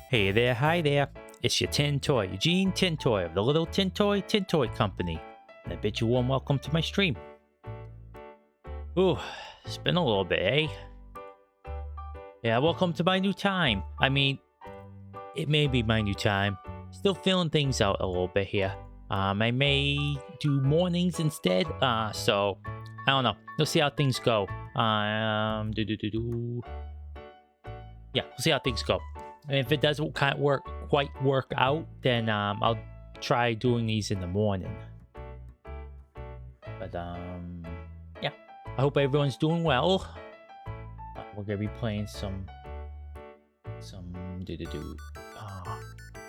Hey there, hi there. It's your tin toy, eugenetintoy of the Little Tin Toy Company. And I bid you a warm welcome to my stream. Ooh, it's been a little bit, eh? Yeah, welcome to my new time. I mean, it may be my new time. Still feeling things out a little bit here. I may do mornings instead. So I don't know. We'll see how things go. Yeah, we'll see how things go. And if it doesn't quite work out, then I'll try doing these in the morning. But yeah, I hope everyone's doing well. We're gonna be playing some. Oh,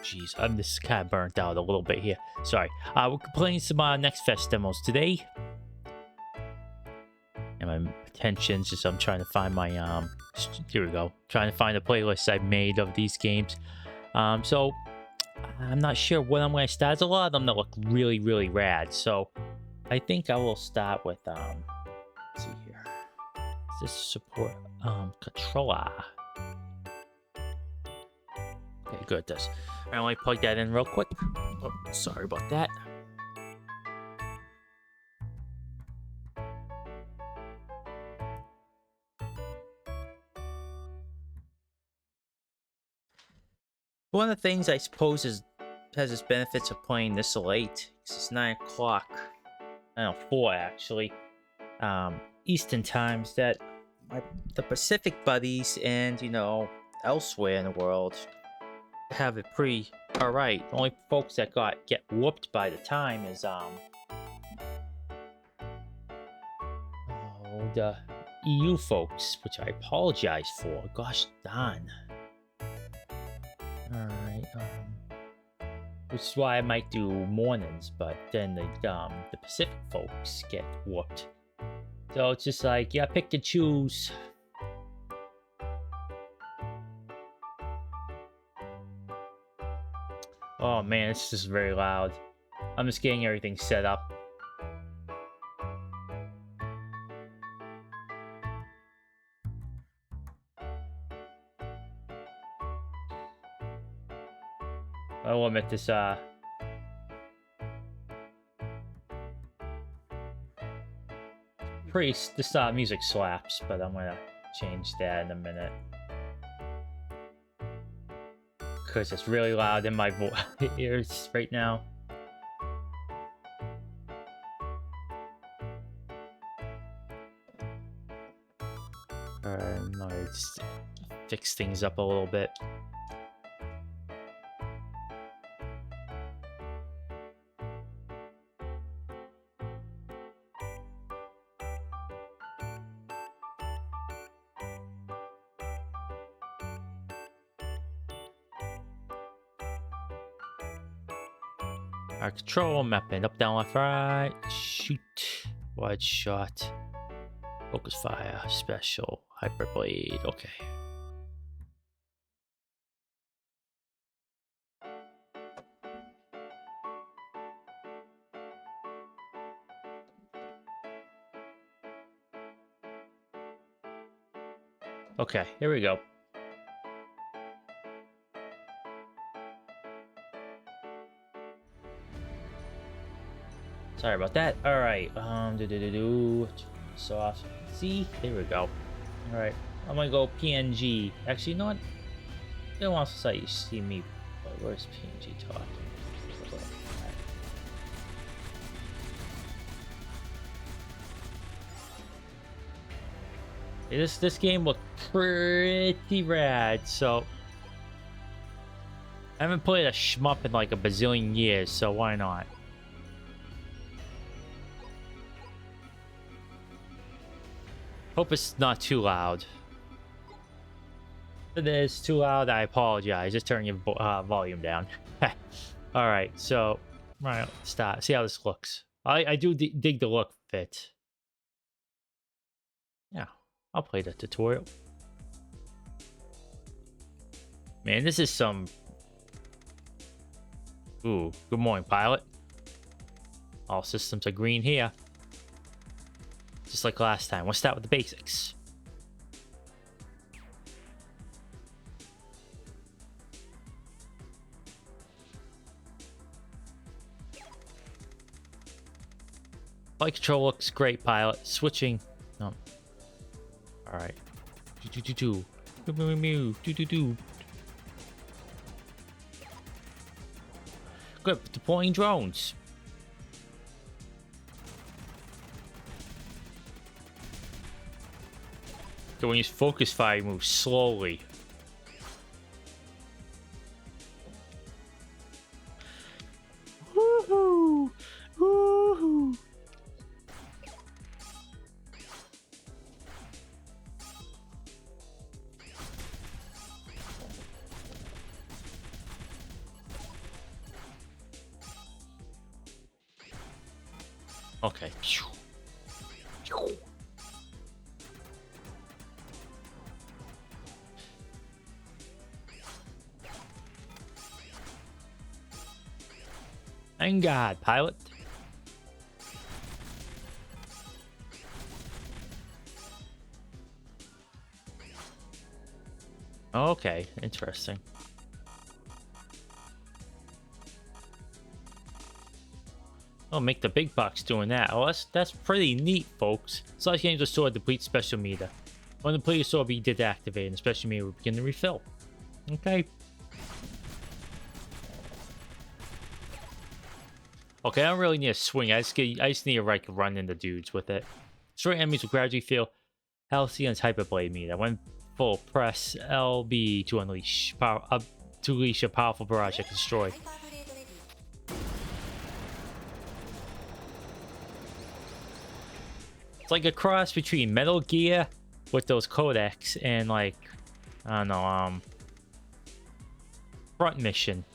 jeez, I'm just kind of burnt out a little bit here. Sorry. We're playing some Nextfest demos today. And my attention's just I'm trying to find my here we go. Trying to find the playlist I've made of these games. So I'm not sure what I'm gonna start. There's a lot of them that look really, really rad. So I think I will start with let's see here. Does this support controller? Okay, good, it does. Alright, let me plug that in real quick. Oh, sorry about that. One of the things I suppose has its benefits of playing this late. It's 9 o'clock. I don't know, 4 actually. Eastern times that the Pacific buddies and, you know, elsewhere in the world have it pretty alright. The only folks that get whooped by the time is the EU folks, which I apologize for. Gosh darn. Alright, which is why I might do mornings, but then the Pacific folks get whooped. So it's just like, yeah, pick and choose. Oh man, it's just very loud. I'm just getting everything set up. I will admit this, this music slaps, but I'm gonna change that in a minute. Because it's really loud in my ears right now. Alright, let's fix things up a little bit. Our control mapping up, down, left, right. Shoot. Wide shot. Focus fire. Special. Hyper blade. Okay. Okay, here we go. Sorry about that. All right. Soft. See, there we go. All right. I'm gonna go PNG. Actually, not. They don't want to say you see me. But where's PNG talking? Hey, this game looked pretty rad. So I haven't played a shmup in like a bazillion years. So why not? Hope it's not too loud. If it is too loud, I apologize. Just turn your volume down. Alright, so... Right, start. See how this looks. I do dig the look of it. Yeah, I'll play the tutorial. Man, this is some... Ooh, good morning, pilot. All systems are green here. Just like last time. We'll start with the basics. Flight control looks great, pilot. Switching. No. Alright. Do. Good. Deploying drones. So when you focus fire, you move slowly. Woohoo! Woohoo! Okay. Thank God, pilot. Okay, interesting. Oh, make the big bucks doing that. Oh, that's pretty neat, folks. Slash games restore deplete special meter. When the depleted sword be deactivated, and the special meter will begin to refill. Okay. Okay, I don't really need a swing. I just need to like run into dudes with it. Destroy enemies will gradually feel Halcyon's hyperblade meter. When full, press LB to unleash a powerful barrage that can destroy. It's like a cross between Metal Gear with those codecs and like I don't know, Front Mission.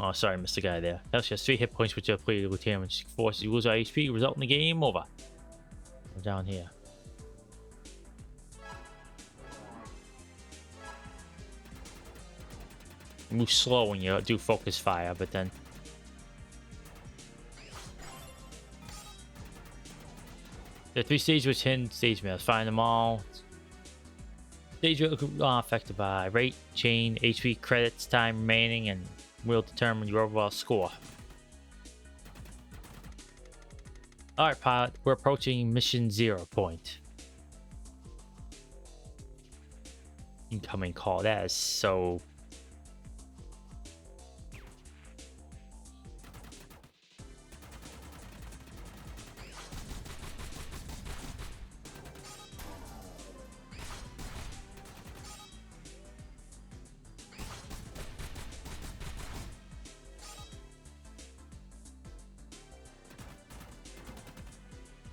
Oh, sorry, missed the guy there. That's just 3 hit points which are depleted with him, which forces you lose our HP, resulting in the game over. We're down here. You move slow when you do focus fire, but then the 3 stages which hidden stage mails. Find them all. Stage affected by rate, chain, HP, credits, time remaining, and will determine your overall score. Alright, pilot, we're approaching mission 0 point. Incoming call. That is so...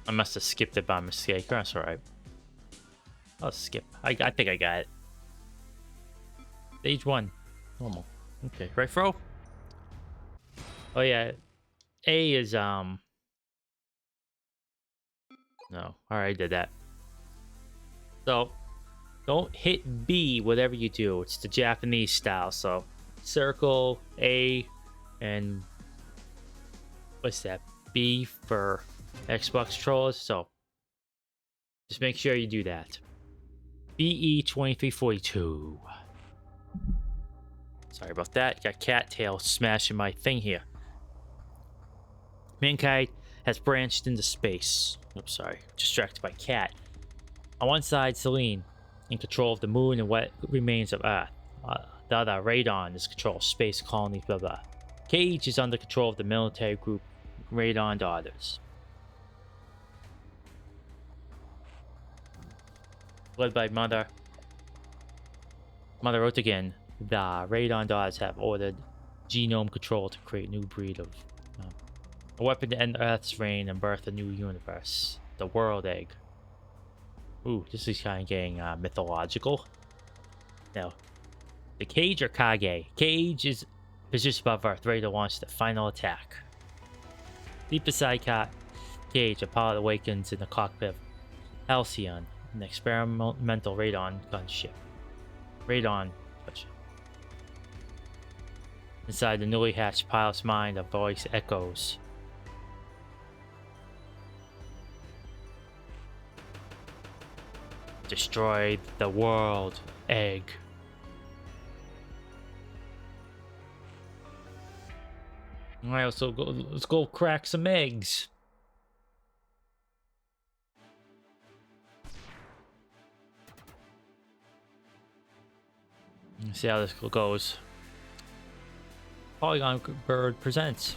I must have skipped it by mistake. That's alright. I'll skip. I think I got it. Stage 1. Normal. Okay, right, Fro? Oh yeah. A is no. Alright, I did that. So don't hit B whatever you do. It's the Japanese style. So circle, A, and what's that? B for Xbox controllers. So just make sure you do that. BE2342. Sorry about that. Got cattail smashing my thing here. Mankind has branched into space. Oops, sorry. Distracted by Cat. On one side, Celine, in control of the moon and what remains of Earth. The other, Radon, is control of space colonies, blah blah. Cage is under control of the military group Radon Daughters. Led by Mother Otogen, the Radon Daughters have ordered genome control to create a new breed of a weapon to end Earth's reign and birth a new universe. The World Egg. Ooh, this is kind of getting mythological. Now, the Cage or Kage? Cage is positioned above Earth, ready to launch the final attack. Deep beside Cage, a pilot awakens in the cockpit of Halcyon, an experimental radon gunship. Inside the newly hatched pilot's mind, a voice echoes. Destroy the world, egg. Alright, let's go crack some eggs. Let's see how this goes. Polygon Bird presents.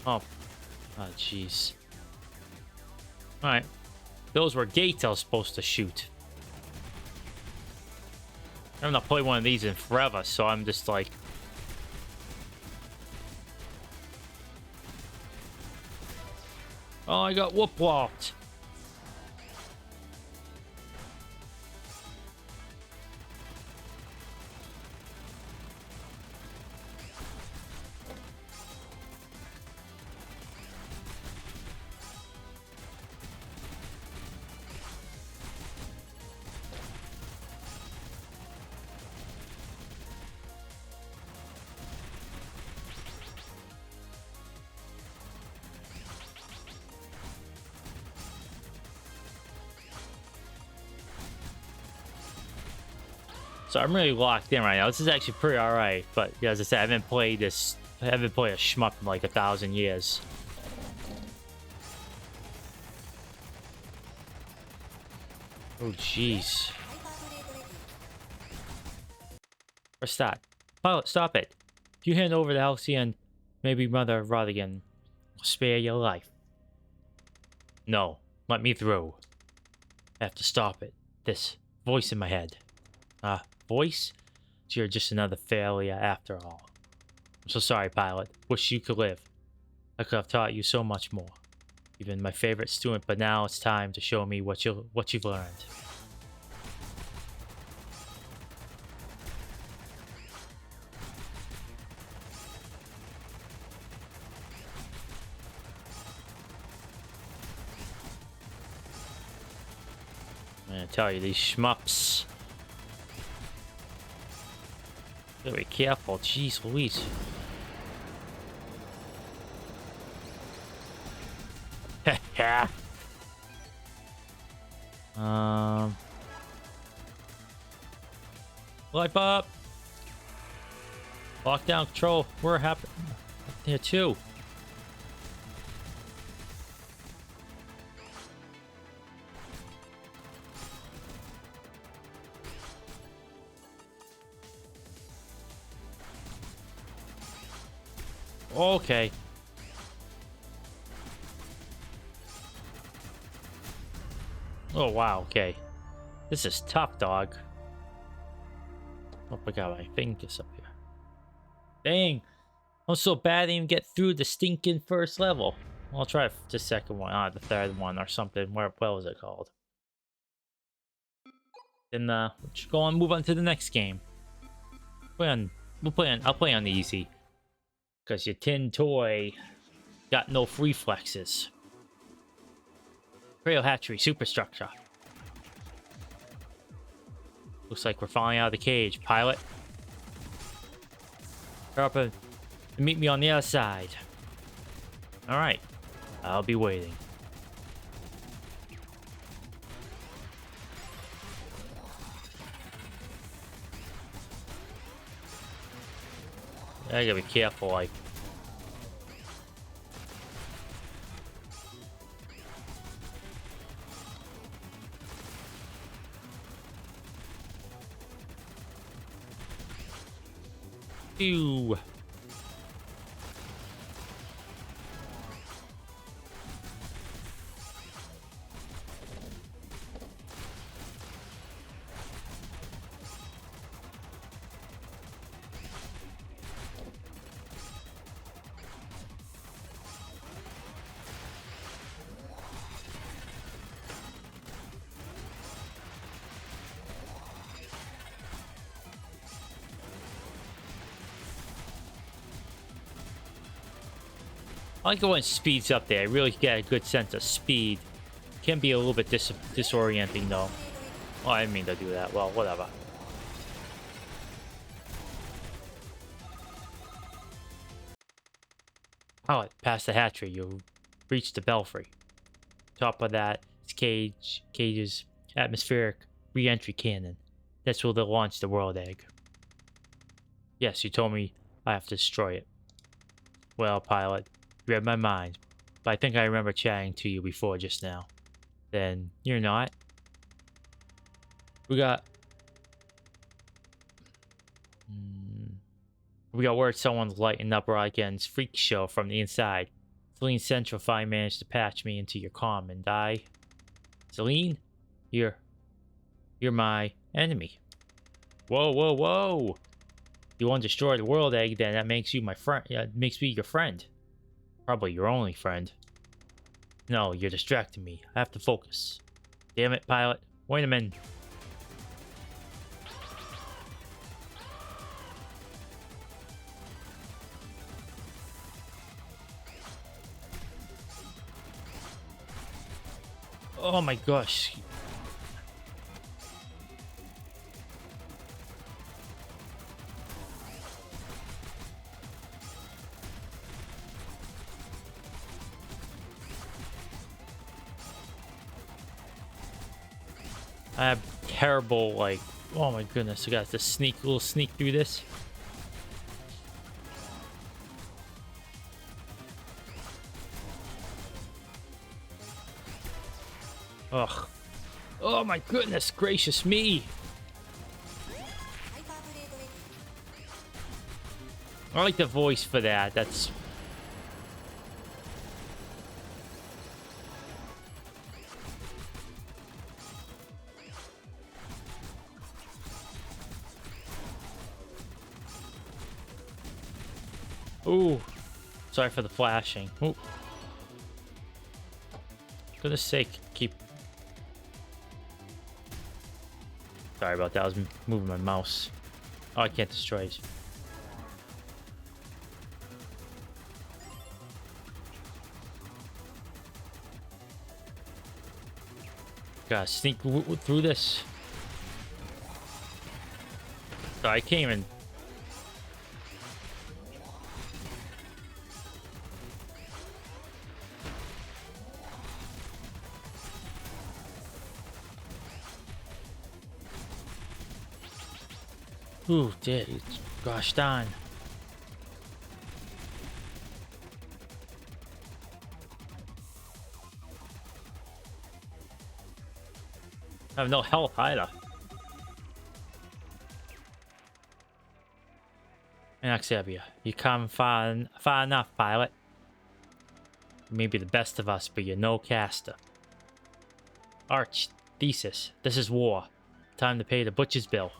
Oh, jeez. Alright. Those were gates I was supposed to shoot. I've not played one of these in forever, so I'm just like... Oh, I got whoop-whopped. So I'm really locked in right now. This is actually pretty alright, but yeah, as I said, I haven't played a shmup in like 1,000 years. Oh jeez. Where's that? Pilot, stop it. If you hand over the Halcyon, maybe Mother Rodigan will spare your life. No, let me through. I have to stop it. This voice in my head. Voice? You're just another failure after all. I'm so sorry, pilot. Wish you could live. I could have taught you so much more. Even my favorite student, but now it's time to show me what you've learned. I'm gonna tell you, these shmups. Gotta be careful, jeez Louise. Light up. Lockdown control. We're happening here too. Okay. Oh wow, okay. This is tough, dog. Oh my god, my fingers up here. Dang. I'm so bad I didn't even get through the stinking first level. I'll try the second one, the third one or something. What was it called? Then let's go on, move on to the next game. I'll play on the easy. Because your tin toy got no reflexes. Rail hatchery superstructure. Looks like we're falling out of the cage, pilot. Hurry up and meet me on the other side. Alright. I'll be waiting. I gotta be careful, like. Ew. I like it when it speeds up there. I really get a good sense of speed. Can be a little bit disorienting though. Oh, I didn't mean to do that. Well, whatever. Pilot, past the hatchery, you'll reach the belfry. Top of that is Cage's atmospheric re-entry cannon. That's where they'll launch the world egg. Yes, you told me I have to destroy it. Well, pilot, you read my mind, but I think I remember chatting to you before just now. Then you're not. We got word someone's lighting up Ryken's freak show from the inside. Celine Central finally managed to patch me into your comm, and Celine, you're my enemy. Whoa, whoa, whoa! You want to destroy the world egg, then that makes you my friend. Makes me your friend. Probably your only friend. No, you're distracting me. I have to focus. Damn it, pilot. Wait a minute. Oh my gosh. I have terrible, like, oh my goodness, I got to little sneak through this. Ugh. Oh my goodness gracious me. I like the voice for that. That's... Ooh. Sorry for the flashing. Ooh. For goodness sake, keep... Sorry about that, I was moving my mouse. Oh, I can't destroy it. Gotta sneak through this. Sorry, I can't even... Ooh, dude. Gosh darn. I have no health either. Xavier, you come far enough, pilot. You may be the best of us, but you're no caster. Arch, thesis, this is war. Time to pay the butcher's bill.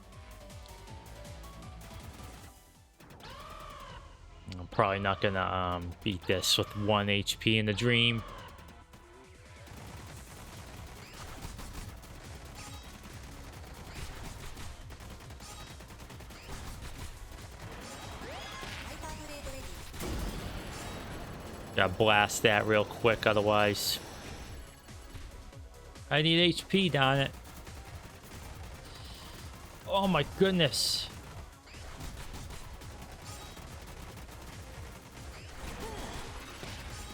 I'm probably not gonna beat this with 1 HP in the dream. Gotta blast that real quick, otherwise. I need HP, darn it. Oh my goodness.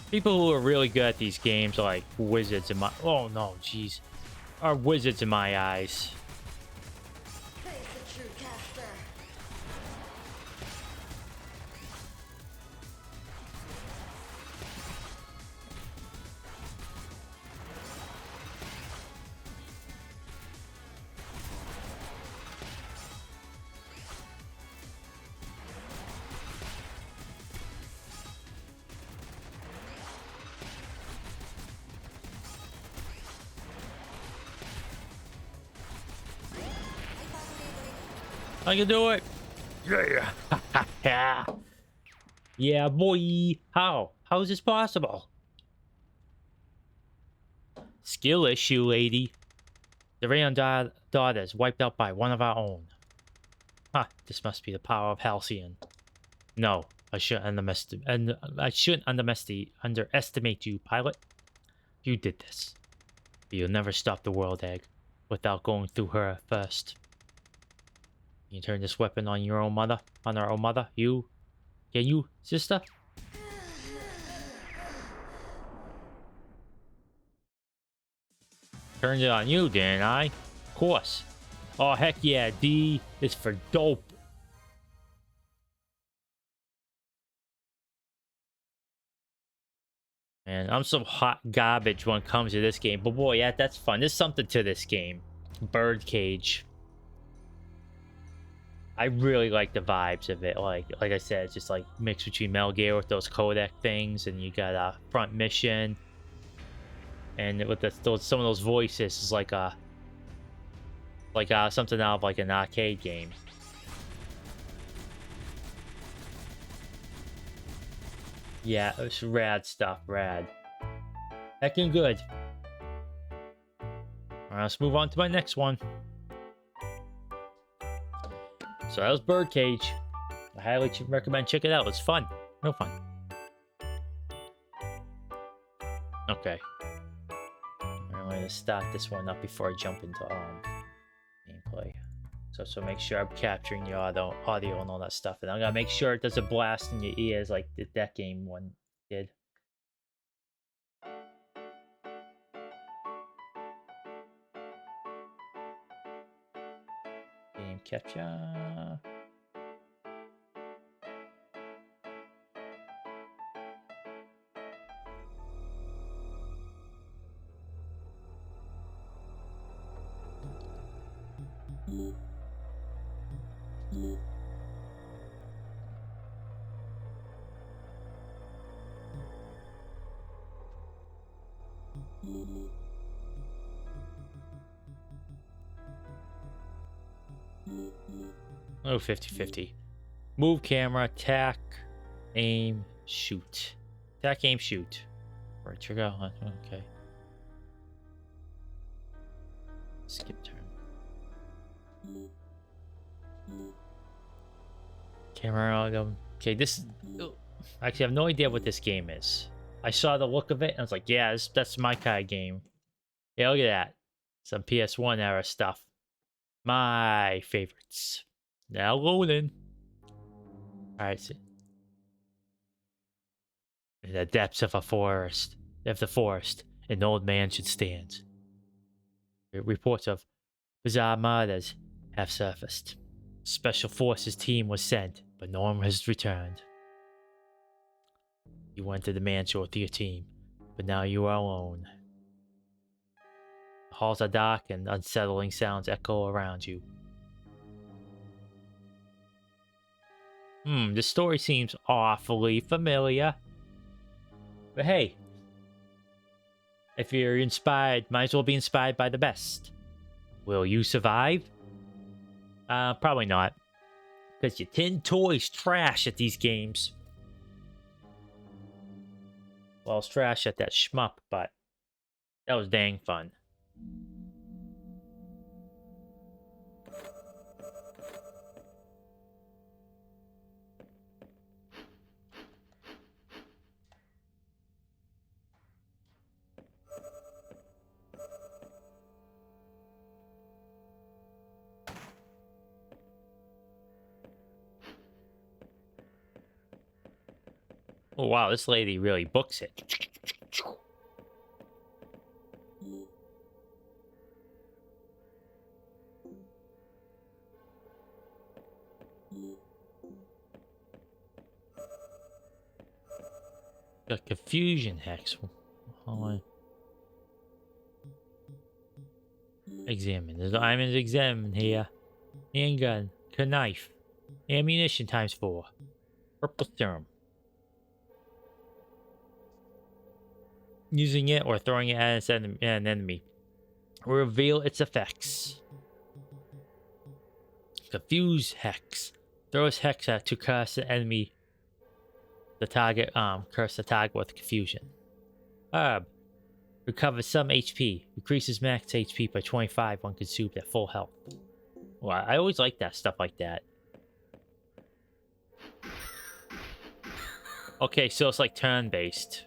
People who are really good at these games are like wizards in my... Oh no, jeez. Are wizards in my eyes. I can do it. Yeah. Yeah, boy. How is this possible? Skill issue, lady. The Rayon daughter is wiped out by one of our own. Huh, this must be the power of Halcyon. No, I shouldn't underestimate you, pilot. You did this. But you'll never stop the world egg without going through her first. You turn this weapon on your own mother? On our own mother? You? Can you, sister? Turned it on you, didn't I? Of course. Oh, heck yeah. D is for dope. Man, I'm some hot garbage when it comes to this game. But boy, yeah, that's fun. There's something to this game. Birdcage. I really like the vibes of it. Like I said, it's just like mixed between Metal Gear with those codec things, and you got a front mission, and with some of those voices is like something out of like an arcade game. Yeah, it's rad stuff, rad. Heckin' good. Alright, let's move on to my next one. So that was Birdcage. I highly recommend check it out. It's fun. Real fun. Okay. I'm going to start this one up before I jump into gameplay. So make sure I'm capturing your audio and all that stuff. And I'm going to make sure it doesn't blast in your ears like that game one did. Game capture. Oh, 50-50. Move camera, attack, aim, shoot. Attack, aim, shoot. Right trigger. Okay. Skip turn. Camera. Okay, this. Actually, I have no idea what this game is. I saw the look of it and I was like, yeah, that's my kind of game. Yeah, look at that. Some PS1 era stuff. My favorites. Now loading. Alright, so in the depths of the forest, an old man should stand. Reports of bizarre murders have surfaced. Special forces team was sent, but no one has returned. You went to the mansion with your team, but now you are alone. The halls are dark and unsettling sounds echo around you. This story seems awfully familiar. But hey, if you're inspired, might as well be inspired by the best. Will you survive? Probably not. Because your tin toy's trash at these games. Well, it's trash at that shmup, but that was dang fun. Oh wow, this lady really books it. Got confusion hex. Hold on. Examine. There's diamonds examine here. Handgun. Knife. Ammunition ×4. Purple serum. Using it or throwing it at an enemy will reveal its effects. Confuse hex. Throws hex at to curse the enemy. The target curse the target with confusion. Herb. Recovers some HP. Increases max HP by 25 when consumed at full health. Well, I always like that stuff like that. Okay, so it's like turn-based.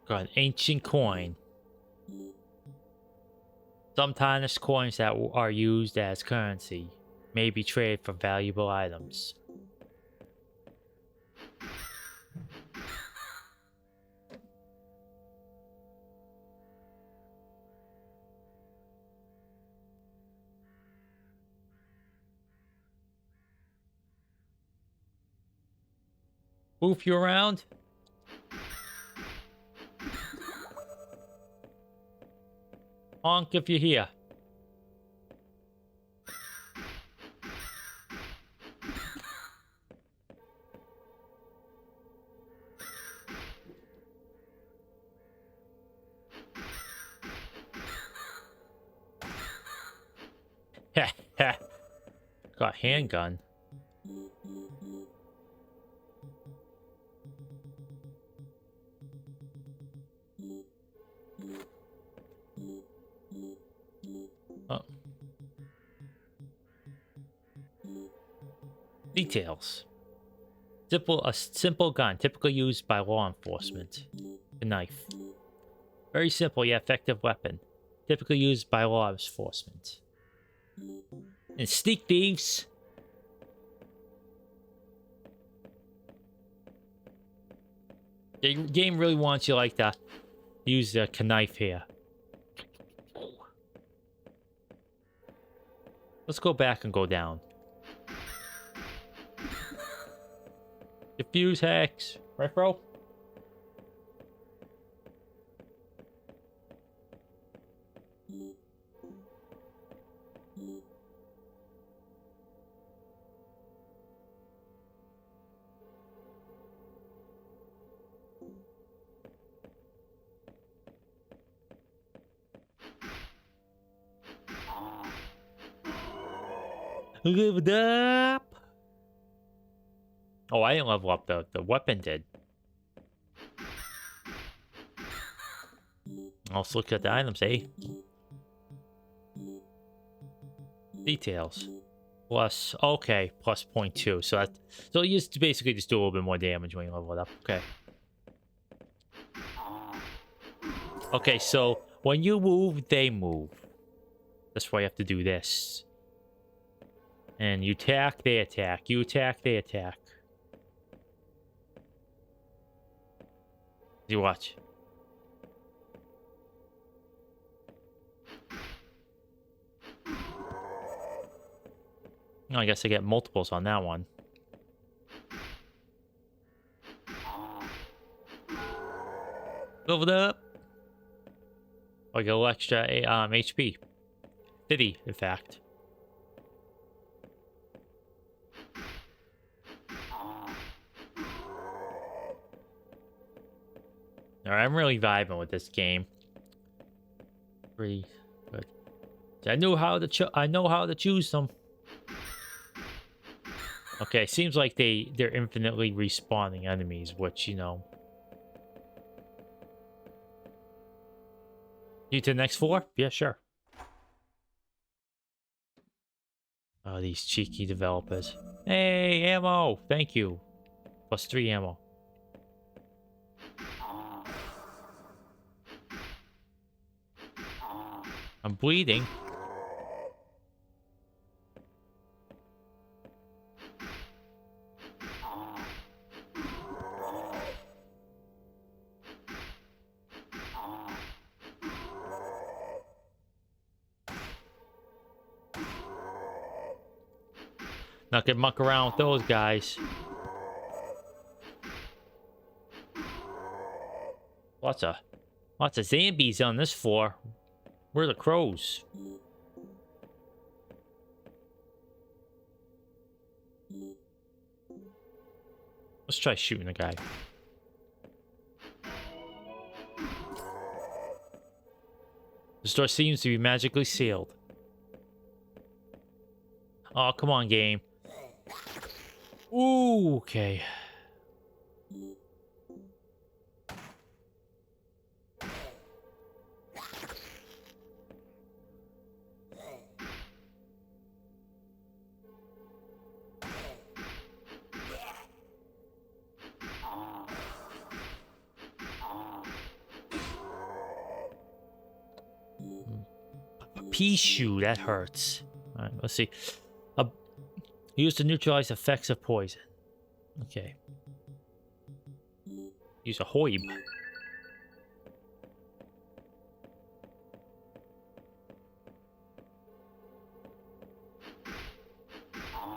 Got an ancient coin. Sometimes coins that are used as currency. may be traded for valuable items. Move you around. Honk if you're here. Heh heh. Got handgun. Oh. Details. A simple gun, typically used by law enforcement. A knife. Very simple yet effective weapon, typically used by law enforcement. And sneak thieves. The game really wants you like to use the knife here. Let's go back and go down. Diffuse hex. Right, bro? Leveled up. Oh, I didn't level up. The weapon did. Let's look at the items, eh? Details. Plus, okay, plus 0.2. So you just basically just do a little bit more damage when you level it up. Okay. Okay, so when you move, they move. That's why you have to do this. And you attack, they attack. You attack, they attack. You watch. Oh, I guess I get multiples on that one. Leveled up. I get a little extra HP. 50, in fact. Alright, I'm really vibing with this game. Pretty good. I know how to choose them. Okay, seems like they're infinitely respawning enemies, which, you know. You to the next floor? Yeah, sure. Oh, these cheeky developers. Hey, ammo! Thank you. Plus 3 ammo. I'm bleeding. Not gonna muck around with those guys. Lots of zombies on this floor. Where are the crows? Let's try shooting the guy. The door seems to be magically sealed. Oh, come on, game. Ooh, okay. Pea shoe, that hurts. All right, let's see. Used to neutralize effects of poison. Okay. Use a hoib.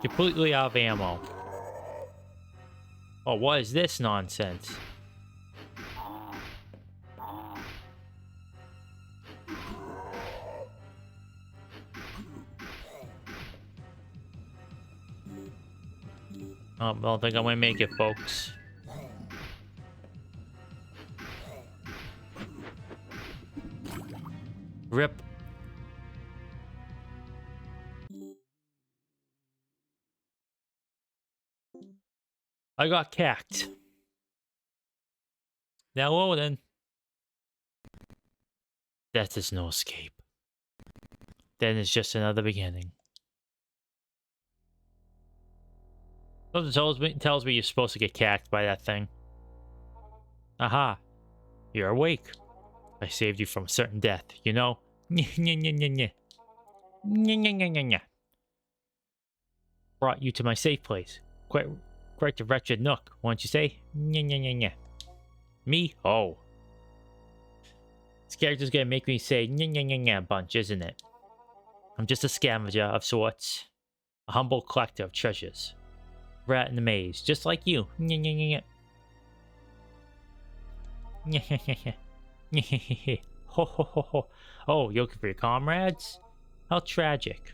Completely out of ammo. Oh, what is this nonsense? Oh, I don't think I'm gonna make it, folks. Rip. I got cacked. Now, well then. Death is no escape. Then it's just another beginning. Something tells me you're supposed to get cacked by that thing. Aha. You're awake. I saved you from a certain death, you know? Brought you to my safe place. Quite a wretched nook, won't you say? Me? Oh. This character's gonna make me say a bunch, isn't it? I'm just a scavenger of sorts. A humble collector of treasures. Rat in the maze, just like you. Ho ho ho ho. Oh, you're looking for your comrades? How tragic.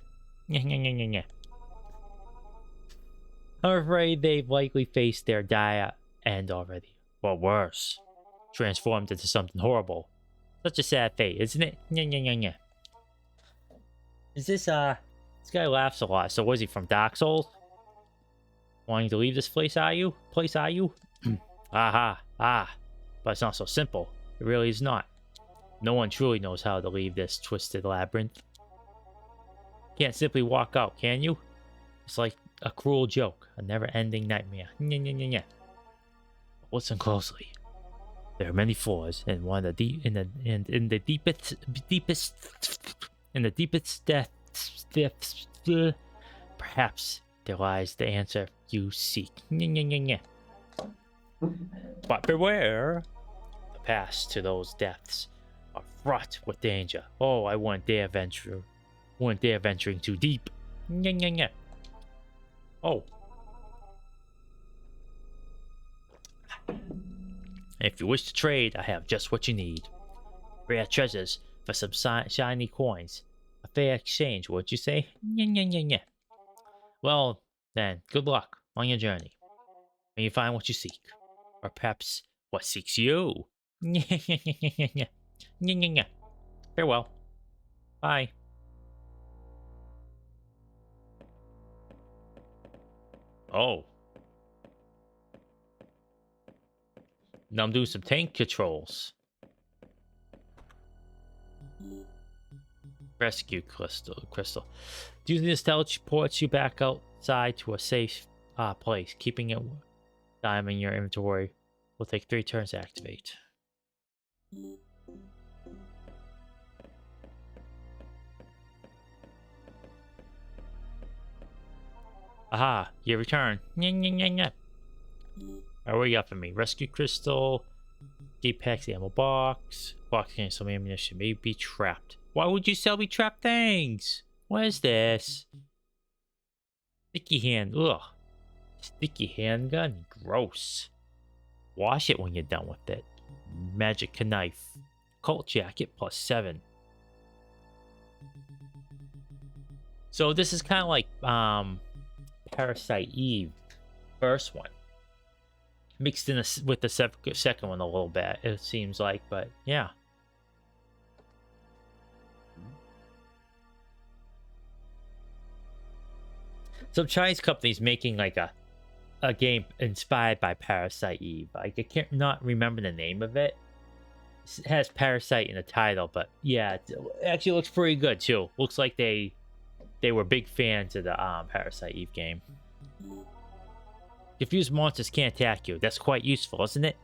I'm afraid they've likely faced their dire end already. Or worse. Transformed into something horrible. Such a sad fate, isn't it? Is this, this guy laughs a lot, so was he from Dark Souls? Wanting to leave this place, are you? Aha, but it's not so simple. It really is not. No one truly knows how to leave this twisted labyrinth. Can't simply walk out, can you? It's like a cruel joke, a never-ending nightmare. Listen closely. There are many floors, and one of the in the deepest depths, perhaps there lies the answer you seek. But beware, the paths to those depths are fraught with danger. Oh, I wouldn't dare venturing too deep. Oh. If you wish to trade, I have just what you need. Rare treasures for some shiny coins. A fair exchange, would you say? Well, then, good luck on your journey. May you find what you seek. Or perhaps, what seeks you? Farewell. Bye. Oh. Now I'm doing some tank controls. Rescue crystal. Using this teleports you back outside to a safe place. Keeping it time in your inventory will take 3 turns to activate. Aha, you return. What do you got for me? Rescue crystal, deep packs, ammo box, containing some ammunition, may be trapped. Why would you sell me trapped things? What is this? Sticky hand, ugh. Sticky handgun, gross. Wash it when you're done with it. Magic knife, cult jacket +7. So this is kind of like Parasite Eve, first one. Mixed in with the second one a little bit, it seems like, but yeah. Some Chinese companies making like a game inspired by Parasite Eve. Like, I can't not remember the name of it. It has Parasite in the title, but yeah, it actually looks pretty good too. Looks like they were big fans of the Parasite Eve game. Confused monsters can't attack you. That's quite useful, isn't it?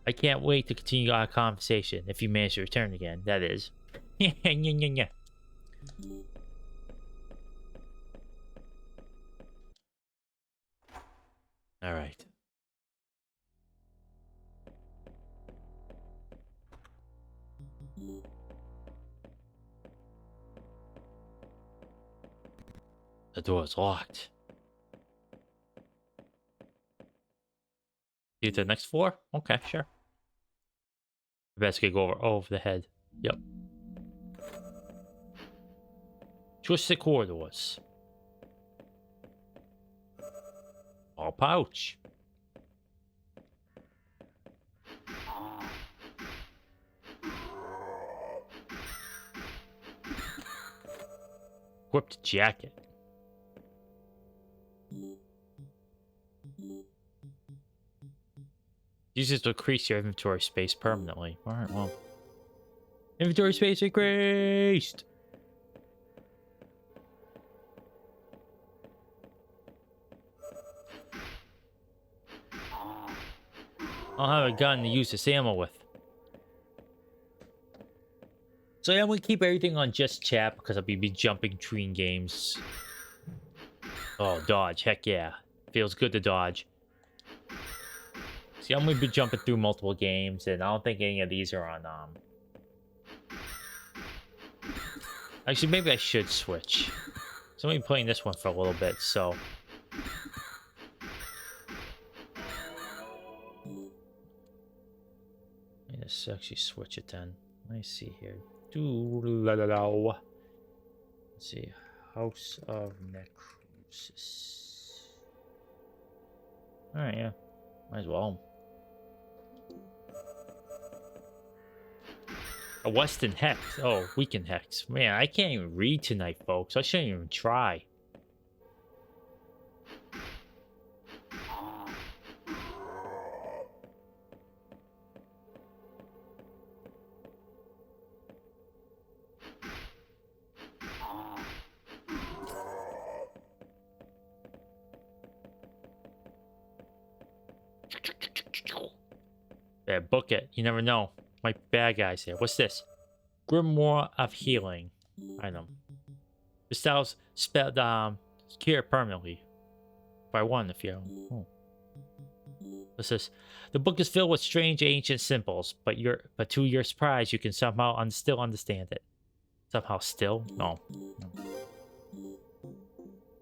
I can't wait to continue our conversation if you manage to return again, that is. All right. The door is locked. You to the next floor? Okay, sure. Best could go over the head. Yep. Twisted corridors. All pouch. Equipped jacket. Uses to increase your inventory space permanently. Alright, well. Inventory space increased! I'll have a gun to use this ammo with. So yeah, I'm gonna keep everything on just chat because I'll be jumping between games. Oh, dodge. Heck yeah. Feels good to dodge. See, I'm gonna be jumping through multiple games, and I don't think any of these are on, Actually, maybe I should switch. So I'm gonna be playing this one for a little bit, so... Let's actually switch it then. Let me see here. Let's see. House of Necrosis. Alright, yeah. Might as well. A Weston Hex. Oh, Weekend Hex. Man, I can't even read tonight, folks. I shouldn't even try. Yeah, book it. You never know. My bad guys here. What's this? Grimoire of Healing. Item. Bestows spell cure permanently. By one if you. Oh. What's this? The book is filled with strange ancient symbols, but to your surprise, you can somehow still understand it. Somehow still? No.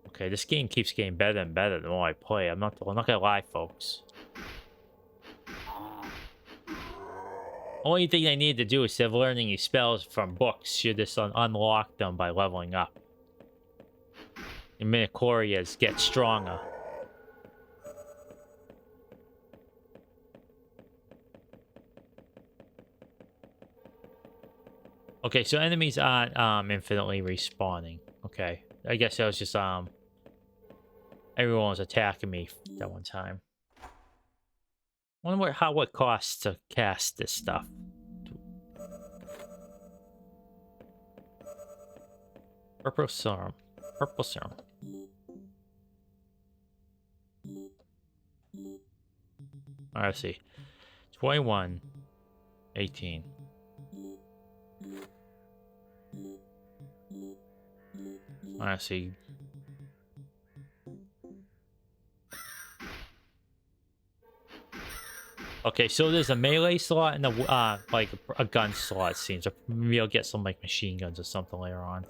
Okay, this game keeps getting better and better the more I play. I'm not gonna lie, folks. Only thing I need to do instead of learning these spells from books, you just unlock them by leveling up. Your midichlorians get stronger. Okay, so enemies aren't infinitely respawning. Okay, I guess that was just everyone was attacking me that one time. Wonder what it costs to cast this stuff. Purple serum. Purple serum. Alright, let's see. 21. 18. Alright, let's see. Okay, so there's a melee slot and a like a gun slot, it seems. Or maybe I'll get some like machine guns or something later on.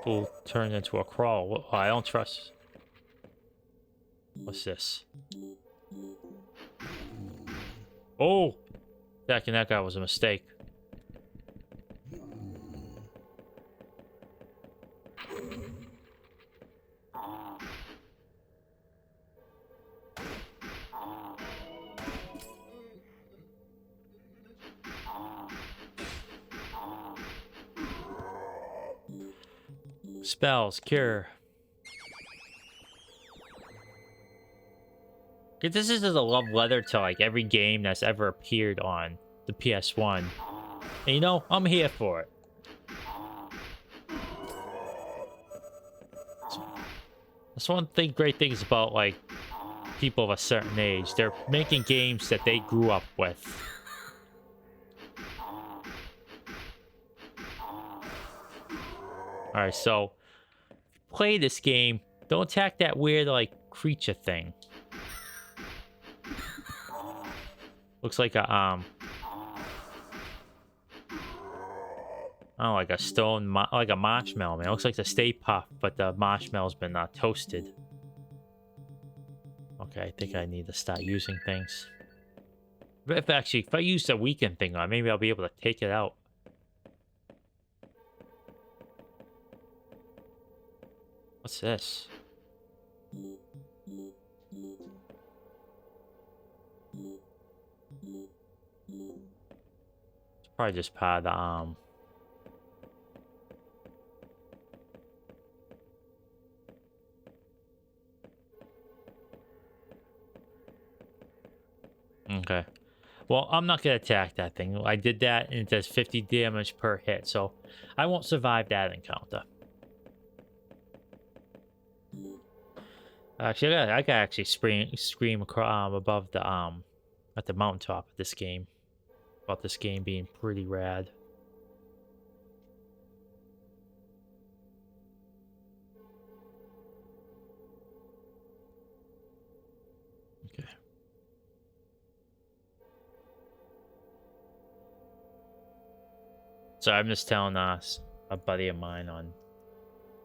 Will turn into a crawl. Oh, I don't trust. What's this? Oh! Attacking that guy was a mistake. Spells, cure. This is just a love letter to like every game that's ever appeared on the PS1. And you know, I'm here for it. That's one thing, great things about like people of a certain age. They're making games that they grew up with. Alright, so play this game. Don't attack that weird, like, creature thing. Looks like a, I don't know, like a stone, like a marshmallow, man. It looks like the Stay Puft, but the marshmallow's been toasted. Okay, I think I need to start using things. But if I use the weekend thing on, maybe I'll be able to take it out. What's this? It's probably just part of the Okay. Well, I'm not going to attack that thing. I did that, and it does 50 damage per hit, so I won't survive that encounter. Actually, I gotta actually scream across, above the at the mountaintop of this game about this game being pretty rad. Okay. So I'm just telling us a buddy of mine on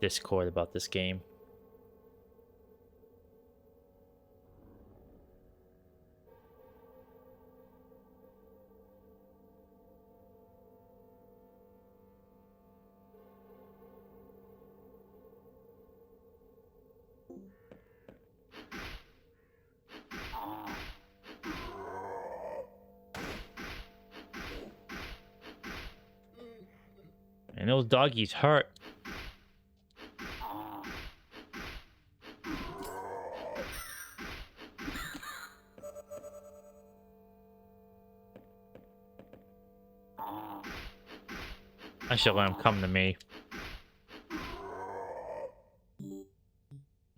Discord about this game. And those doggies hurt. I should let him come to me.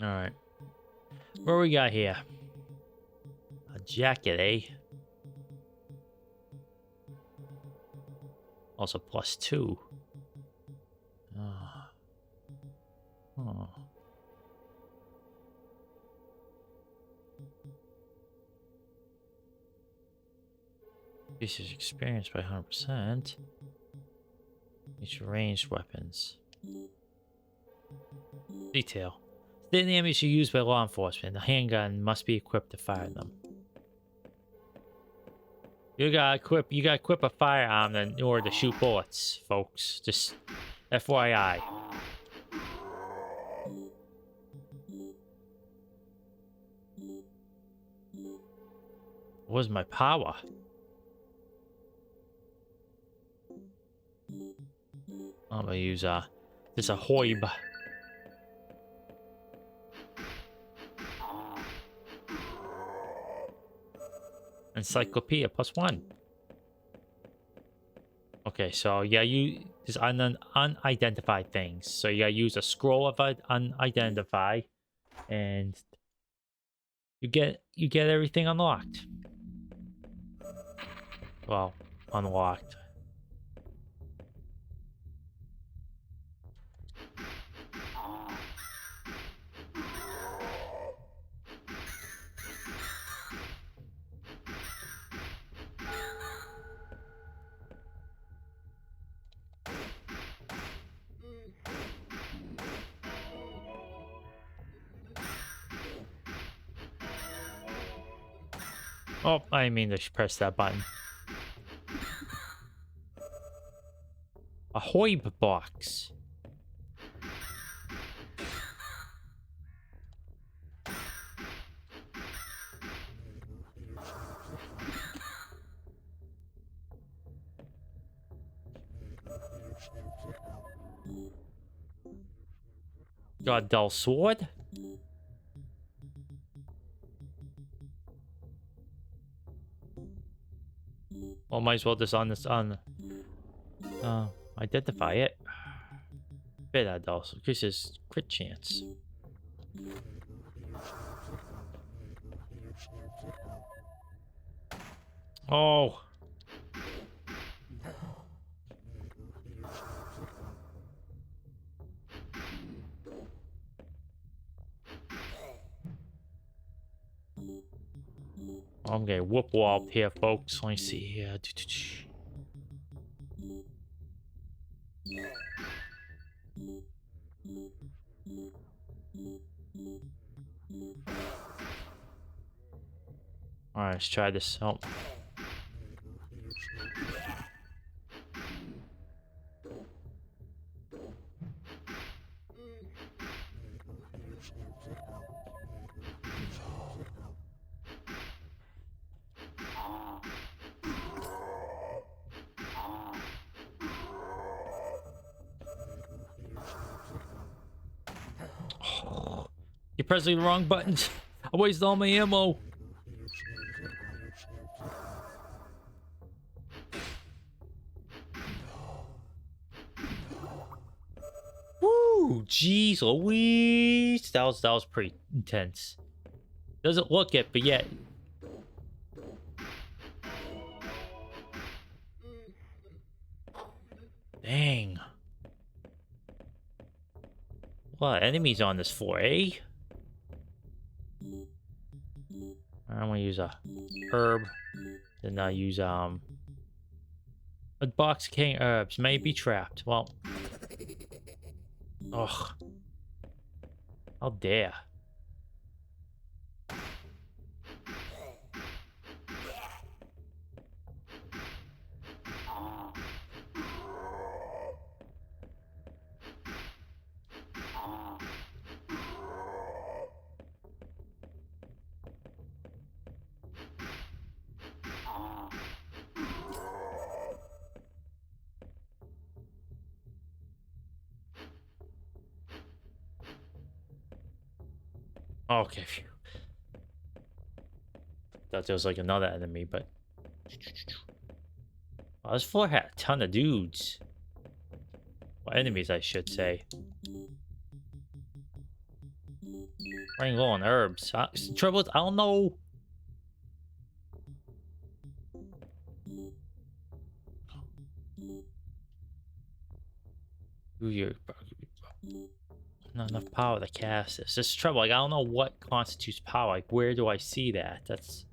Alright. What we got here? A jacket, eh? Also +2. Oh. Increases experience by 100%. Each ranged weapons. Detail. Deadly enemies are used by law enforcement. The handgun must be equipped to fire them. You gotta equip a firearm in order to shoot bullets, folks. Just FYI. What was my power? I'm gonna use just a hoib. Encyclopedia +1. Okay, so yeah, you just unidentified things. So you gotta use a scroll of unidentify, and you get everything unlocked. Well, unlocked. Oh, I didn't mean to press that button. A hoib box. Got a dull sword. Well, might as well just identify it. Bit that also increases crit chance. Oh. I'm getting whoop walled here, folks. Let me see here. Alright, let's try this. Oh. You're pressing the wrong buttons. I wasted all my ammo. Woo! Jeez Louise. That was pretty intense. Doesn't look it, but yet. Dang. What enemies on this floor, eh? I'm gonna use a herb. Then I use a box of king herbs may be trapped. Well, ugh, how dare! Okay, phew. Thought there was like another enemy, but oh, this floor had a ton of dudes. Well, enemies, I should say. Running low on herbs. Trouble is, I don't know. You're not enough power to cast this. This is trouble. Like, I don't know what constitutes power. Like, where do I see that? That's.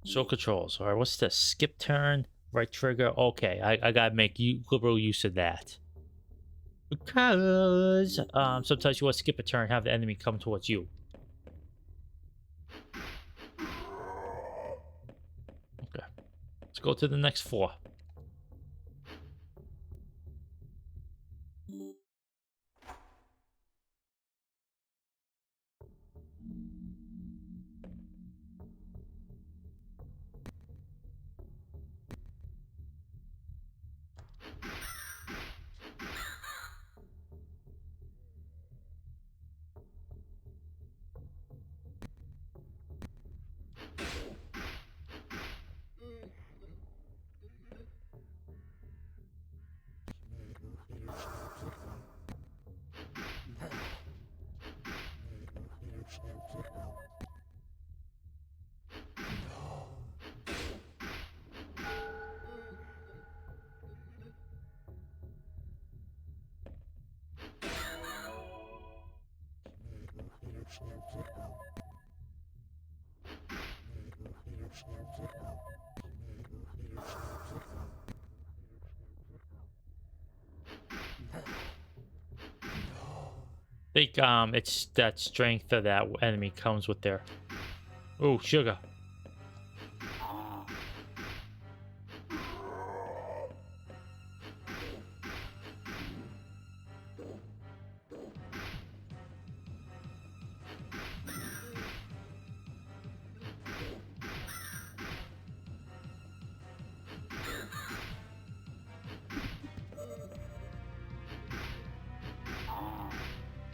So controls. Alright, what's this? Skip turn, right trigger. Okay, I gotta make liberal use of that. Because sometimes you want to skip a turn, have the enemy come towards you. Okay. Let's go to the next floor. I think it's that strength of that enemy comes with their. Oh, sugar.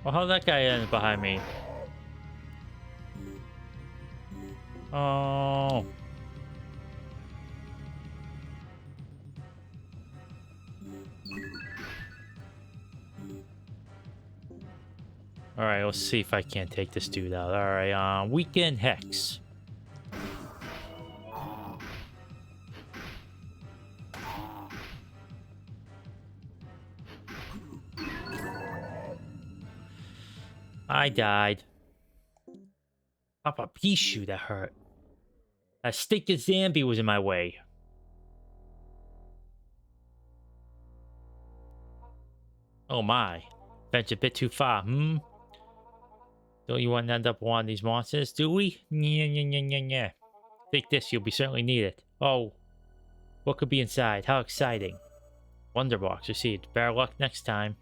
Well, how'd that guy end behind me? Oh. Alright, let's see if I can't take this dude out. Alright, Weekend Hex. I died. Pop a pea shoe, that hurt. That stinking Zambi was in my way. Oh my. Venture a bit too far, hmm? Don't you want to end up one of these monsters, do we? Yeah. Take this, you'll be certainly need it. Oh, what could be inside? How exciting. Wonderbox received. Better luck next time.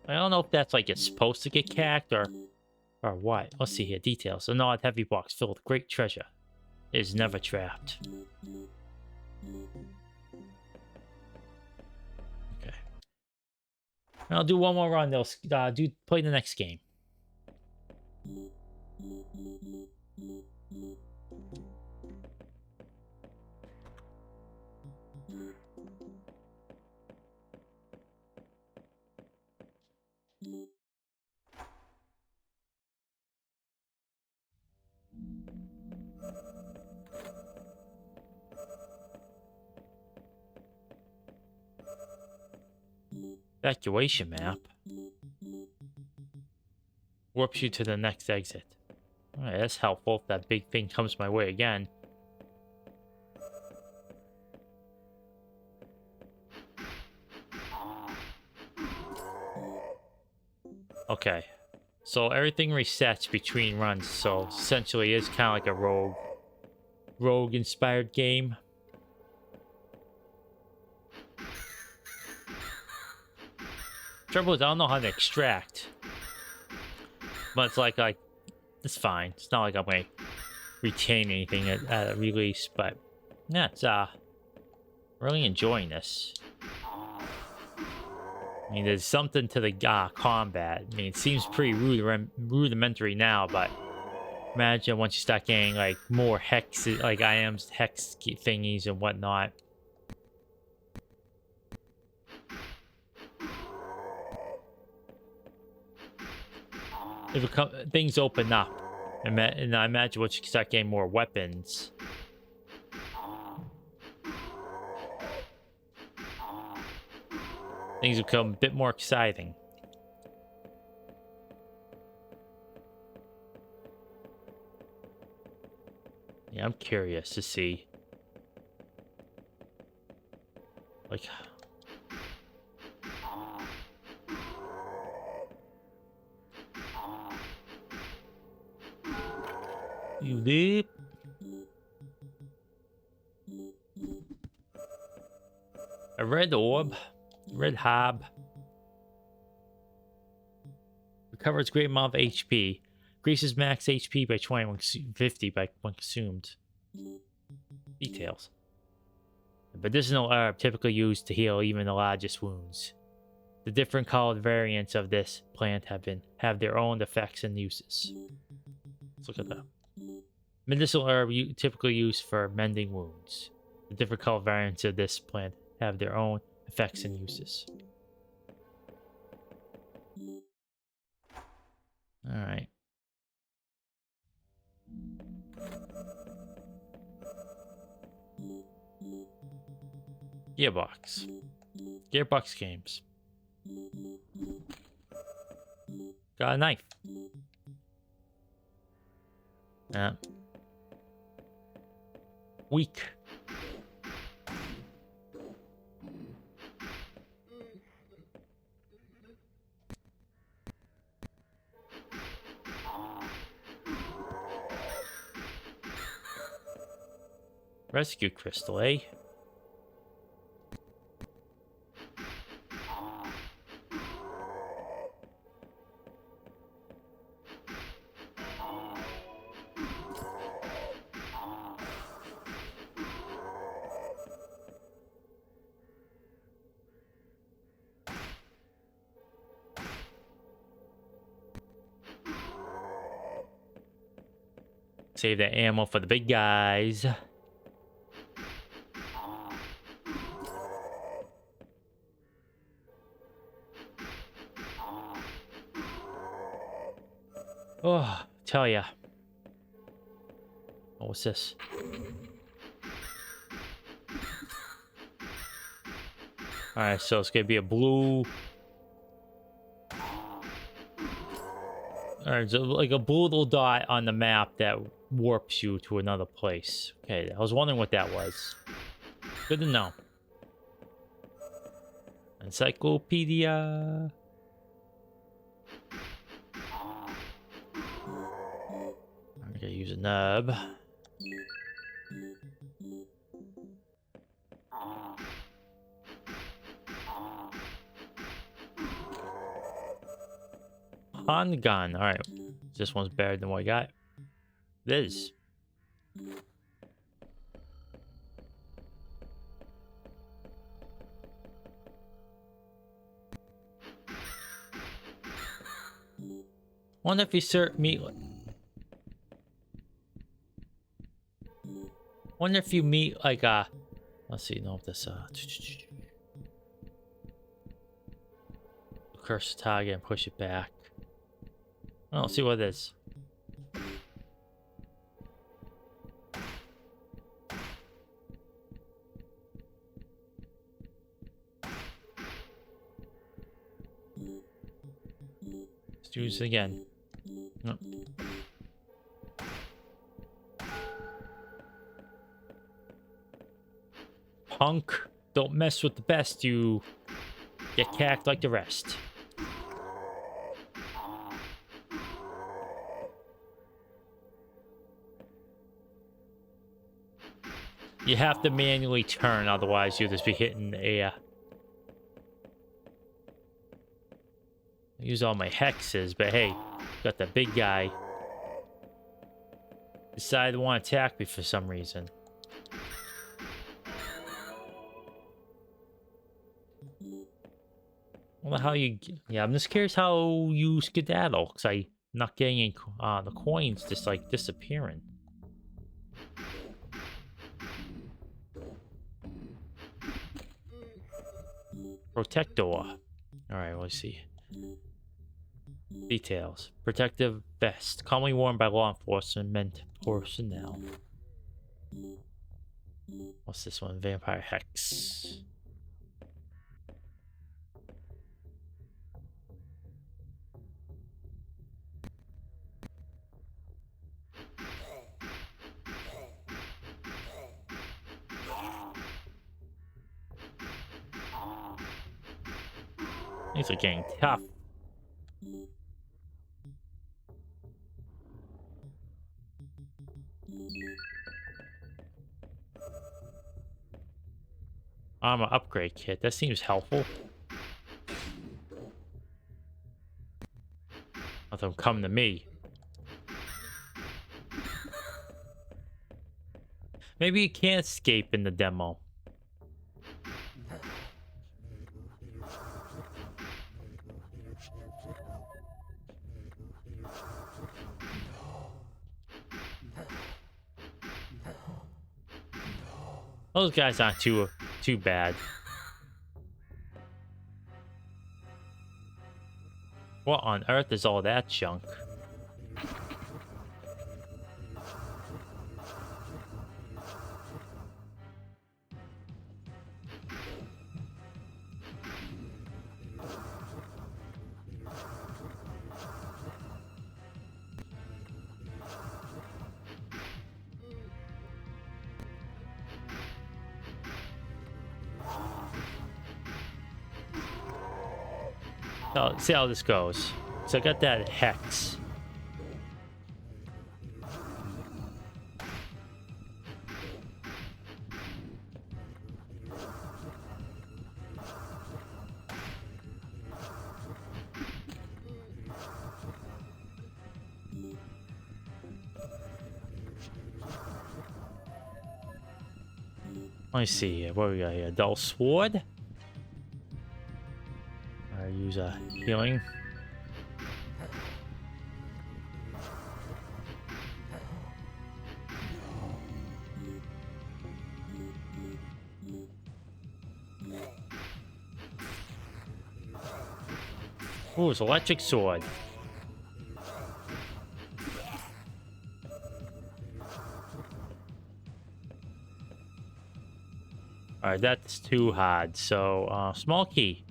I don't know if that's like it's supposed to get cacked or what. Let's see here. Details. A gnawed heavy box filled with great treasure. It is never trapped. Okay. I'll do one more run. They'll play the next game. Evacuation map. Warps you to the next exit. Alright, that's helpful if that big thing comes my way again. Okay. So everything resets between runs, so essentially it's kind of like a rogue inspired game. Trouble is, I don't know how to extract. But it's like it's fine. It's not like I'm gonna retain anything at a release, but yeah, it's really enjoying this. I mean, there's something to the combat. I mean, it seems pretty rudimentary now, but imagine once you start getting like more hex, like items, hex thingies and whatnot. If things open up, and I imagine once you start getting more weapons, things become a bit more exciting. Yeah, I'm curious to see. Like... You did? A red orb. Red Hob. Recovers great amount of HP. Increases max HP by 50 by when consumed. Details. A medicinal herb typically used to heal even the largest wounds. The different colored variants of this plant have their own effects and uses. Let's look at that. Medicinal herb typically used for mending wounds. The different colored variants of this plant have their own effects and uses. Alright. Gearbox. Gearbox games. Got a knife. Weak. Rescue crystal, eh? Save that ammo for the big guys. Oh, tell ya. Oh, what's this? Alright, so it's gonna be a blue. Alright, so like a blue little dot on the map that warps you to another place. Okay, I was wondering what that was. Good to know. Encyclopedia. I'm gonna use a nub. Gun. Alright. This one's better than what I got. It is. Wonder if you serve meat. Wonder if you meet like a. Let's see. No, this curse the target and push it back. Oh, see what it is. Let's do this again. No. Punk, don't mess with the best. You get cacked like the rest. You have to manually turn, otherwise you'll just be hitting a... use all my hexes, but hey, got the big guy. Decided to want to attack me for some reason. Well, how you... Yeah, I'm just curious how you skedaddle, because I'm not getting any, the coins just like disappearing. Protector. Alright, let's see. Details. Protective vest. Commonly worn by law enforcement personnel. What's this one? Vampire hex. These are getting tough. Armor upgrade kit. That seems helpful. Let them come to me. Maybe you can't escape in the demo. Those guys aren't too bad. What on earth is all that junk? So, see how this goes. So I got that hex. Let me see here. What we got here? Dull sword. I use a healing. Ooh, it's electric sword. Alright, that's too hard. So, small key.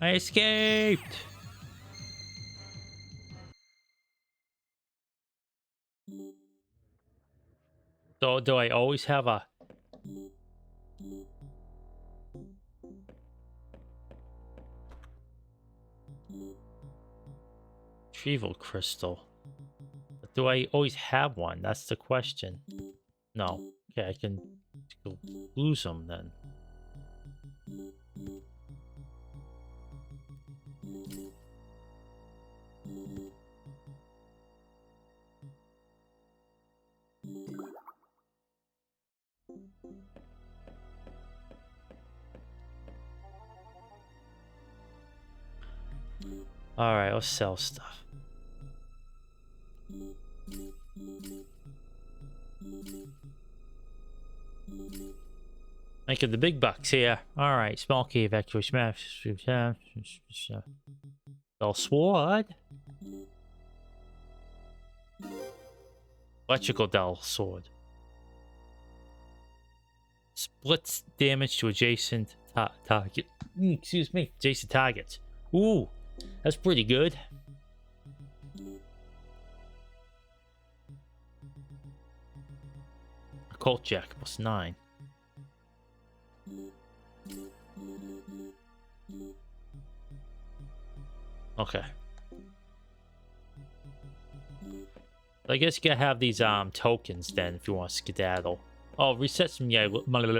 I escaped! So, do I always have a... retrieval crystal? But do I always have one? That's the question. No. Okay, I can go lose them then. Alright, let's sell stuff. Making the big bucks here. Alright, small key evacuation smash. Sell sword. Electrical dull sword. Splits damage to adjacent target. Excuse me. Adjacent targets. Ooh, that's pretty good. Occult check +9. Okay. I guess you gotta have these tokens then if you want to skedaddle. Oh, resets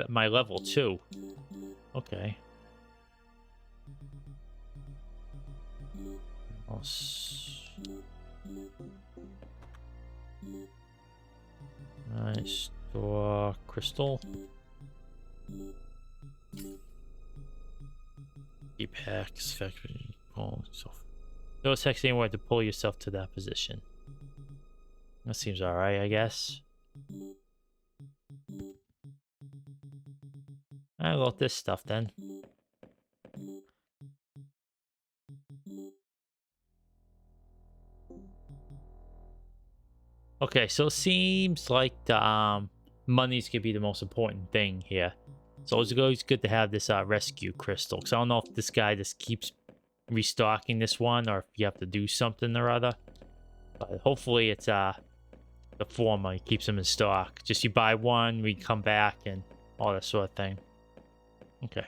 my level too. Okay. Nice. Store crystal. Keep hacks, factory, yourself. No text anywhere to pull yourself to that position. That seems alright, I guess. I got this stuff then. Okay, so it seems like the money's gonna be the most important thing here. So it's always good to have this rescue crystal, because I don't know if this guy just keeps restocking this one or if you have to do something or other. But hopefully it's the former keeps them in stock. Just you buy one, we come back and all that sort of thing. Okay.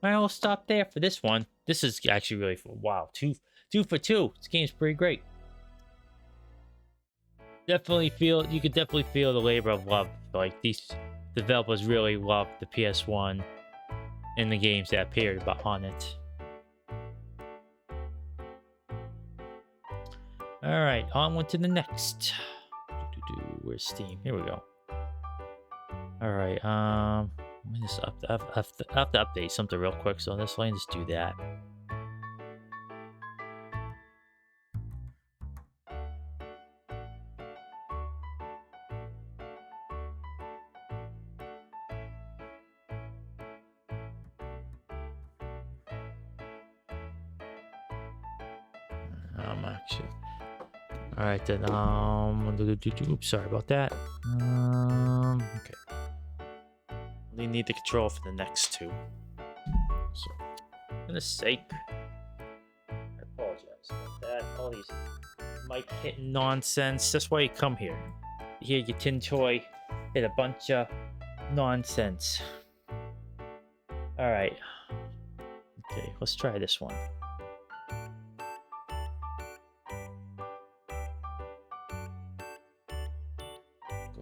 Well, I'll stop there for this one. This is actually really fun. Wow, two for two. This game's pretty great. Definitely feel, you could definitely feel the labor of love. Like, these developers really love the PS1 and the games that appeared on it. Alright, on to the next. Where's Steam? Here we go. Alright, let me just I have to update something real quick, so let's just do that. Actually, all right then. Oops, sorry about that. Okay. We need the control for the next two. So, for goodness sake, I apologize about that. All these mic hitting nonsense. That's why you come here. You hear your tin toy hit a bunch of nonsense. All right. Okay, let's try this one.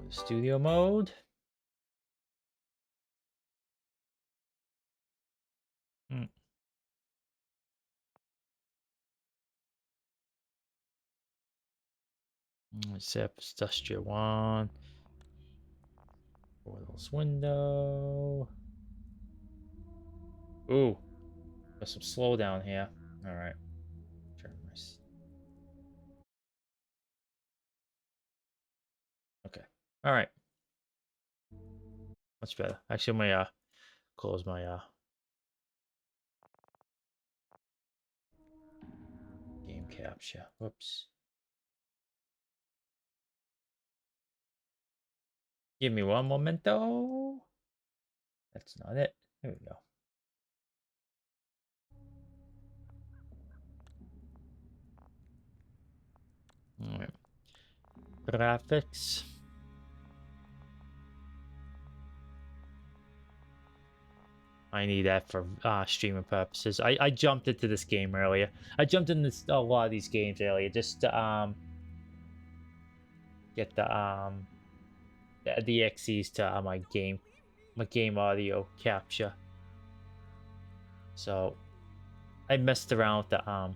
Studio mode. Set industrial one. Portals window. Ooh. There's some slowdown here. Alright. Okay. Alright. Much better. Actually, let me close my game capture. Whoops. Give me one momento. That's not it. There we go. Alright. Graphics. I need that for streaming purposes. I jumped into this game earlier. I jumped into a lot of these games earlier just to get the exes to my game audio capture. So I messed around with the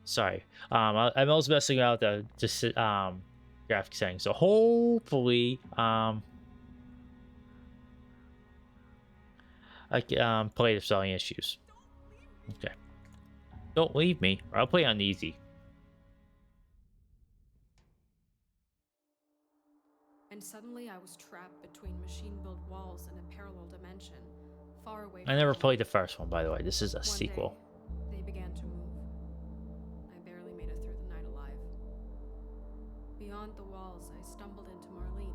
sorry. I was messing around with the just graphic settings. So hopefully I can play the selling issues. Okay. Don't leave me, or I'll play on easy. And suddenly I was trapped between machine-built walls in a parallel dimension, far away I from never home. played the first one, by the way. This is a One sequel. day, they began to move. I barely made it through the night alive. Beyond the walls, I stumbled into Marlene,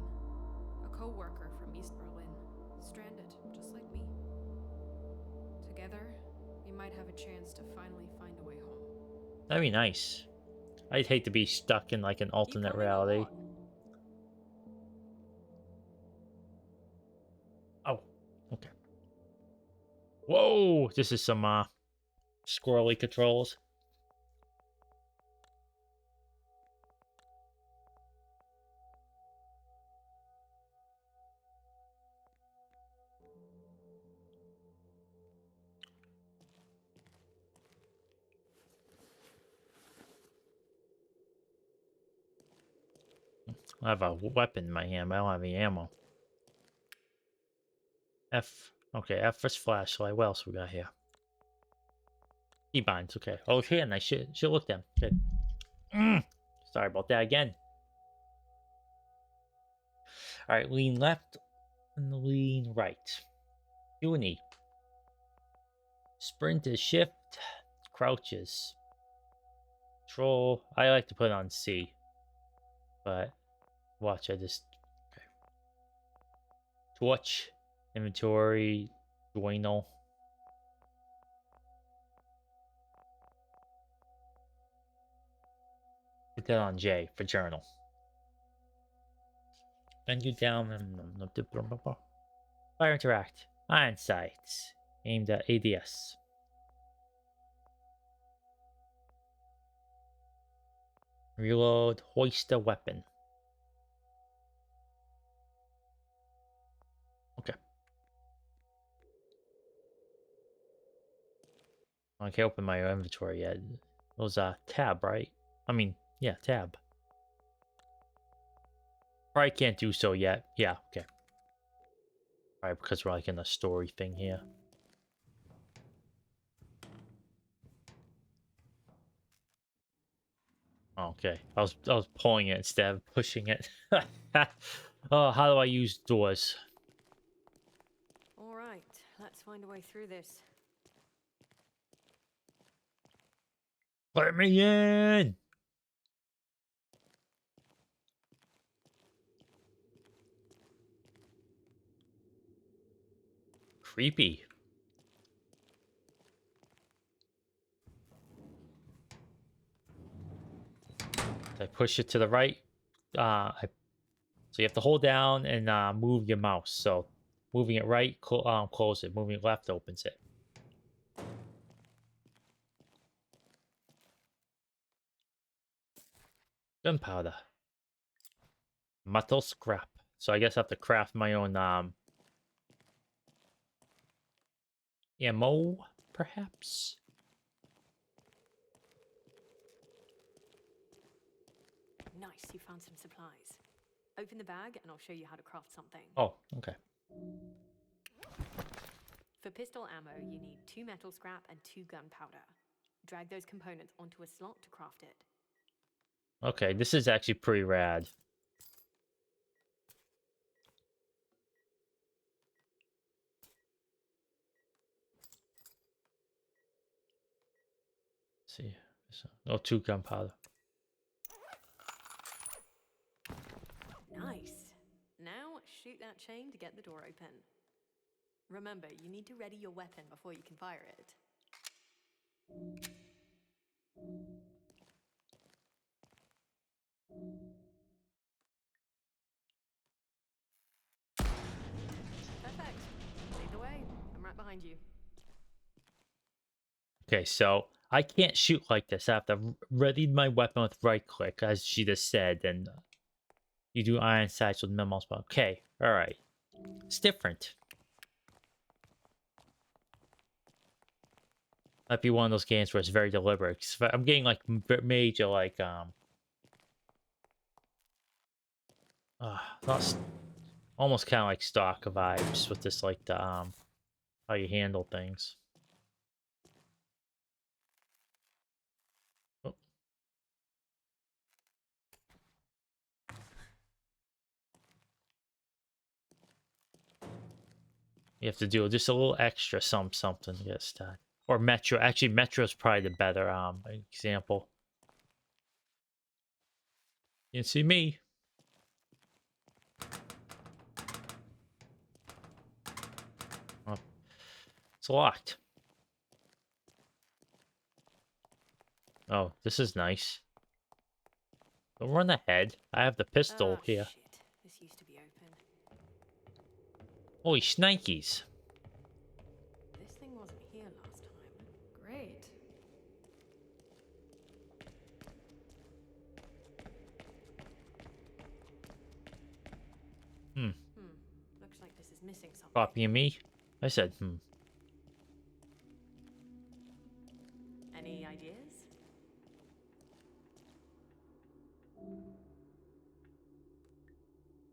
a co-worker from East Berlin, stranded just like me. Together, we might have a chance to finally find a way home. That'd be nice. I'd hate to be stuck in like an alternate reality. Oh, okay. Whoa, this is some squirrely controls. I have a weapon in my hand, but I don't have any ammo. F. Okay, F is flashlight. What else we got here? Keybinds. Okay. Oh, here, and I should look them. Good. Sorry about that again. All right, lean left and lean right. Q and E. Sprint is shift. Crouches. Control. I like to put on C. But watch, I just okay. Torch. Inventory. Duino. Put that on J for journal. Then you down and fire interact. Iron sights. Aimed at ADS. Reload. Hoist a weapon. Okay. I can't open my inventory yet. It was tab, right? I mean, yeah, tab. Probably can't do so yet. Yeah, okay. Alright, because we're like in a story thing here. Okay. I was pulling it instead of pushing it. Oh, how do I use doors? All right, let's find a way through this. Let me in! Creepy. I push it to the right. So you have to hold down and move your mouse. So moving it right, close it. Moving it left opens it. Gunpowder. Metal scrap. So I guess I have to craft my own ammo, perhaps? Nice, you found some supplies. Open the bag and I'll show you how to craft something. Oh, okay. For pistol ammo, you need 2 metal scrap and 2 gunpowder. Drag those components onto a slot to craft it. Okay, this is actually pretty rad. Let's see. Oh, 2 gunpowder. Nice. Now shoot that chain to get the door open. Remember, you need to ready your weapon before you can fire it. Perfect. Lead the way. I'm right behind you. Okay, so I can't shoot like this. I have to ready my weapon with right click, as she just said, and you do iron sights with minimal spell. Okay, alright. It's different. Might be one of those games where it's very deliberate. 'Cause I'm getting like major like not almost kind of like stock vibes with this like the how you handle things. Oh. You have to do just a little extra something to get started. Or Metro. Actually, Metro's probably the better example. You can see me. Oh, it's locked. Oh, this is nice. Don't run ahead. I have the pistol here. Shit. This used to be open. Holy shnikes. This thing wasn't here last time. Great. Looks like this is missing something. Copying me? I said, Any ideas?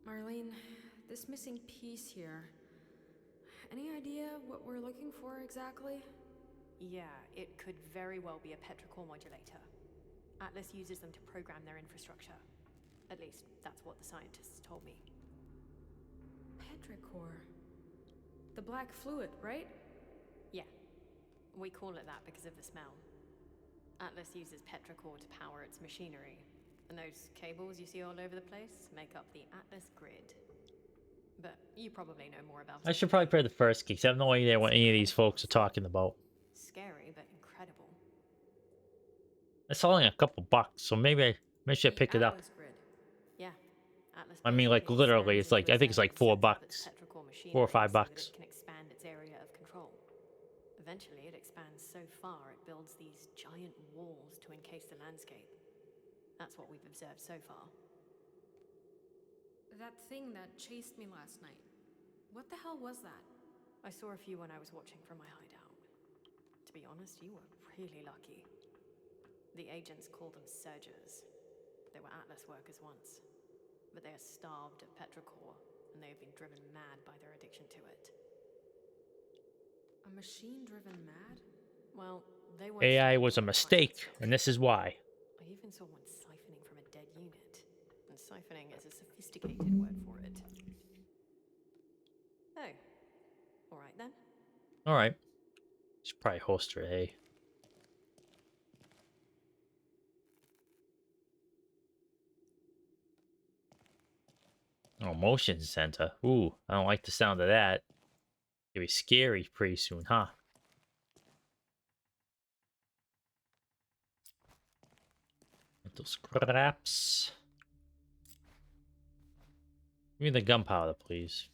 Marlene, this missing piece here. Any idea what we're looking for exactly? Yeah, it could very well be a petrichor modulator. Atlas uses them to program their infrastructure. At least, that's what the scientists told me. Petrichor. The black fluid, right? Yeah. We call it that because of the smell. Atlas uses petrichor to power its machinery. And those cables you see all over the place make up the Atlas grid. But you probably know more about it. I should probably play the first case. I have no idea what any of these folks are talking about. Scary, but incredible. It's only a couple bucks, so maybe I should pick it up. Atlas grid. Yeah. Atlas I mean, like, basically literally, scans it's like, into I think it's like its cells, $4. sets up its petrichor machinery 4 or 5 so that bucks. it can expand its area of control. Eventually, it expands so far it builds these giant walls to encase the landscape. That's what we've observed so far. That thing that chased me last night. What the hell was that? I saw a few when I was watching from my hideout. To be honest, you were really lucky. The agents called them surgers. They were Atlas workers once. But they are starved of petrichor, and they have been driven mad by their addiction to it. A machine driven mad? Well, they want AI was a mistake, and this is why. I even saw one siphoning from a dead unit. And siphoning is a sophisticated word for it. Oh. Alright then. Alright. Should probably host her, hey. Oh, motion center. Ooh, I don't like the sound of that. It'll be scary pretty soon, huh? Mental scraps. Give me the gunpowder, please.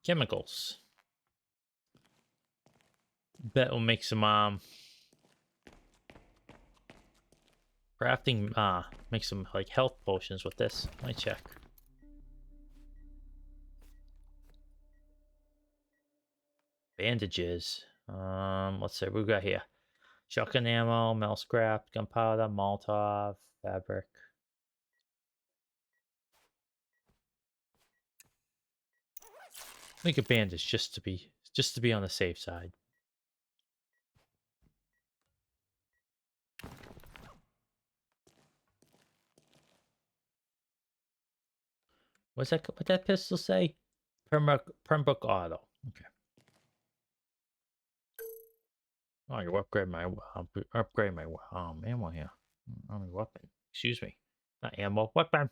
Chemicals. Bet we'll make some crafting make some like health potions with this. Let me check. Bandages. Let's see what we got here. Shotgun ammo, metal scrap, gunpowder, Molotov, fabric. Make a bandage just to be on the safe side. What's that? What that pistol say? Pembroke Auto. Okay. Oh, you upgrade my ammo here. Only weapon. Excuse me. Not ammo. Weapon.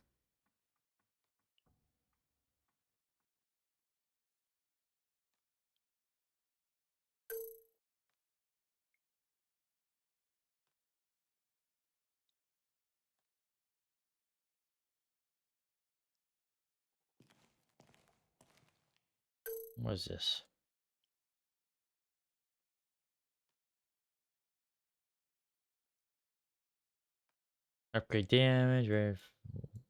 What is this? Upgrade damage.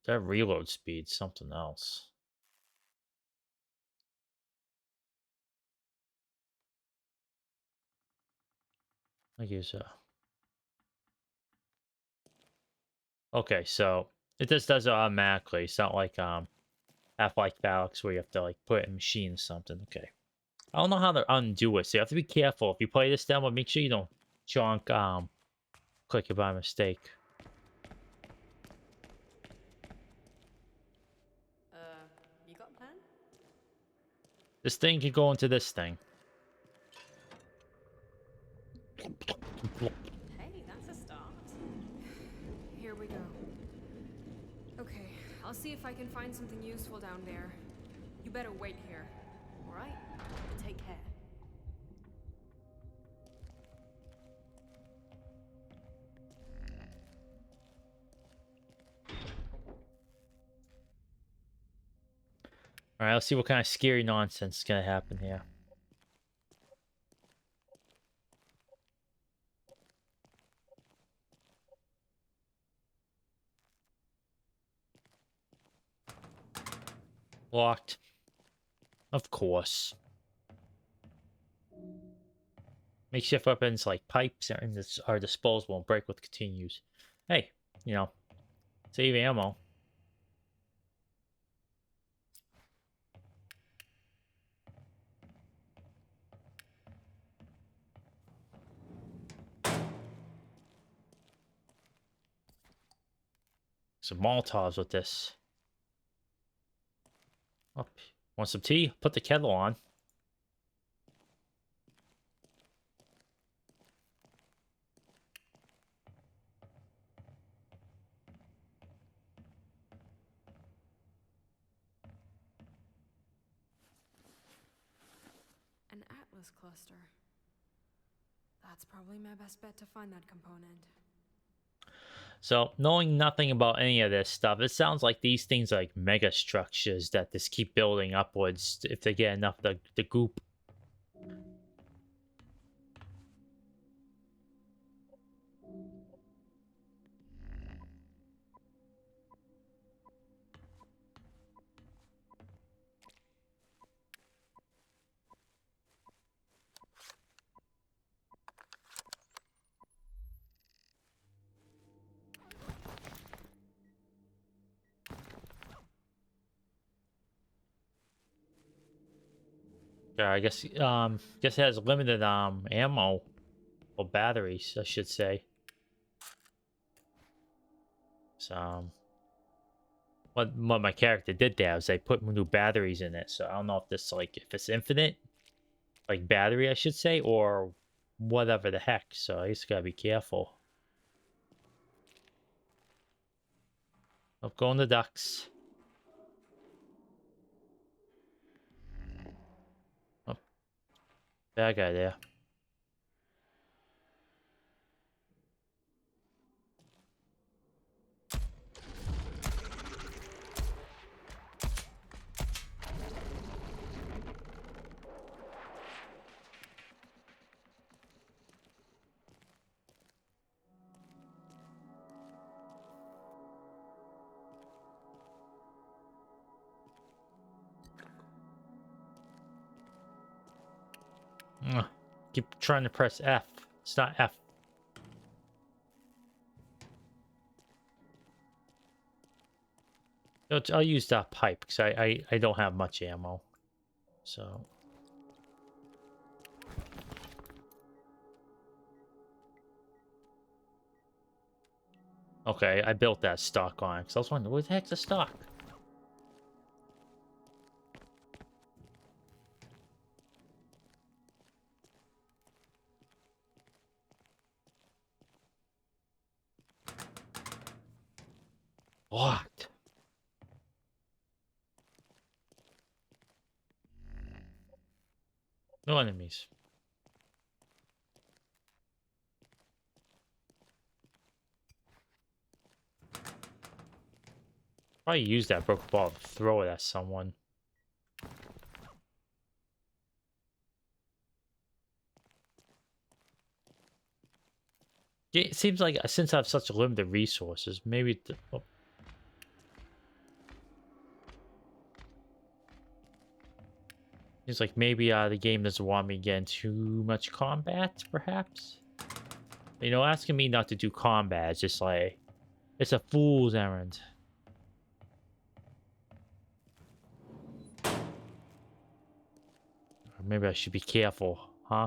That reload speed. Something else. I guess so. Okay, so it just does it automatically. It's not like Half-Life Alyx where you have to like put it in machine or something. Okay. I don't know how to undo it, so you have to be careful. If you play this demo, make sure you don't junk click it by mistake. You got a plan? This thing can go into this thing. Hey, that's a start. Here we go. Okay, I'll see if I can find something useful down there. You better wait here. All right. Take care. Alright, let's see what kind of scary nonsense is gonna happen here. Locked. Of course. Makeshift weapons like pipes are disposable and break with continues. Hey, you know, save ammo. Some Molotovs with this. Oh, want some tea? Put the kettle on. An Atlas cluster. That's probably my best bet to find that component. So, knowing nothing about any of this stuff, it sounds like these things are like mega structures that just keep building upwards if they get enough of the goop. Yeah, I guess it has limited ammo or batteries, I should say. So what my character did there was they put new batteries in it. So I don't know if this like if it's infinite, like battery, I should say, or whatever the heck. So I just gotta be careful. Up going the ducks. Oh, bad guy there. Ugh. Keep trying to press F. It's not F. I'll use that pipe because I don't have much ammo. So. Okay, I built that stock on because I was wondering, what the heck's a stock? What? No enemies. Probably use that broken ball to throw it at someone. It seems like since I have such limited resources, maybe... Oh. Seems like maybe the game doesn't want me getting too much combat, perhaps? You know, asking me not to do combat is just like... It's a fool's errand. Or maybe I should be careful, huh?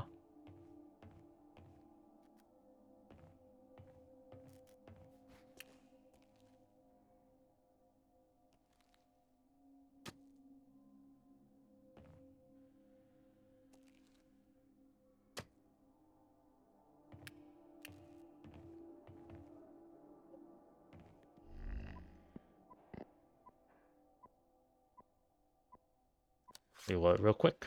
Reload real quick.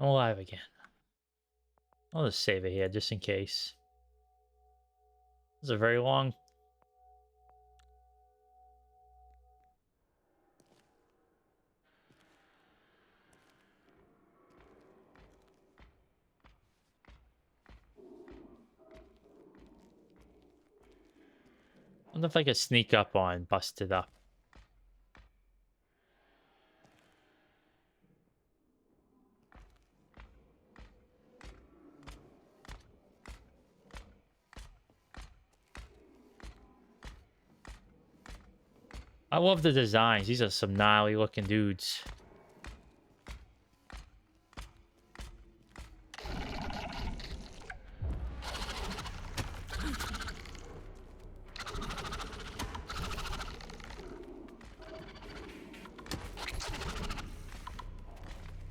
I'm alive again. I'll just save it here just in case. This is a very long... I wonder if I could sneak up on, bust it up. I love the designs. These are some gnarly looking dudes.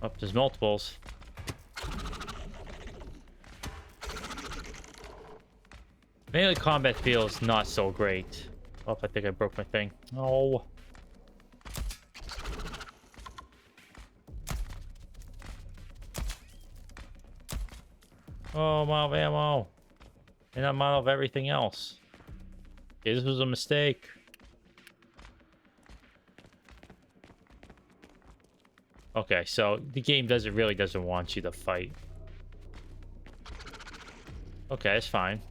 Oh, there's multiples. Melee combat feels not so great. Oh, I think I broke my thing. Oh. Oh, I'm out of ammo. And I'm out of everything else. Okay, this was a mistake. Okay, so the game really doesn't want you to fight. Okay, it's fine.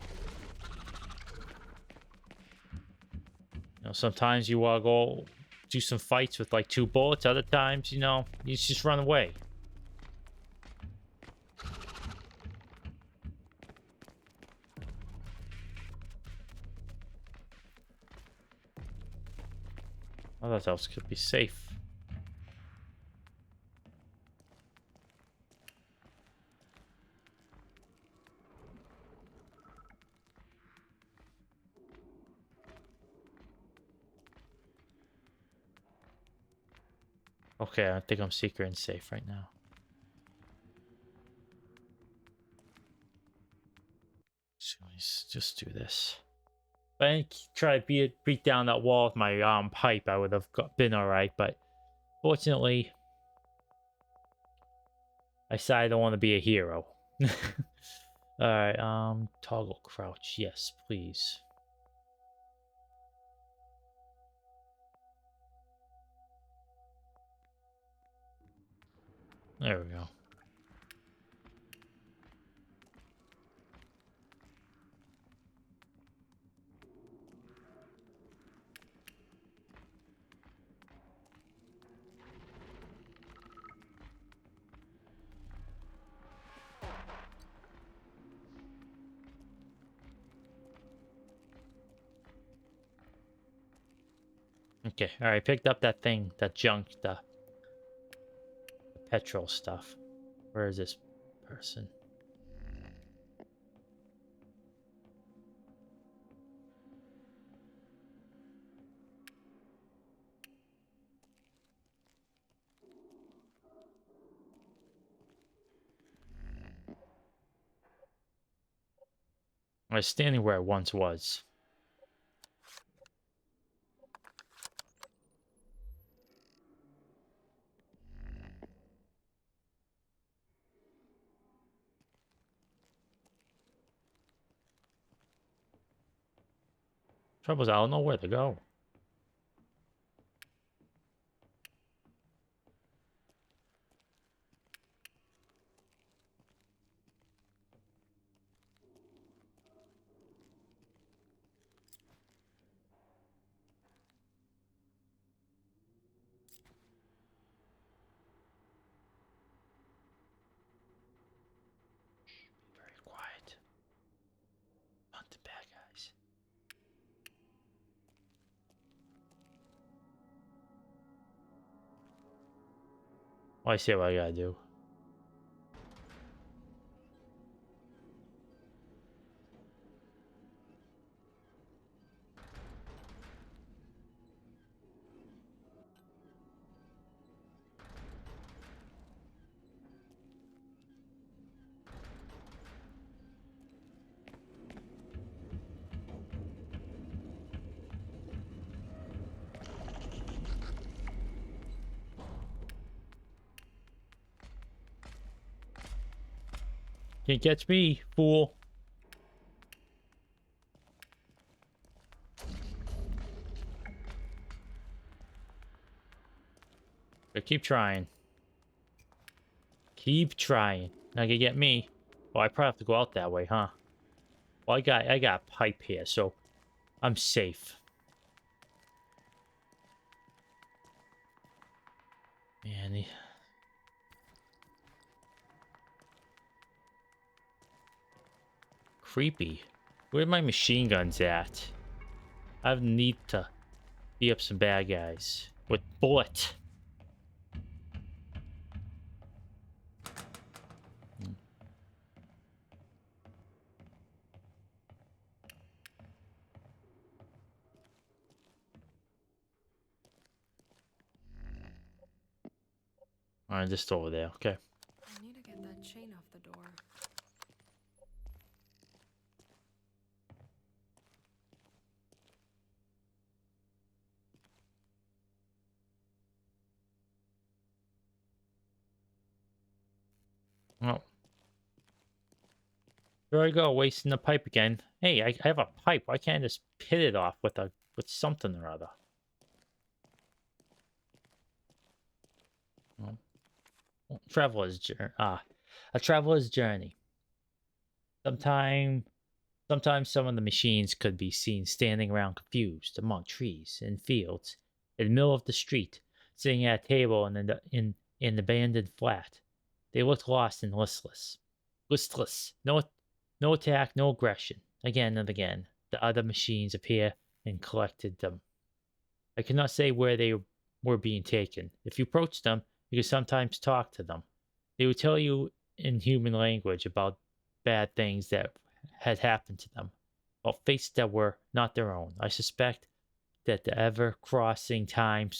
You know, sometimes you want to go do some fights with like 2 bullets. Other times, you know, you just run away. Other else could be safe. Okay, I think I'm secret and safe right now. So let's just do this. If I didn't try to beat down that wall with my pipe, I would have been alright, but fortunately, I decided I don't want to be a hero. Alright, toggle crouch. Yes, please. There we go. Okay, alright, picked up that thing, that junk, the petrol stuff. Where is this person? I was standing where I once was. Trouble is, I don't know where to go. Be very quiet. Hunt the bad guys. Well, I see what I gotta do. Can't catch me, fool. But keep trying. Keep trying. Not gonna get me. Well, I probably have to go out that way, huh? Well, I got a pipe here, so I'm safe. Man, creepy. Where are my machine guns at? I need to beat up some bad guys with bullet. Alright, just over there, okay. I need to get that chain off the door. Well, there I go, wasting the pipe again. Hey, I have a pipe. Why can't I just pit it off with something or other? Well, a traveler's journey. Sometimes some of the machines could be seen standing around confused among trees and fields in the middle of the street, sitting at a table in an abandoned flat. They looked lost and listless. Listless. No attack, no aggression. Again and again, the other machines appeared and collected them. I cannot say where they were being taken. If you approached them, you could sometimes talk to them. They would tell you in human language about bad things that had happened to them, about fates that were not their own. I suspect that the ever-crossing time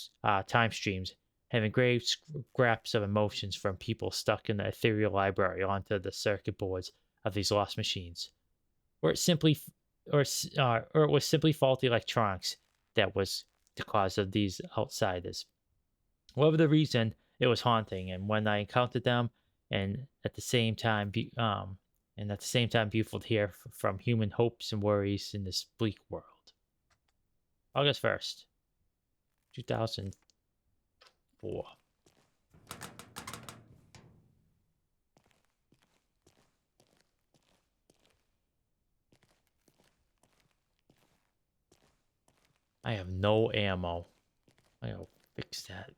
streams have engraved scraps of emotions from people stuck in the ethereal library onto the circuit boards of these lost machines, or it was simply faulty electronics that was the cause of these outsiders. Whatever the reason, it was haunting, and when I encountered them, and at the same time, beautiful to hear from human hopes and worries in this bleak world. August 1st, 2004. I have no ammo. I gotta fix that.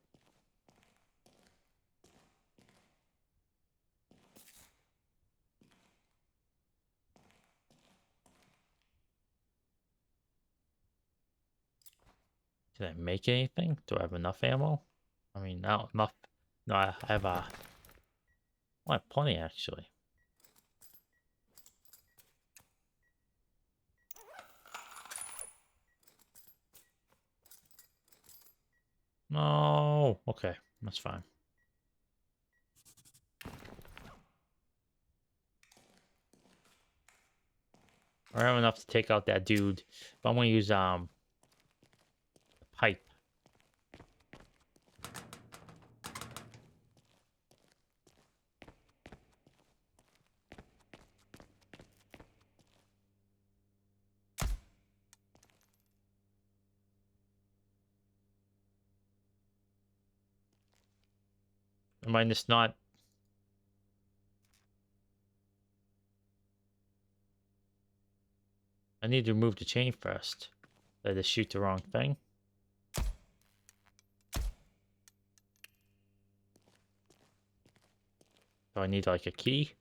Can I make anything? Do I have enough ammo? I mean, not enough. No, I have I have plenty actually. No. Okay, that's fine. I have enough to take out that dude, but I'm gonna use pipe. Am I just not? I need to remove the chain first. Did I just shoot the wrong thing? Do I need like a key?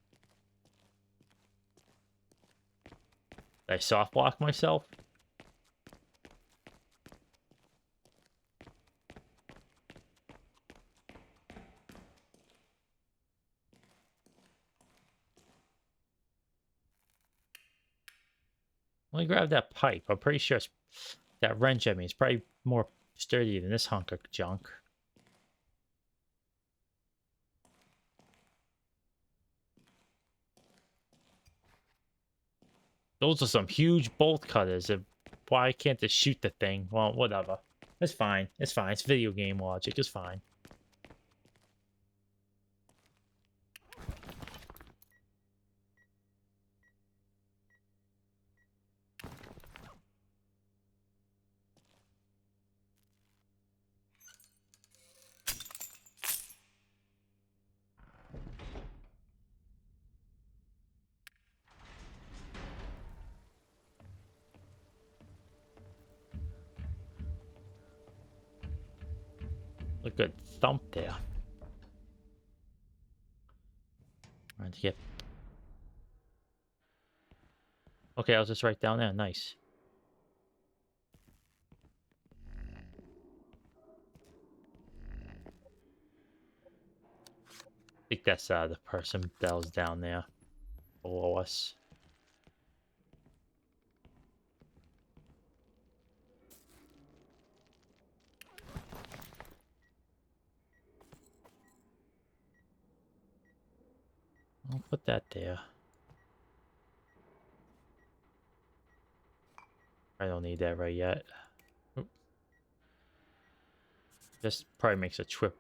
Did I soft lock myself? Let me grab that pipe. I'm pretty sure it's that wrench at me. It's probably more sturdy than this hunk of junk. Those are some huge bolt cutters. Why can't they shoot the thing? Well, whatever. It's fine. It's fine. It's video game logic. It's fine. A good thump there. Trying to get. Okay, I was just right down there. Nice. I think that's the person that was down there below us. I'll put that there. I don't need that right yet. Oop. This probably makes a trip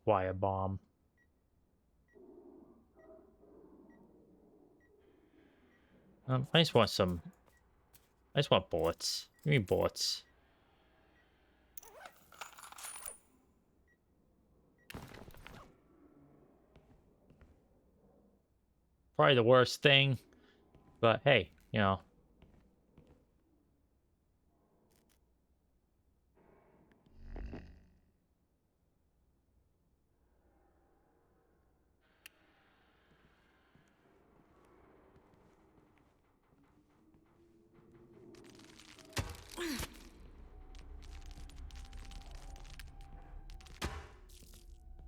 wire bomb. I just want some. I just want bullets. Give me bullets. Probably the worst thing, but hey, you know.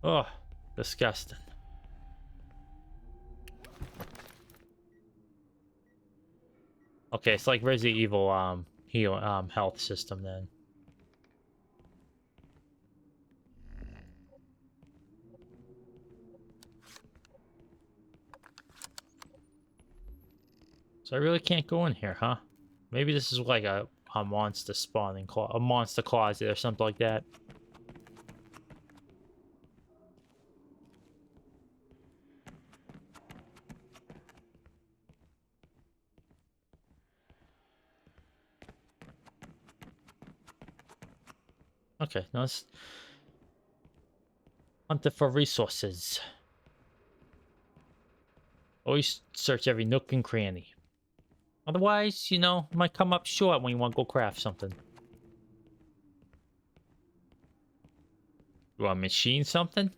Oh, disgusting. Okay, it's like Resident Evil health system then. So I really can't go in here, huh? Maybe this is like a monster spawning a monster closet or something like that. Okay, now let's hunt it for resources. Always search every nook and cranny. Otherwise, you know, it might come up short when you want to go craft something. You want to machine something?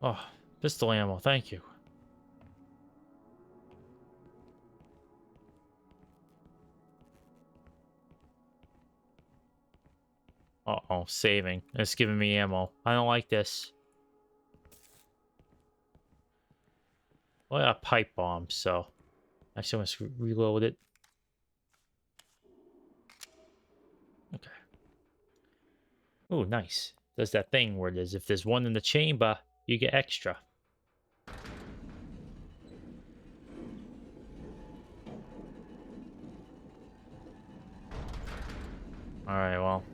Oh, pistol ammo, thank you. Uh-oh, saving. It's giving me ammo. I don't like this. Well, I got pipe bombs, so actually let's reload it. Okay. Oh, nice. Does that thing where there's if there's one in the chamber, you get extra. Alright, well.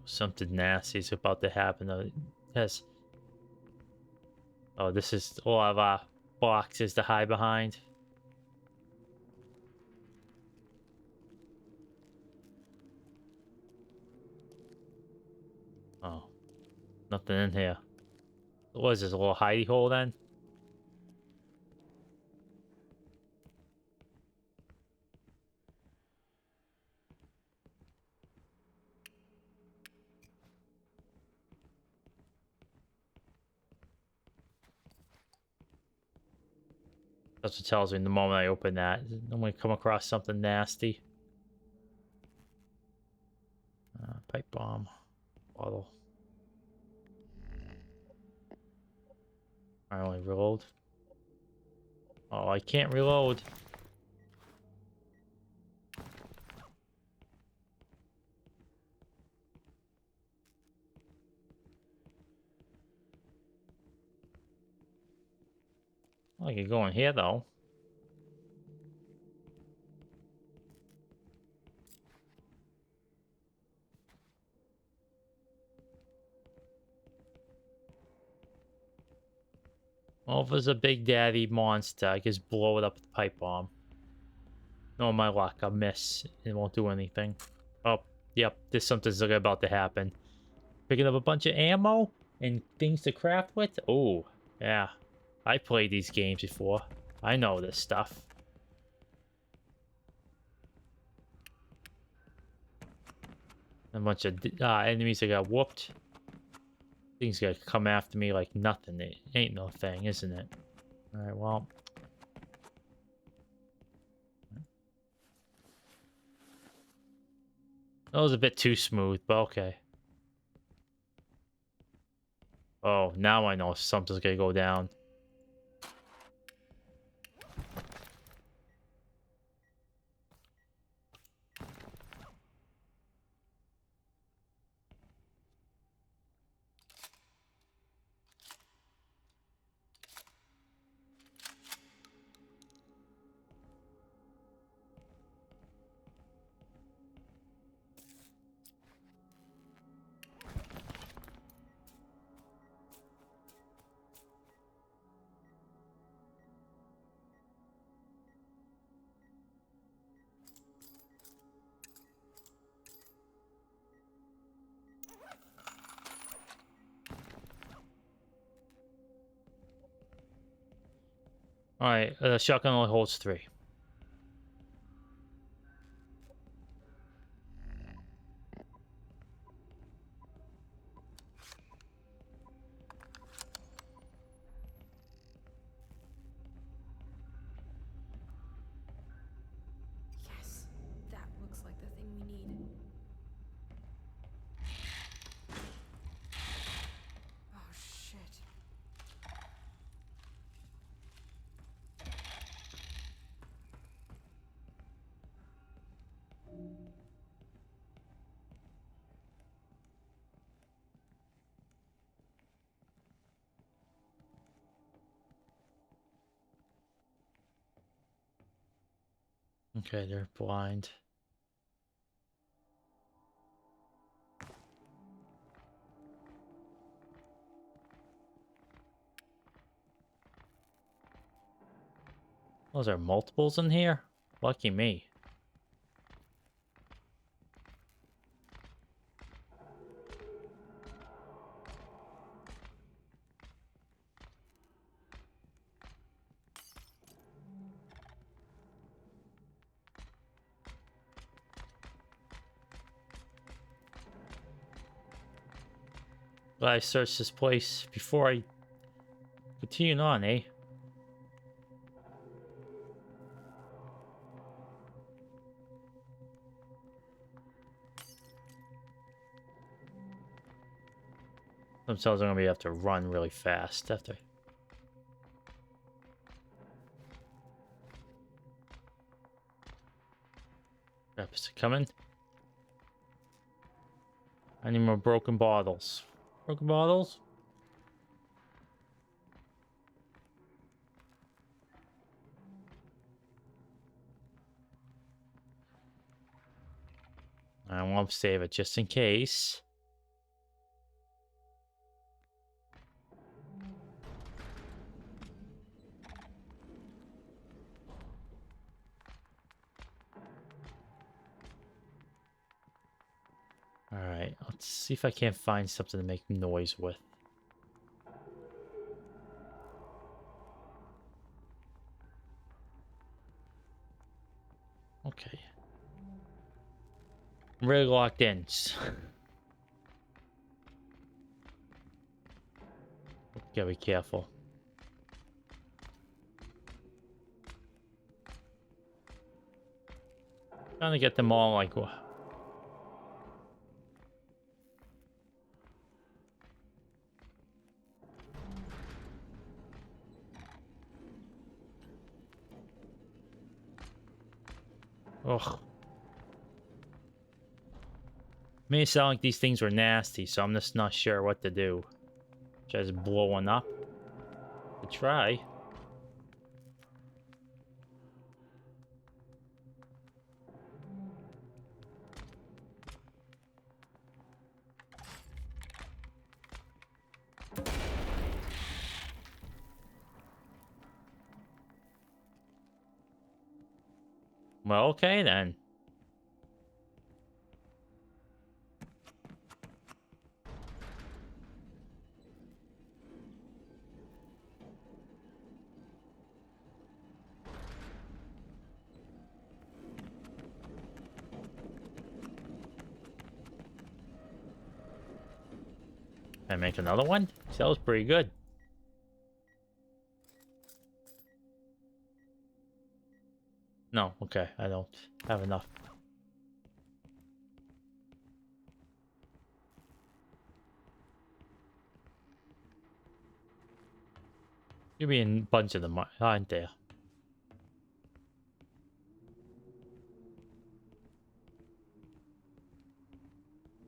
Something nasty is about to happen. Yes. Oh, this is all of our boxes to hide behind. Oh, nothing in here. What is this, a little hidey hole then? That's what tells me the moment I open that. I'm going to come across something nasty. Pipe bomb. Bottle. I only reload. Oh, I can't reload. I could go in here though. Well, if there's a big daddy monster, I just blow it up with the pipe bomb. No, my luck, I'll miss. It won't do anything. Oh, yep, there's something about to happen. Picking up a bunch of ammo and things to craft with? Oh, yeah. I played these games before. I know this stuff. A bunch of enemies that got whooped. Things gonna come after me like nothing. It ain't no thing, isn't it? Alright, well. That was a bit too smooth, but okay. Oh, now I know something's gonna go down. Alright, the shotgun only holds 3. Yes, that looks like the thing we need. Oh shit. Okay, they're blind. Oh, is there multiples in here? Lucky me. Glad I searched this place before I continue on, eh? Sometimes I'm gonna have to run really fast after. Crap, is it coming? I need more broken bottles. Broken bottles? I won't save it just in case. Alright, let's see if I can't find something to make noise with. Okay. I'm really locked in. Gotta be careful. Trying to get them all like... Ugh. Made it sound like these things were nasty, so I'm just not sure what to do. Should I just blow one up? To try. Well, okay then. Can I make another one? That was pretty good. No, okay, I don't have enough. You'll be in a bunch of them, aren't there?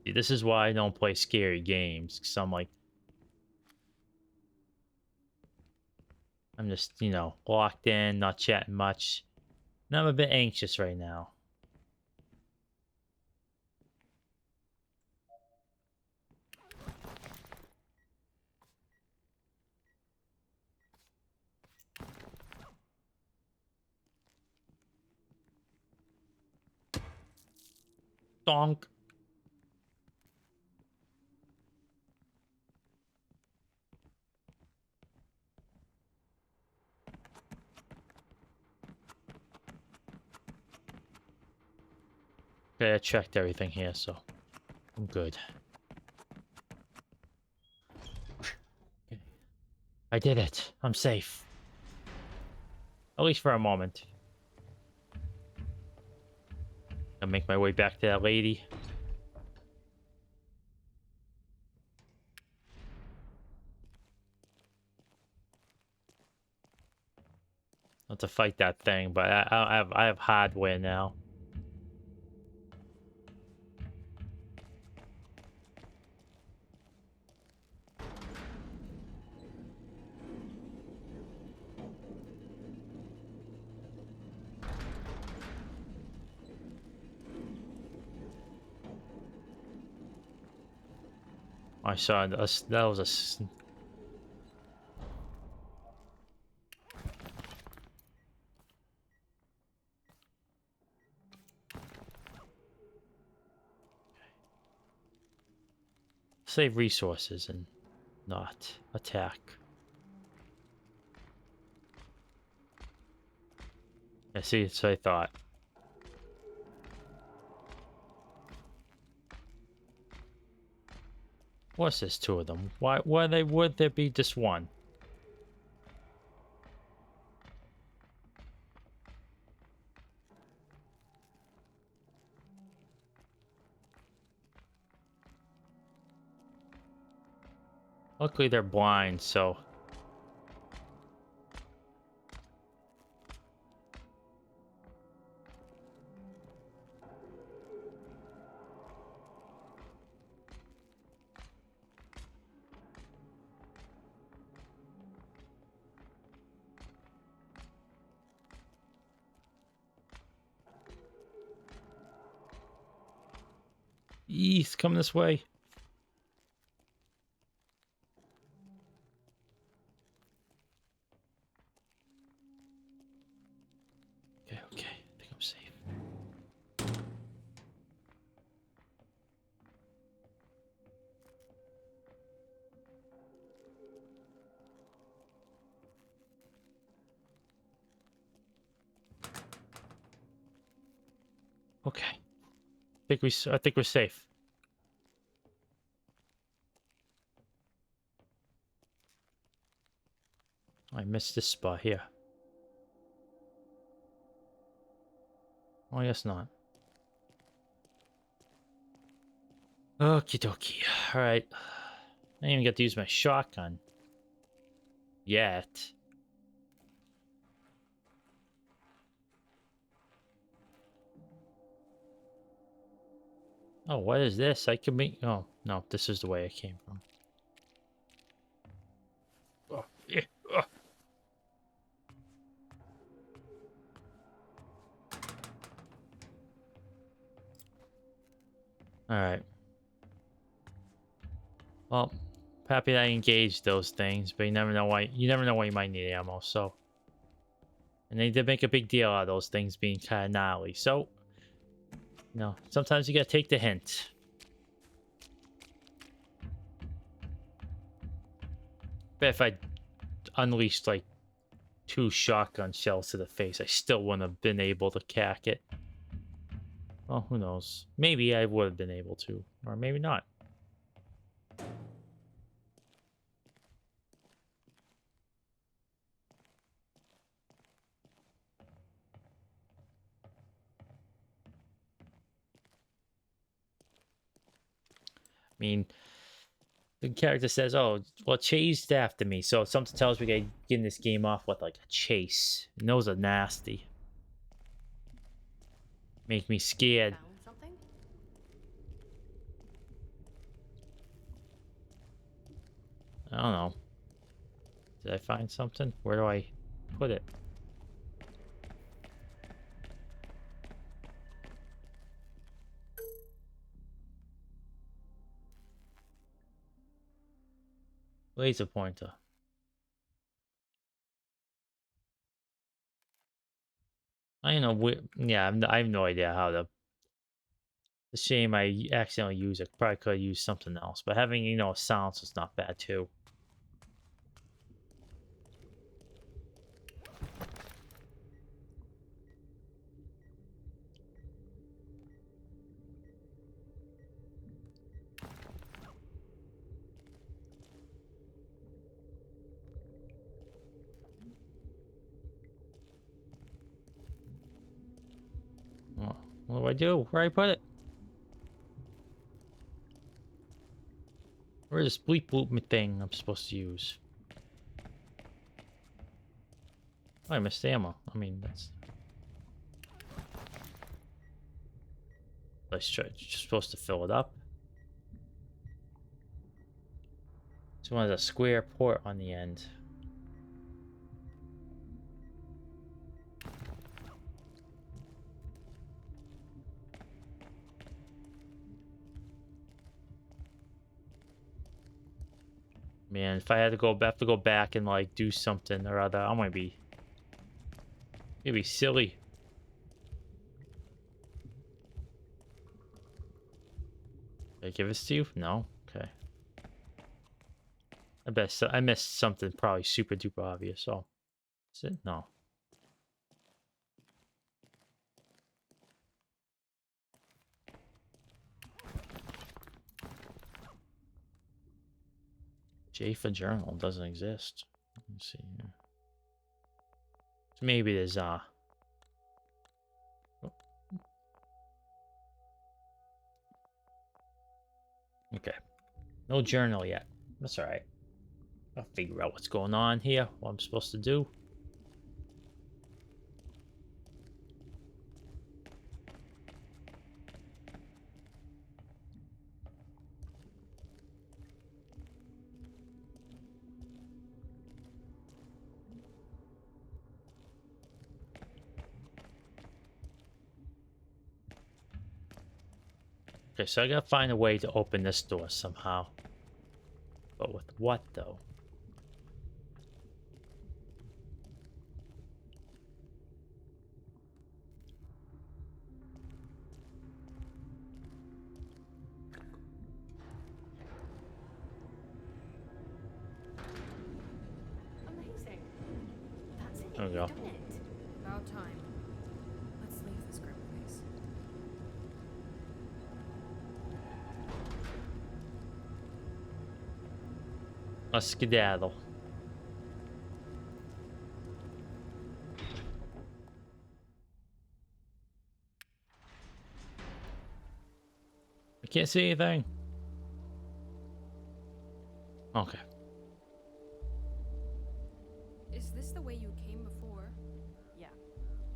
See, this is why I don't play scary games, because I'm just, you know, locked in, not chatting much. And I'm a bit anxious right now. Donk. Okay, I checked everything here, so I'm good. Okay. I did it. I'm safe. At least for a moment. I'll make my way back to that lady. Not to fight that thing, but I have hardware now. I saw that was a. Save resources and not attack. Yeah, see, so I thought. What's this? Two of them. Why would there be just one? Luckily they're blind, so. East, come this way. Okay, okay. I think I'm safe. Okay. I think we're safe. I missed this spot here. Oh, I guess not. Okie dokie. Alright. I didn't even get to use my shotgun. Yet. Oh, what is this? I could make... Oh, no. This is the way I came from. Oh, yeah. Oh. Alright. Well, happy that I engaged those things, but you never know why you might need ammo, so. And they did make a big deal out of those things being kind of gnarly, so. No, sometimes you gotta take the hint. Bet if I unleashed like 2 shotgun shells to the face, I still wouldn't have been able to cack it. Well, who knows? Maybe I would have been able to, or maybe not. I mean, the character says, "Oh, well, chased after me," so something tells me I get in this game off with like a chase. And those are nasty. Make me scared. Found something? I don't know. Did I find something? Where do I put it? Laser pointer. I don't know where. Yeah, I have no idea how to. It's a shame I accidentally used it. Probably could have used something else. But having, a silence is not bad too. Oh, what do I do? Where do I put it? Where's this bleep bloop thing I'm supposed to use? Oh, I missed ammo. I mean, that's... Just supposed to fill it up. This one has a square port on the end. Man, if I had to have to go back and like do something or other, I'm gonna be silly. Did I give this to you? No? Okay. I missed something probably super duper obvious. So, is it? No. J for journal doesn't exist. Let's see here. So maybe there's oh. Okay. No journal yet. That's alright. I'll figure out what's going on here, what I'm supposed to do. Okay, so I gotta find a way to open this door somehow. But with what, though? Amazing. That's it. There we go. You've done it. About time. Let's leave this grim place. Let's skedaddle. I can't see anything. Okay. Is this the way you came before? Yeah.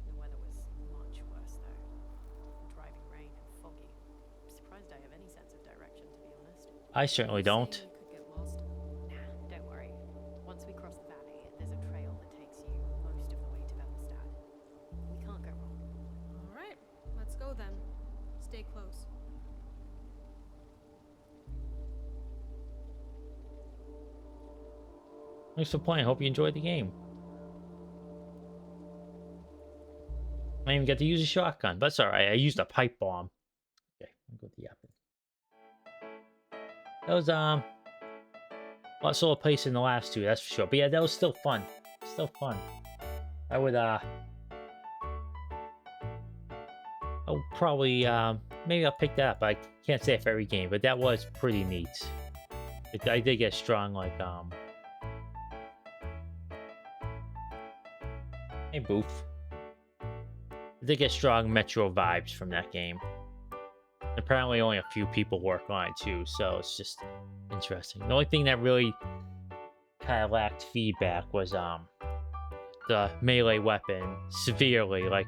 The weather was much worse though. Driving rain and foggy. I'm surprised I have any sense of direction, to be honest. I certainly don't. Saying we could get lost. Nah, don't worry. Once we cross the valley, there's a trail that takes you most of the way to Velmestad. We can't go wrong. All right, let's go then. Stay close. Thanks for playing. Hope you enjoyed the game. I didn't even get to use a shotgun, but that's alright. I used a pipe bomb. Okay, I'll go to yapping. That was a lot slower pace in the last two, that's for sure. But yeah, that was still fun. Still fun. I would probably maybe I'll pick that up. I can't say it for every game, but that was pretty neat. I did get strong like hey Boof. I did get strong Metro vibes from that game. Apparently only a few people work on it too, so it's just interesting. The only thing that really kind of lacked feedback was the melee weapon severely, like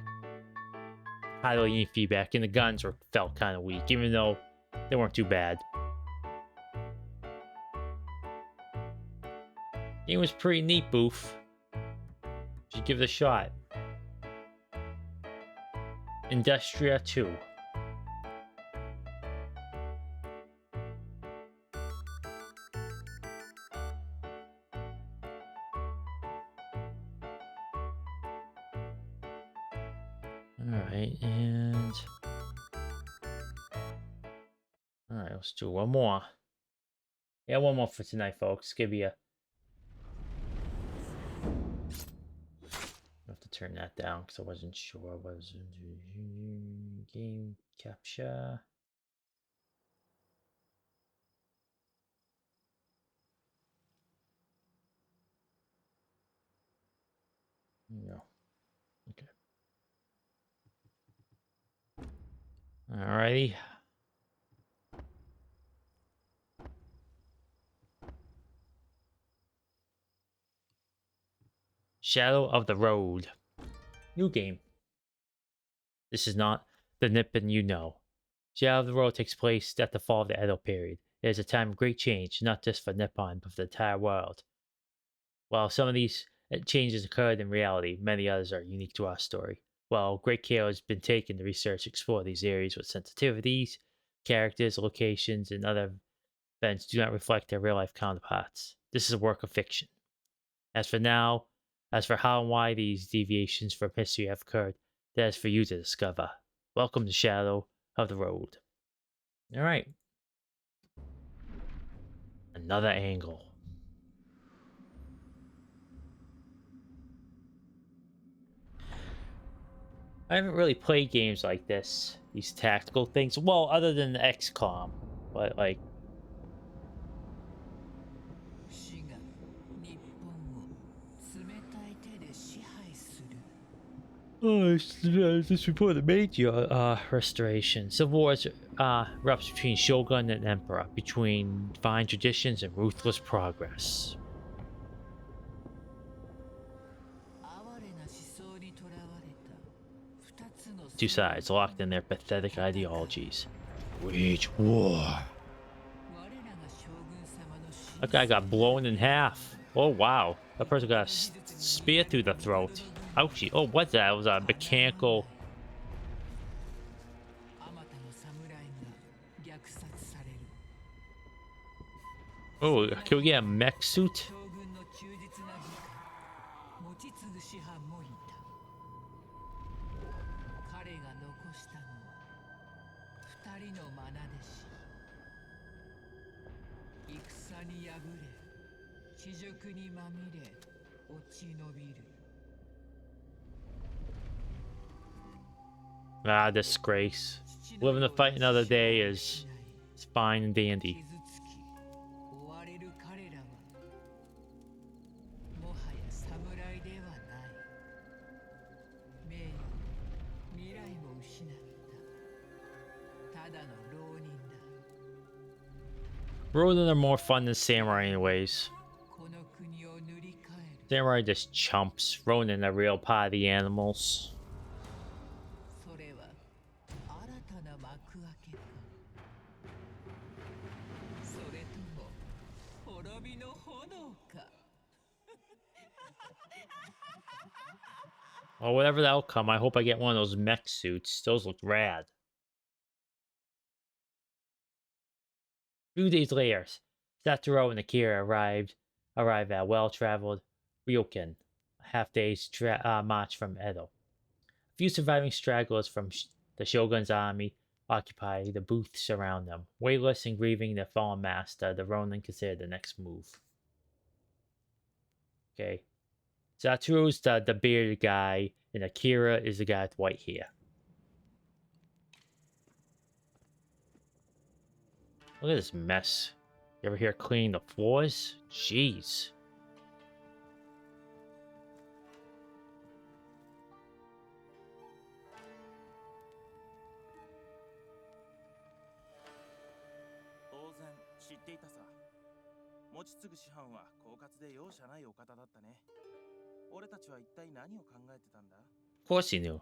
highly need feedback, and the guns felt kind of weak, even though they weren't too bad. Game was pretty neat, Boof. Should give it a shot. Industria 2. Alright, and... Alright, let's do one more. Yeah, one more for tonight, folks. Give you a... I have to turn that down because I wasn't sure what was game capture. No. Okay. Alrighty. Shadow of the Road. New game. This is not the Nippon you know. Shadow of the Road takes place at the fall of the Edo period. It is a time of great change, not just for Nippon, but for the entire world. While some of these changes occurred in reality, many others are unique to our story. While great care has been taken to research and explore these areas with sensitivities, characters, locations, and other events do not reflect their real-life counterparts. This is a work of fiction. As for how and why these deviations from history have occurred, that is for you to discover. Welcome to Shadow of the Road. Alright. Another angle. I haven't really played games like this. These tactical things. Well, other than XCOM. But, like... Oh, this report of major restoration. Civil wars erupts between shogun and emperor, between fine traditions and ruthless progress. Two sides locked in their pathetic ideologies. Wage war. That guy got blown in half. Oh wow, that person got a spear through the throat. Ouchie. Oh, what's that? It was a mechanical. Oh, can we get a mech suit? Ah, disgrace. Living to fight another day is fine and dandy. Ronin are more fun than samurai anyways. Samurai just chumps. Ronin are real party animals. Well, whatever the outcome, I hope I get one of those mech suits. Those look rad. 2 days later, Satoru and Akira arrive at well-traveled Ryokan, a half-day's march from Edo. A few surviving stragglers from the Shogun's army occupy the booths around them. Weightless and grieving their fallen master, the Ronin consider the next move. Okay. Satoru's the bearded guy, and Akira is the guy with white hair. Look at this mess. You ever hear cleaning the floors? Jeez. Of course he knew.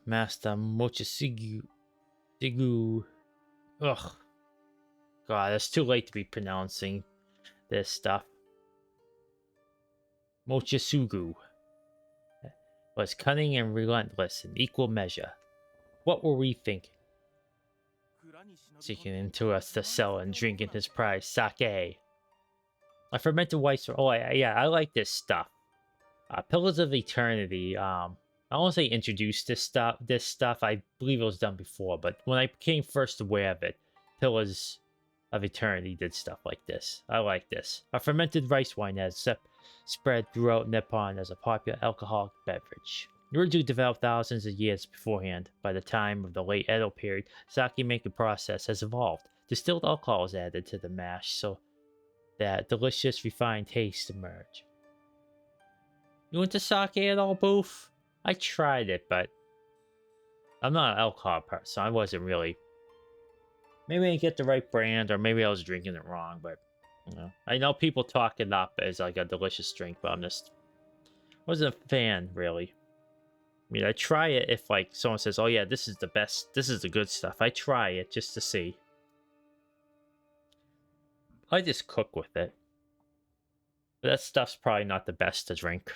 Master Mochisugu. Ugh. God, it's too late to be pronouncing this stuff. Mochisugu was cunning and relentless in equal measure. What were we thinking? Seeking into us to sell and drinking his prize sake. I fermented white. Oh, yeah, I like this stuff. Pillars of Eternity. I won't say introduced this stuff. I believe it was done before, but when I became first aware of it, Pillars of Eternity did stuff like this. I like this. A fermented rice wine has spread throughout Nippon as a popular alcoholic beverage. Originally developed thousands of years beforehand, by the time of the late Edo period, sake making process has evolved. Distilled alcohol is added to the mash so that delicious refined tastes emerge. You into sake at all, Boof? I tried it, but I'm not an alcohol person. I wasn't really. Maybe I didn't get the right brand, or maybe I was drinking it wrong, but you know. I know people talk it up as like a delicious drink, but I wasn't a fan, really. I mean, I try it if like someone says, oh yeah, this is the best, this is the good stuff. I try it just to see. I just cook with it. But that stuff's probably not the best to drink.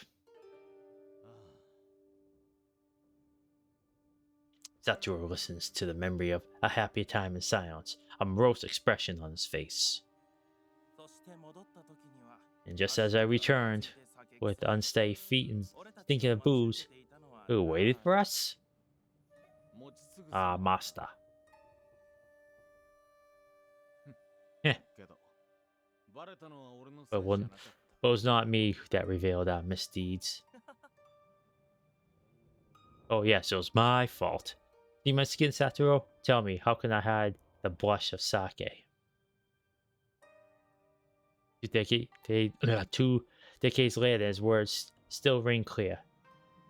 Satoru listens to the memory of a happy time in silence, a morose expression on his face. And just as I returned, with unsteady feet and thinking of booze, who waited for us? Master. But it was not me that revealed our misdeeds. Oh yes, it was my fault. See my skin, Satoru? Tell me, how can I hide the blush of sake? 2 decades later, his words still ring clear.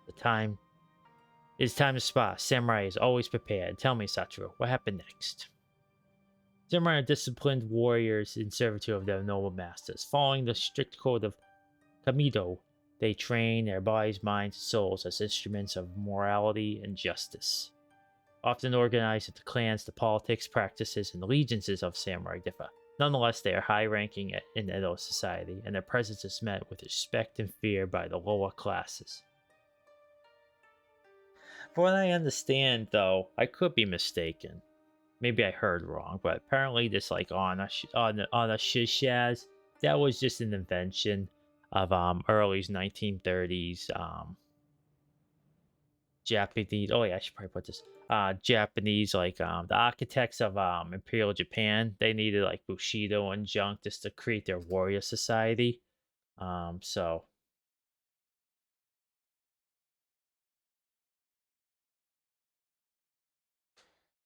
It's time to spot. Samurai is always prepared. Tell me, Satoru, what happened next? Samurai are disciplined warriors in servitude of their noble masters. Following the strict code of Kamido, they train their bodies, minds, and souls as instruments of morality and justice. Often organized into clans, the politics, practices, and allegiances of samurai differ. Nonetheless, they are high-ranking in Edo society, and their presence is met with respect and fear by the lower classes. From what I understand, though, I could be mistaken. Maybe I heard wrong, but apparently this like on a shizhaz, that was just an invention of early 1930s Japanese. Oh yeah, I should probably put this. Japanese, like the architects of Imperial Japan, they needed like Bushido and junk just to create their warrior society. So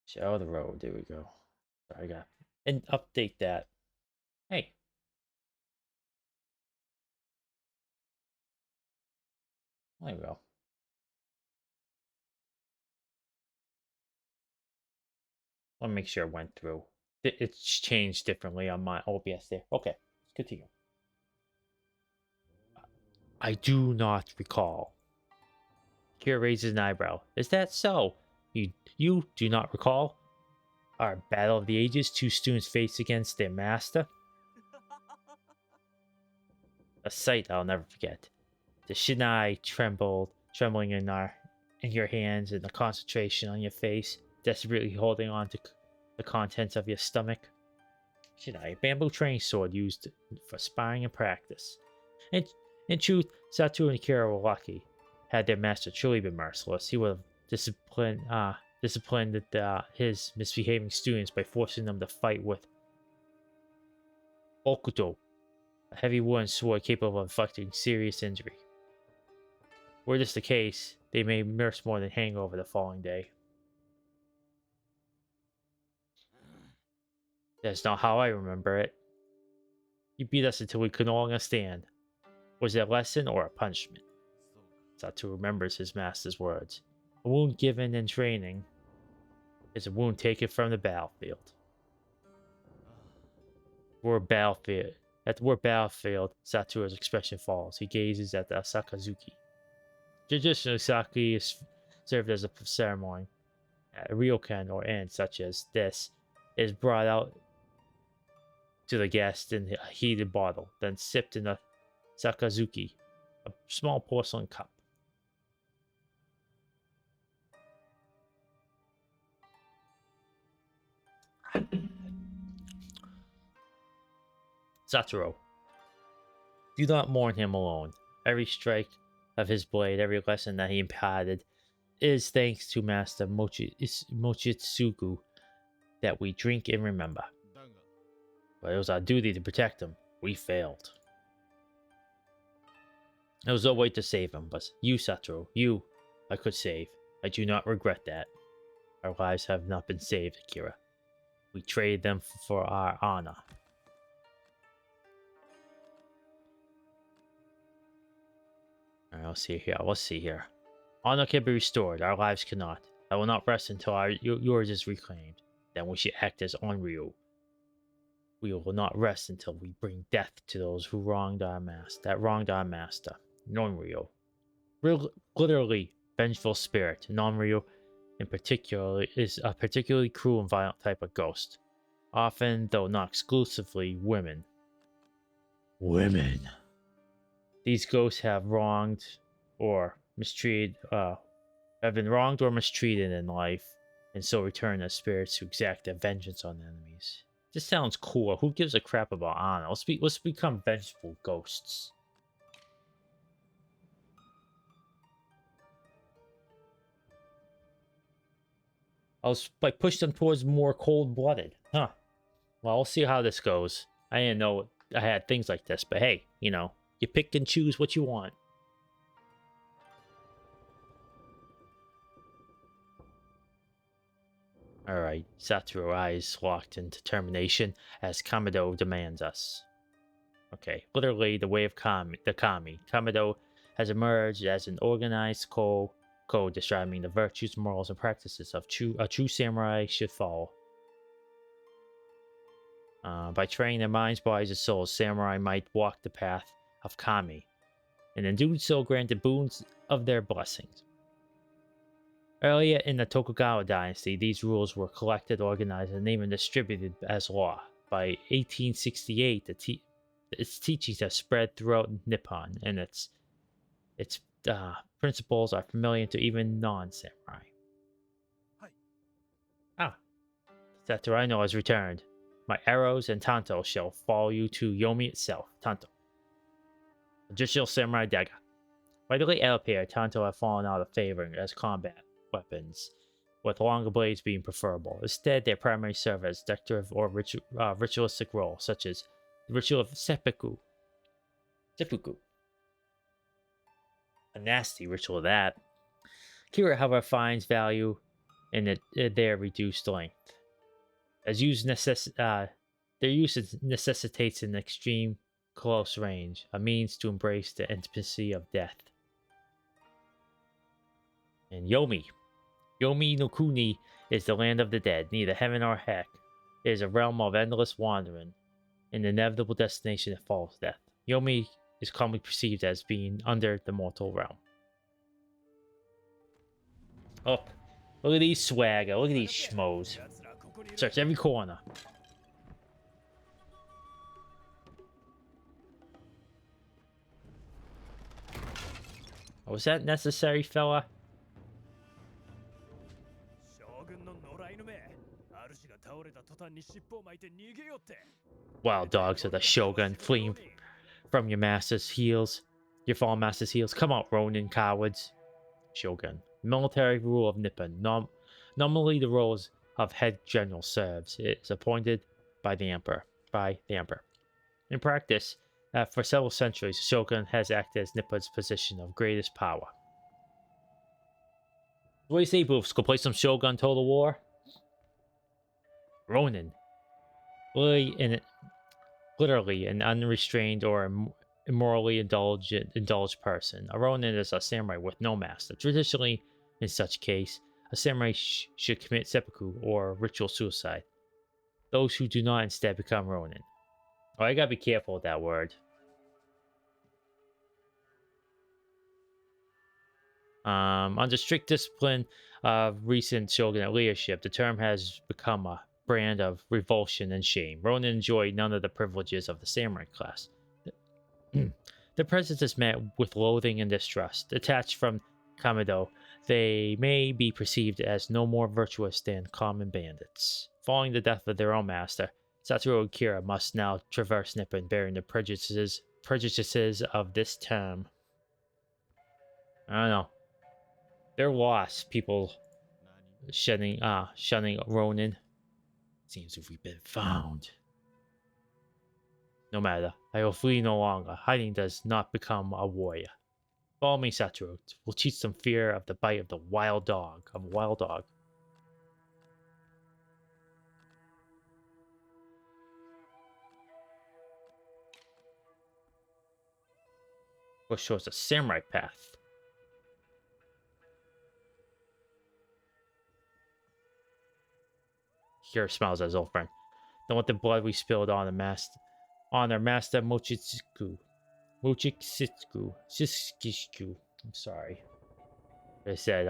show the road. There we go. Sorry, I got and update that. Hey. There we go. Let me make sure it went through. It's changed differently on my OBS there. Okay, let's continue. I do not recall. Kira raises an eyebrow. Is that so? You do not recall? Our Battle of the Ages, 2 students face against their master? A sight I'll never forget. The shinai trembling in your hands, and the concentration on your face, desperately holding on to the contents of your stomach. Shinai, a bamboo training sword used for sparring and practice. In truth, Satoru and Kira were lucky. Had their master truly been merciless, he would have disciplined his misbehaving students by forcing them to fight with Okuto, a heavy wooden sword capable of inflicting serious injury. Were this the case, they may nurse more than hangover the following day. That's not how I remember it. You beat us until we could no longer stand. Was it a lesson or a punishment? Satoru remembers his master's words. A wound given in training is a wound taken from the battlefield. At the word battlefield, Satoru's expression falls. He gazes at the Sakazuki. Traditionally, sake is served as a ceremony. A ryokan or inn such as this is brought out to the guest in a heated bottle, then sipped in a sakazuki, a small porcelain cup. Satoru, do not mourn him alone. Every strike of his blade, every lesson that he imparted, is thanks to Master Mochitsugu that we drink and remember. But it was our duty to protect him. We failed. There was no way to save him, but you, Satoru, you, I could save. I do not regret that. Our lives have not been saved, Akira. We traded them for our honor. Alright, let's see here. Honor can be restored. Our lives cannot. I will not rest until yours is reclaimed. Then we should act as Onryu. We will not rest until we bring death to those who wronged our master. Onryu. Literally, vengeful spirit. Onryu, in particular, is a particularly cruel and violent type of ghost. Often, though not exclusively, women. Women. These ghosts have been wronged or mistreated in life, and so return as spirits to exact their vengeance on enemies. This sounds cool. Who gives a crap about honor? Let's become vengeful ghosts. I'll like push them towards more cold-blooded. Huh. Well, we'll see how this goes. I didn't know I had things like this, but hey, you know, you pick and choose what you want. Alright, Satoru eyes locked in determination as Kamado demands us. Okay, literally the way of the Kami. Kamado has emerged as an organized code describing the virtues, morals, and practices of a true samurai should follow. By training their minds, bodies, and souls, samurai might walk the path of Kami, and in doing so granted boons of their blessings. Earlier in the Tokugawa dynasty, these rules were collected, organized, and named and distributed as law. By 1868, its teachings have spread throughout Nippon, and its principles are familiar to even non-samurai. Ah, Saturino has returned. My arrows and tanto shall follow you to Yomi itself. Tanto. Additional samurai dagger. By the late Elpir, tanto have fallen out of favor as combat weapons, with longer blades being preferable. Instead, their primary serve as decorative or ritualistic role, such as the ritual of seppuku. Seppuku. A nasty ritual, that. Kira, however, finds value in their reduced length. As their use necessitates an extreme close range, a means to embrace the intimacy of death. And Yomi. Yomi no Kuni is the land of the dead, neither heaven nor heck. It is a realm of endless wandering, an inevitable destination that follows death. Yomi is commonly perceived as being under the mortal realm. Oh, look at these swagger, look at these schmoes. Search every corner. Was that necessary, fella? Wild dogs of the Shogun, fleeing from your master's heels. Your fallen master's heels. Come out, Ronin, cowards. Shogun. Military rule of Nippon. Normally the roles of head general serves. It is appointed by the emperor. In practice, for several centuries, the Shogun has acted as Nippon's position of greatest power. What do you say, Boofs? Go play some Shogun Total War? Ronin. Literally an unrestrained or immorally indulged person. A Ronin is a samurai with no master. Traditionally, in such case, a samurai should commit seppuku or ritual suicide. Those who do not instead become Ronin. Oh, I gotta be careful with that word. Under strict discipline of recent shogunate leadership, the term has become a brand of revulsion and shame. Ronin enjoy none of the privileges of the samurai class. Their presence is met with loathing and distrust. Detached from Kamado, they may be perceived as no more virtuous than common bandits. Following the death of their own master, Satoru and Kira must now traverse Nippon bearing the prejudices of this term. I don't know. They're lost, people shunning Ronin. Seems if we've been found. No matter, I will flee no longer. Hiding does not become a warrior. Follow me, Satoru. We'll teach them fear of the bite of the wild dog. Which shows a samurai path. Kira smiles at his old friend. Don't want the blood we spilled on their master Mochitsuku. I'm sorry. I said,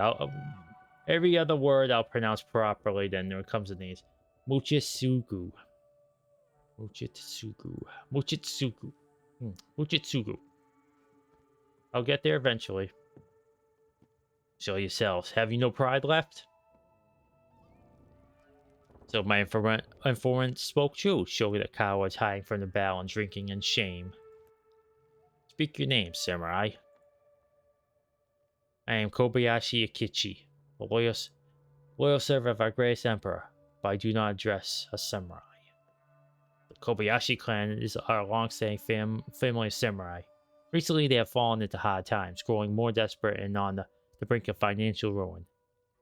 every other word I'll pronounce properly, then there comes the names. Mochitsugu. I'll get there eventually. Show yourselves. Have you no pride left? So my informant spoke true, showing that Kyle was hiding from the battle and drinking in shame. Speak your name, samurai. I am Kobayashi Akichi, a loyal servant of our greatest emperor, but I do not address a samurai. The Kobayashi clan is our long-standing family of samurai. Recently, they have fallen into hard times, growing more desperate and on the brink of financial ruin.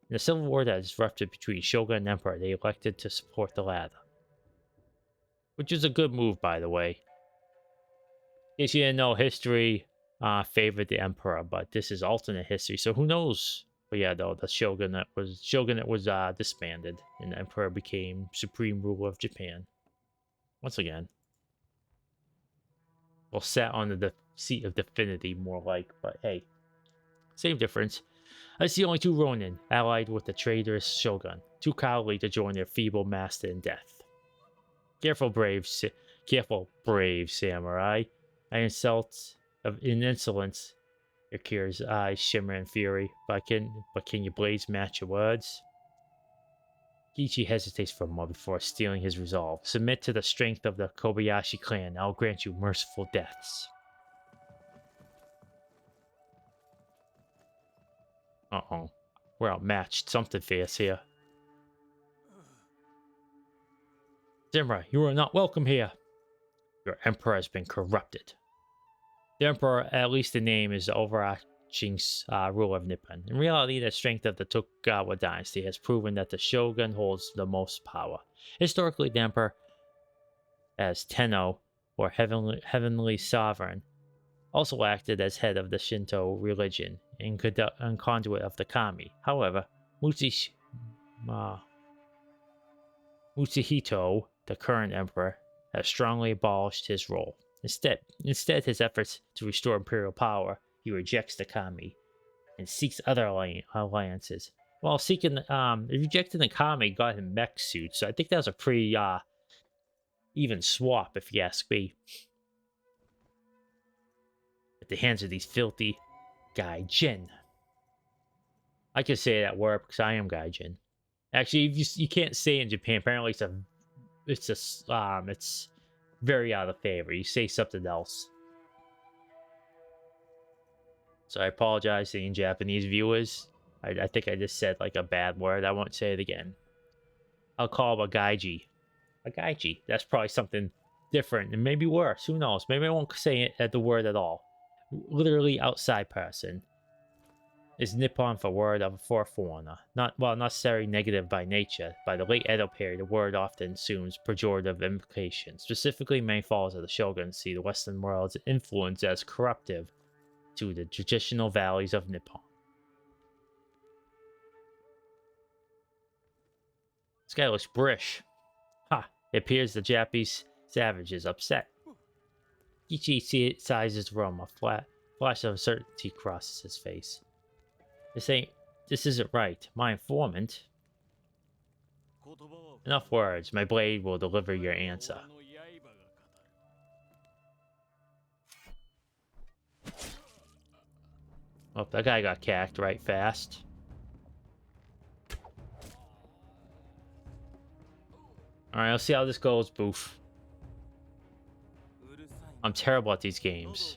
In the civil war that has erupted between Shogun and Emperor, they elected to support the latter. Which is a good move, by the way. In case you didn't know, history favored the Emperor, but this is alternate history, so who knows? But yeah, though, the Shogunate was disbanded, and the Emperor became supreme ruler of Japan. Once again. Well, sat on the seat of divinity, more like, but hey. Same difference. I see only two Ronin, allied with the traitorous Shogun, too cowardly to join their feeble master in death. Careful, brave samurai. In insolence, Akira's eyes shimmer in fury, but can your blades match your words? Kichi hesitates for a moment before stealing his resolve. Submit to the strength of the Kobayashi clan, I'll grant you merciful deaths. Uh-oh. We're outmatched. Something fierce here. Samurai, you are not welcome here. Your emperor has been corrupted. The emperor, at least in name, is the overarching ruler of Nippon. In reality, the strength of the Tokugawa dynasty has proven that the shogun holds the most power. Historically, the emperor, as Tenno, or heavenly sovereign, also acted as head of the Shinto religion and conduit of the kami. However, Mutsihito, the current emperor, has strongly abolished his role. Instead, his efforts to restore imperial power, he rejects the kami and seeks other alliances. While rejecting the kami got him mech suits, so I think that was a pretty even swap, if you ask me. At the hands of these filthy gaijin. I can say that word because I am gaijin. Actually, you can't say it in Japan. Apparently, it's very out of favor. You say something else. So I apologize to any Japanese viewers. I think I just said like a bad word. I won't say it again. I'll call him a gaiji. A gaiji. That's probably something different and maybe worse. Who knows? Maybe I won't say it at the word at all. Literally outside person is Nippon for foreigner. Not necessarily negative by nature. By the late Edo period, the word often assumes pejorative implications. Specifically, many followers of the shogun see the Western world's influence as corruptive to the traditional values of Nippon. This guy looks British. Ha! It appears the Japanese savage is upset. Kichi sizes the room. A flash of uncertainty crosses his face. This isn't right. My informant. Enough words. My blade will deliver your answer. Oh, that guy got cacked right fast. Alright, let's see how this goes, Boof. I'm terrible at these games.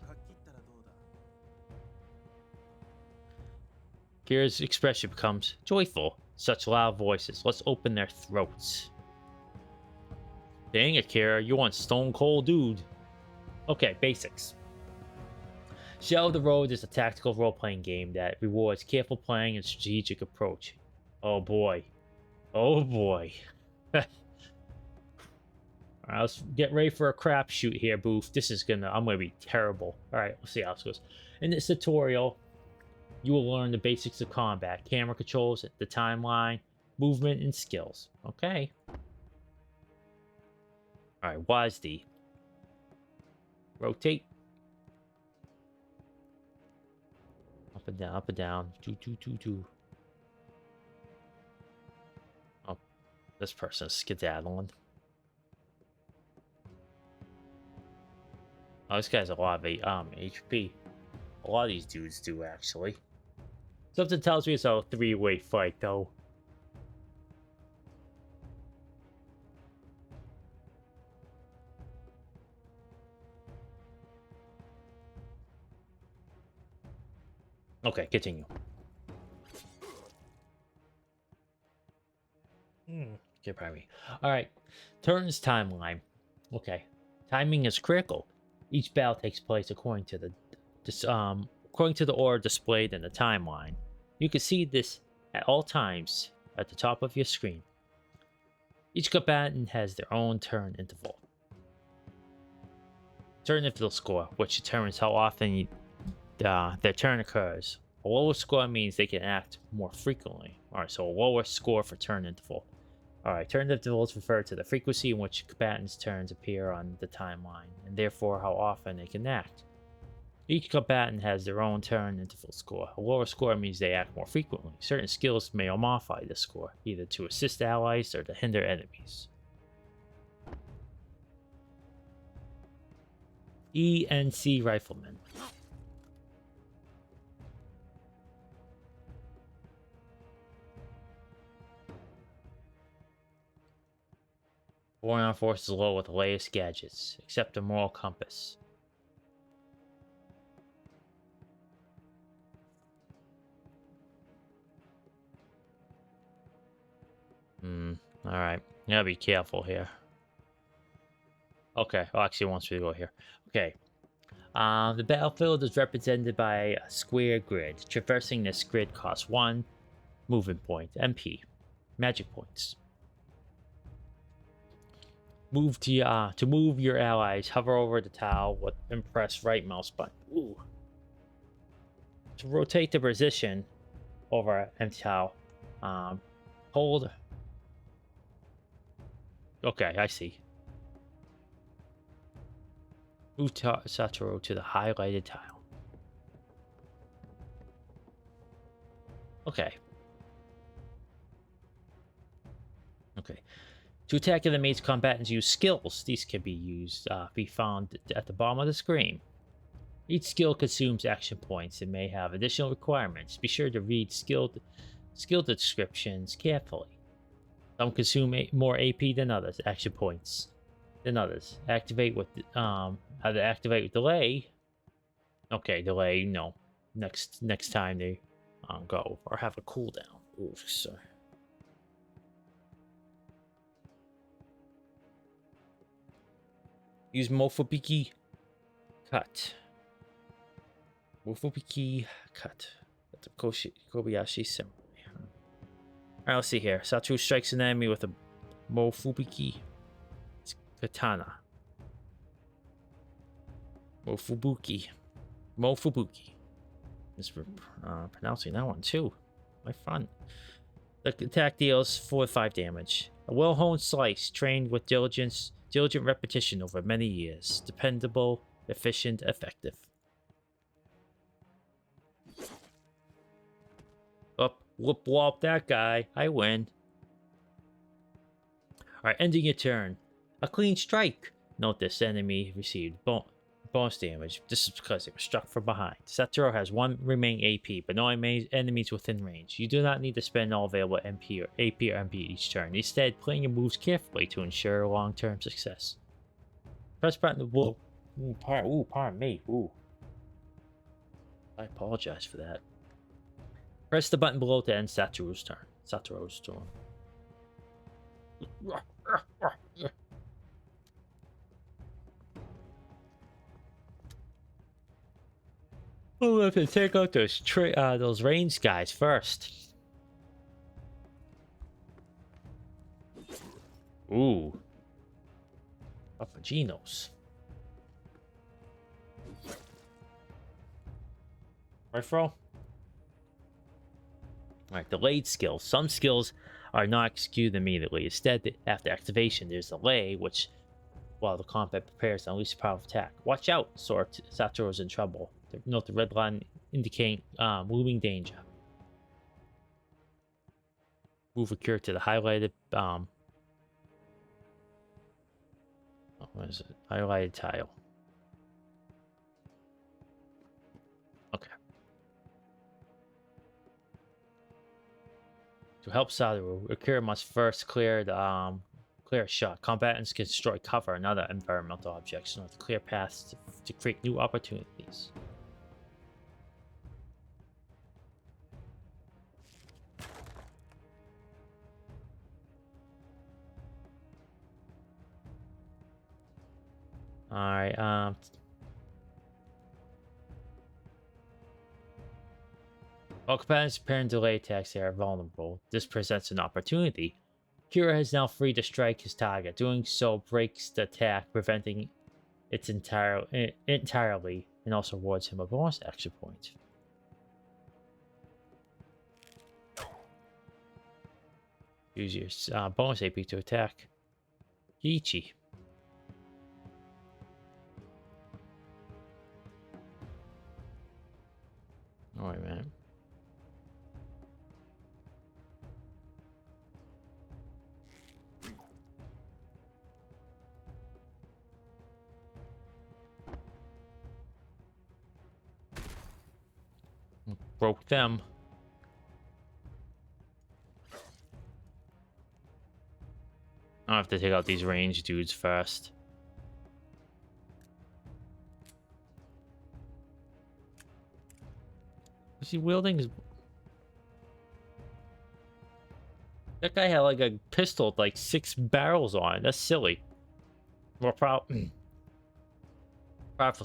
Kira's expression becomes joyful. Such loud voices. Let's open their throats. Dang it, Kira. You want stone cold dude. Okay, basics. Shadow of the Road is a tactical role-playing game that rewards careful playing and strategic approach. Oh boy. Oh boy. Alright, let's get ready for a crapshoot here, Boof. I'm gonna be terrible. Alright, let's see how this goes. In this tutorial, you will learn the basics of combat, camera controls, the timeline, movement, and skills. Okay. Alright, WASD. Rotate. Up and down, up and down. Two. Oh, this person's skedaddling. Oh, this guy's a lot of HP. A lot of these dudes do, actually. Something tells me it's a three-way fight, though. Okay, continue. Okay, pardon me. All right, turns timeline. Okay, timing is critical. Each battle takes place according to the order displayed in the timeline. You can see this at all times at the top of your screen. Each combatant has their own turn interval. Turn interval score, which determines how often their turn occurs. A lower score means they can act more frequently. Alright, so a lower score for turn interval. Alright, turn intervals refer to the frequency in which combatants' turns appear on the timeline, and therefore how often they can act. Each combatant has their own turn interval score. A lower score means they act more frequently. Certain skills may modify this score, either to assist allies or to hinder enemies. ENC Rifleman. Warrior forces low with the latest gadgets, except a moral compass. Alright. You gotta be careful here. Okay, well, actually, it wants me to go here. Okay. The battlefield is represented by a square grid. Traversing this grid costs 1 movement point, MP. Magic points. To move your allies, hover over the tile and press right mouse button. Ooh. To rotate the position over empty tile, hold. Okay, I see. Move Satoru to the highlighted tile. Okay. Okay. To attack enemies, combatants use skills. These can be found at the bottom of the screen. Each skill consumes action points and may have additional requirements. Be sure to read skill descriptions carefully. Some consume more AP than others. Action points than others. Activate with how to activate with delay. Okay, delay. No, next time they go or have a cooldown. Ooh, sorry. Use Mofubiki cut. Mofubiki cut. That's a Kobayashi samurai. Alright, let's see here. Satoru strikes an enemy with a Mofubiki katana. Mofubuki. Just pronouncing that one too. My fun. The attack deals 4 to 5 damage. A well-honed slice trained with diligent repetition over many years. Dependable, efficient, effective. Up, whoop whoop that guy. I win. Alright, ending your turn. A clean strike. Note this enemy received bonus damage. This is because it was struck from behind. Satoru has 1 remaining AP, but no enemies within range. You do not need to spend all available AP or MP each turn. Instead, playing your moves carefully to ensure long-term success. Press button to blow. Pardon me. Ooh. I apologize for that. Press the button below to end Satoru's turn. We'll have to take out those range guys first. Ooh. Papaginos. Right, Fro? Alright, delayed skills. Some skills are not executed immediately. Instead, after activation, there's a delay, which, while the combat prepares to unleash a powerful attack. Watch out, Satoru is in trouble. Note the red line indicating looming danger. Move a cure to the highlighted what is it? Highlighted tile. Okay. To help Satoru, a cure must first clear a shot. Combatants can destroy cover and other environmental objects in order to clear paths to create new opportunities. Alright, while competitors preparing delay attacks, they are vulnerable. This presents an opportunity. Kira is now free to strike his target. Doing so breaks the attack, preventing it entirely, and also awards him a bonus action point. Use your bonus AP to attack Ichi. Alright, man. Broke them. I have to take out these range dudes first. Was he wielding his... That guy had like a pistol with like 6 barrels on it. That's silly. More powerful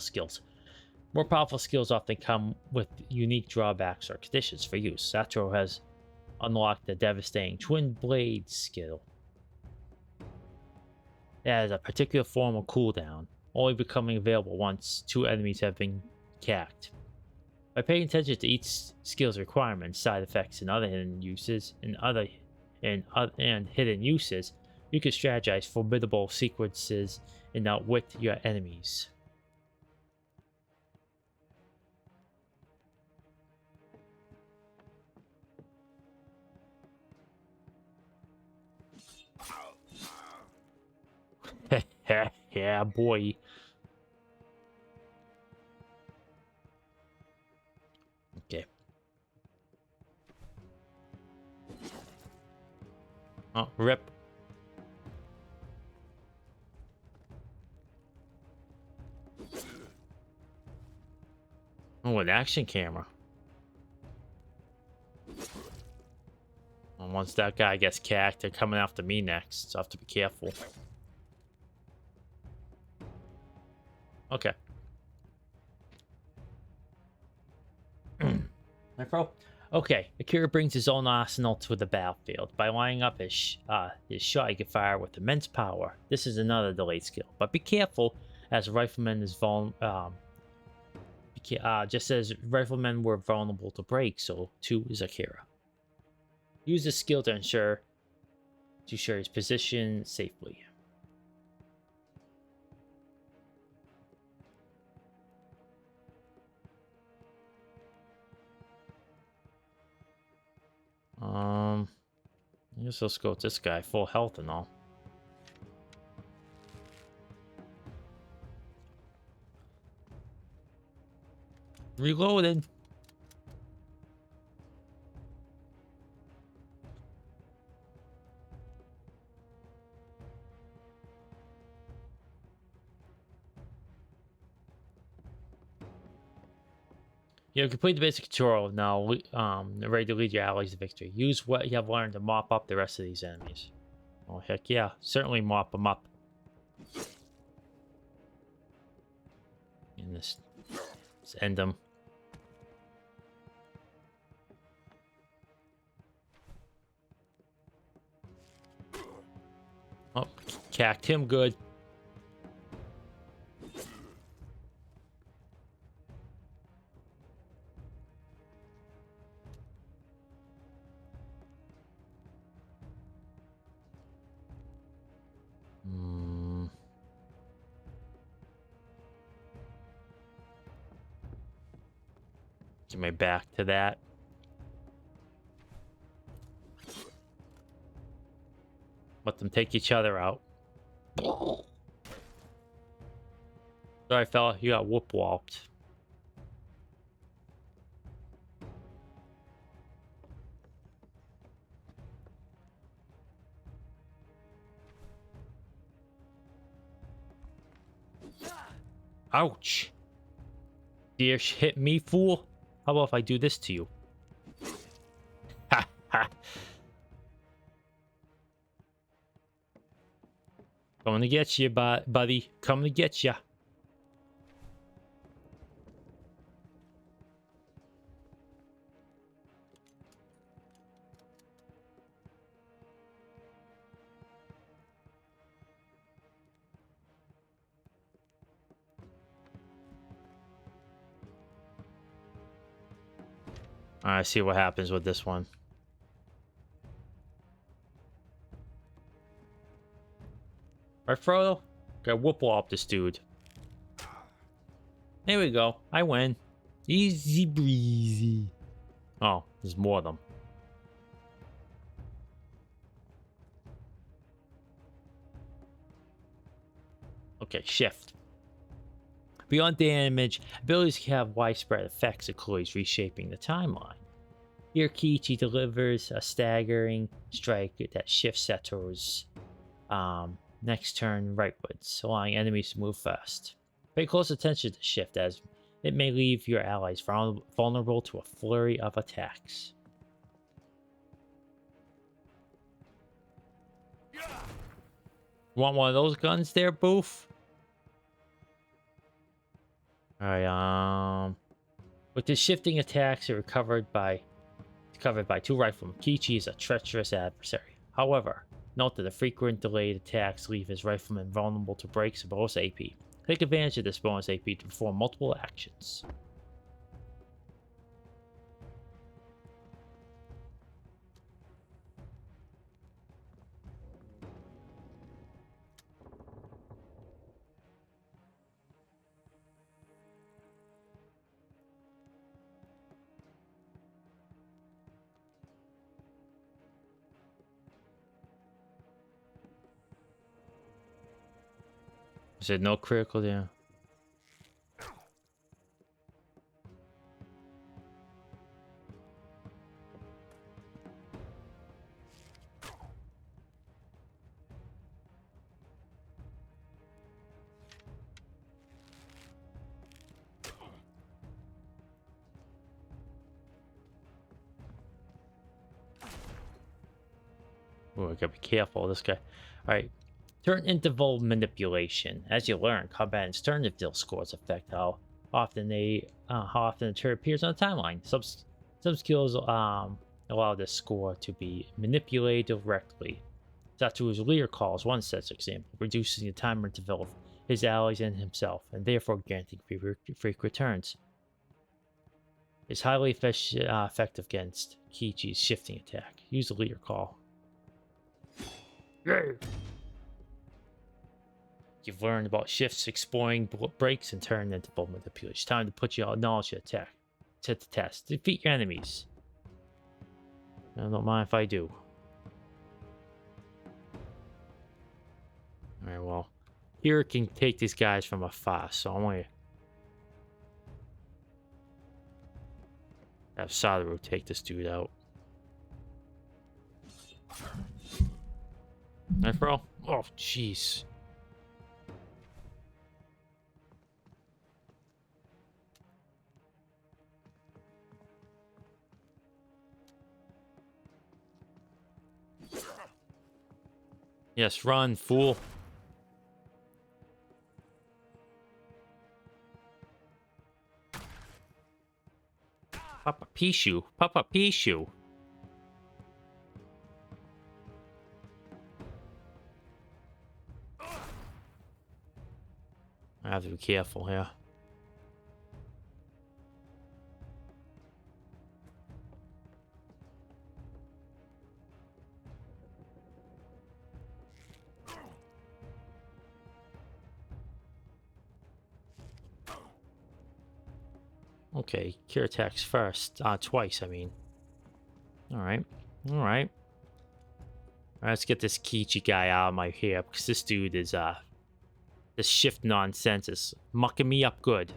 skills. More powerful skills often come with unique drawbacks or conditions for use. Satro has unlocked the devastating Twin Blade skill. It has a particular form of cooldown, only becoming available once 2 enemies have been cacked. By paying attention to each skill's requirements, side effects, and other hidden uses, and hidden uses, you can strategize formidable sequences and outwit your enemies. Yeah, boy. Okay. Oh, rip. Oh, an action camera. And once that guy gets cacked, they're coming after me next, so I have to be careful. Okay. My bro. Okay, Akira brings his own arsenal to the battlefield. By lining up his shot, he can fire with immense power. This is another delayed skill, but be careful, as riflemen is just as riflemen were vulnerable to break, so too is Akira. Use this skill to ensure his position safely. I guess let's go with this guy, full health and all. Reloaded. You have completed the basic tutorial now. Ready to lead your allies to victory. Use what you have learned to mop up the rest of these enemies. Oh, heck yeah. Certainly mop them up. And let's end them. Oh, cacked him good. Get my back to that. Let them take each other out. Sorry, fella, you got whoop-whopped. Ouch. Dear, hit me, fool. How about if I do this to you? Ha ha. Coming to get you, buddy. Coming to get you. Alright, see what happens with this one. Right, Frodo? Gotta whoop up this dude. There we go. I win. Easy breezy. Oh, there's more of them. Okay, shift. Beyond damage, abilities can have widespread effects, including reshaping the timeline. Here, Kiichi delivers a staggering strike that shifts Satoru's next turn rightwards, allowing enemies to move fast. Pay close attention to shift, as it may leave your allies vulnerable to a flurry of attacks. Want one of those guns there, Boof? Alright, with the shifting attacks, it covered by two riflemen. Kiichi is a treacherous adversary. However, note that the frequent delayed attacks leave his riflemen vulnerable to breaks and bonus AP. Take advantage of this bonus AP to perform multiple actions. Is it no critical damage? Oh, I gotta be careful of this guy. Alright. Turn interval manipulation. As you learn, combatants' turn interval scores affect how often the turn appears on the timeline. Some skills allow this score to be manipulated directly. Satoru's leader calls one such example, reducing the time interval of his allies and himself, and therefore granting frequent turns. It's highly effective against Kiichi's shifting attack. Use the leader call. Yay! You've learned about shifts, exploring breaks, and turn interval manipulation. Time to put your knowledge to attack. To the test. Defeat your enemies. I don't mind if I do. Alright, well. Here can take these guys from afar, so I'm gonna have Satoru take this dude out. Alright, bro. Oh, jeez. Yes, run, fool. Papa Pichu. Papa Pichu. I have to be careful here. Okay, cure attacks first. Twice, I mean. Alright. Alright. Let's get this Kiichi guy out of my hair, because this dude is, this shift nonsense is mucking me up good.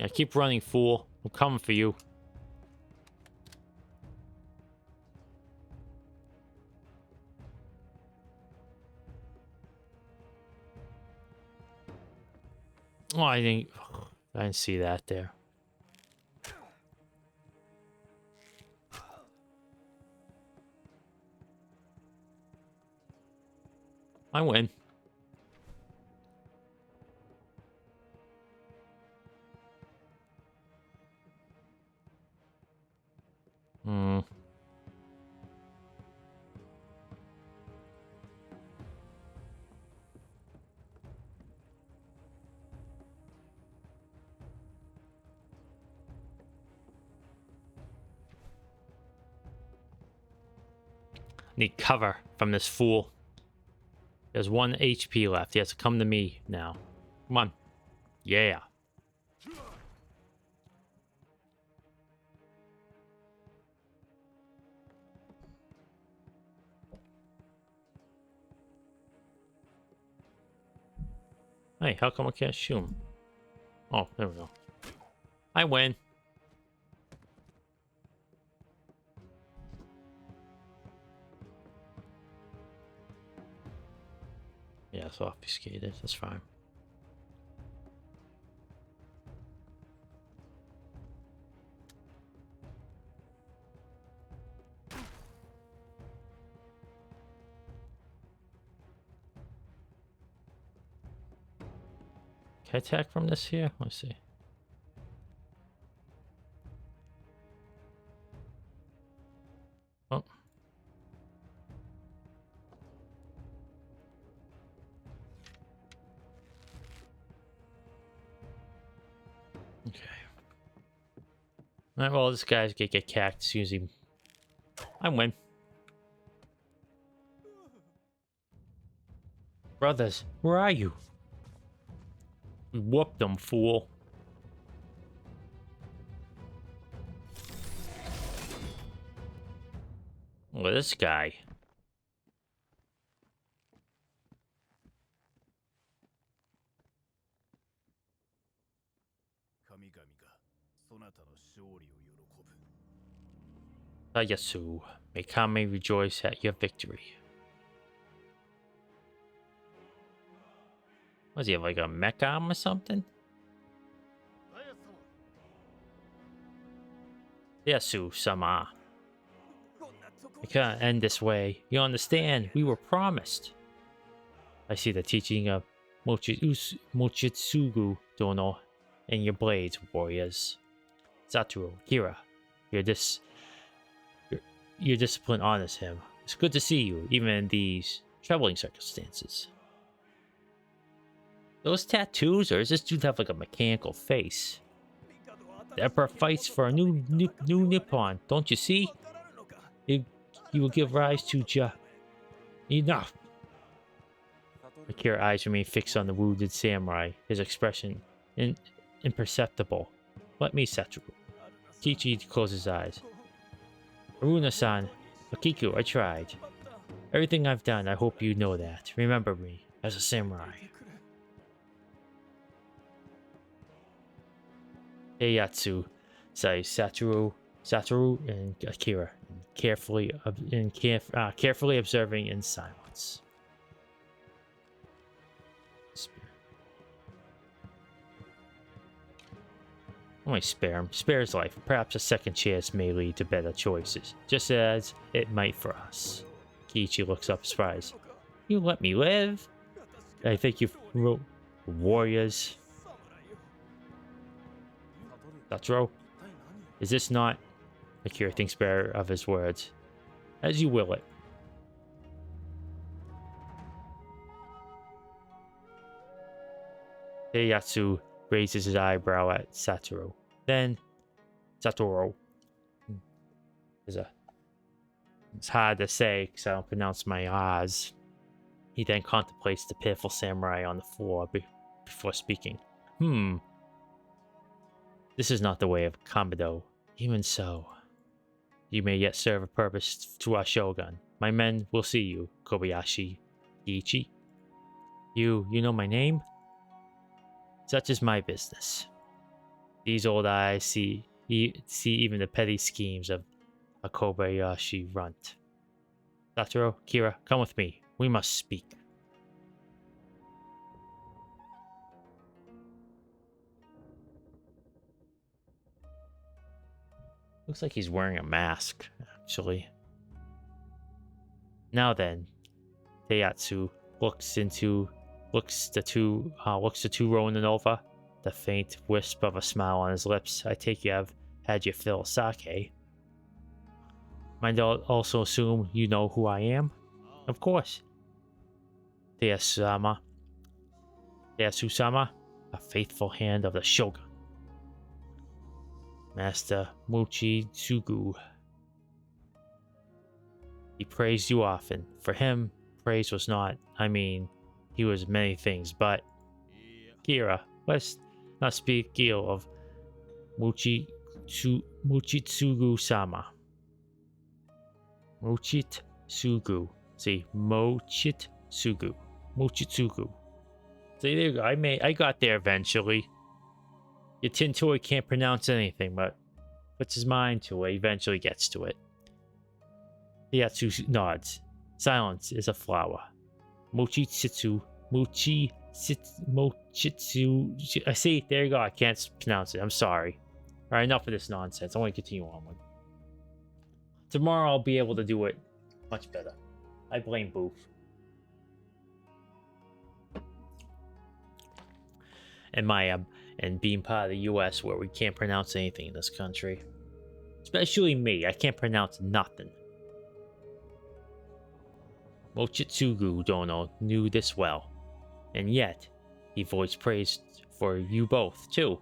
Yeah, keep running, fool. I'm coming for you. Oh, I didn't see that there. I win. Hmm. Need cover from this fool. There's 1 HP left. He has to come to me now. Come on. Yeah. Hey, how come I can't shoot him? Oh, there we go. I win. Yeah, it's obfuscated. That's fine. Can I attack from this here? Let's see. Oh. Okay. Alright, well, this guy's gonna get cacked as soon as he... I win. Brothers, where are you? We whooped them, fool. Look at this guy. Tayasu, may Kame rejoice at your victory. What does he have, like a mech arm or something? Tayasu-sama. I can't end this way. You understand? We were promised. I see the teaching of Mochitsugu Dono in your blades, warriors. Satoru, Kira, your discipline honors him. It's good to see you, even in these troubling circumstances. Those tattoos, or does this dude have like a mechanical face? The Emperor fights for a new Nippon, don't you see? You will give rise to Enough! Akira's eyes remain fixed on the wounded samurai, his expression imperceptible. Let me, Satoru. Kichi closes his eyes. Aruna-san, Akiku, I tried. Everything I've done, I hope you know that. Remember me, as a samurai. Eiyatsu says Satoru, and Akira, carefully observing in silence. I might spare him. Spare his life. Perhaps a second chance may lead to better choices, just as it might for us. Kiichi looks up surprised. You let me live? I think you wrote warriors. Satoru, is this not? Akira thinks better of his words. As you will it. Eiyatsu raises his eyebrow at Satoru. Then, Satoru. It's hard to say because I don't pronounce my R's. He then contemplates the pitiful samurai on the floor before speaking. This is not the way of Kamado. Even so, you may yet serve a purpose to our shogun. My men will see you, Kobayashi Kiichi. You know my name? Such is my business. These old eyes see even the petty schemes of a Kobayashi runt. Satoru, Kira, come with me. We must speak. Looks like he's wearing a mask, actually. Now then, Eiyatsu looks to Ronin over, the faint wisp of a smile on his lips. I take you have had your fill of sake. Might also assume you know who I am? Of course. Ieyasu-sama, a faithful hand of the shogun. Master Mochitsugu. He praised you often. For him, praise was not, I mean, he was many things, but Kira, let's not speak ill of Mochitsugu-sama. Mochitsugu. See, Mochitsugu. Mochitsugu. See, there you go. I got there eventually. Your tin toy can't pronounce anything, but puts his mind to it, eventually gets to it. Yatsu nods. Silence is a flower. Mochitsu. I see, there you go. I can't pronounce it. I'm sorry. Alright, enough of this nonsense. I want to continue on with. Tomorrow I'll be able to do it much better. I blame Boof. And and being part of the US where we can't pronounce anything in this country. Especially me. I can't pronounce nothing. Mochitsugu Dono knew this well. And yet, he voiced praise for you both, too.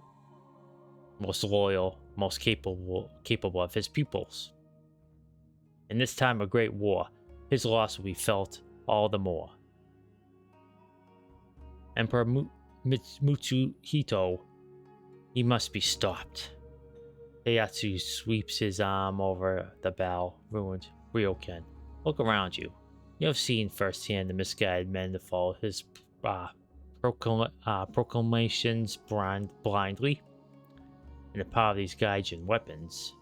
Most loyal, most capable of his pupils. In this time of great war, his loss will be felt all the more. Emperor Mitsuhito, he must be stopped. Heiatsu sweeps his arm over the ruined ryokan. Look around you. You have seen firsthand the misguided men that follow his proclamations blindly, and the power of these gaijin weapons.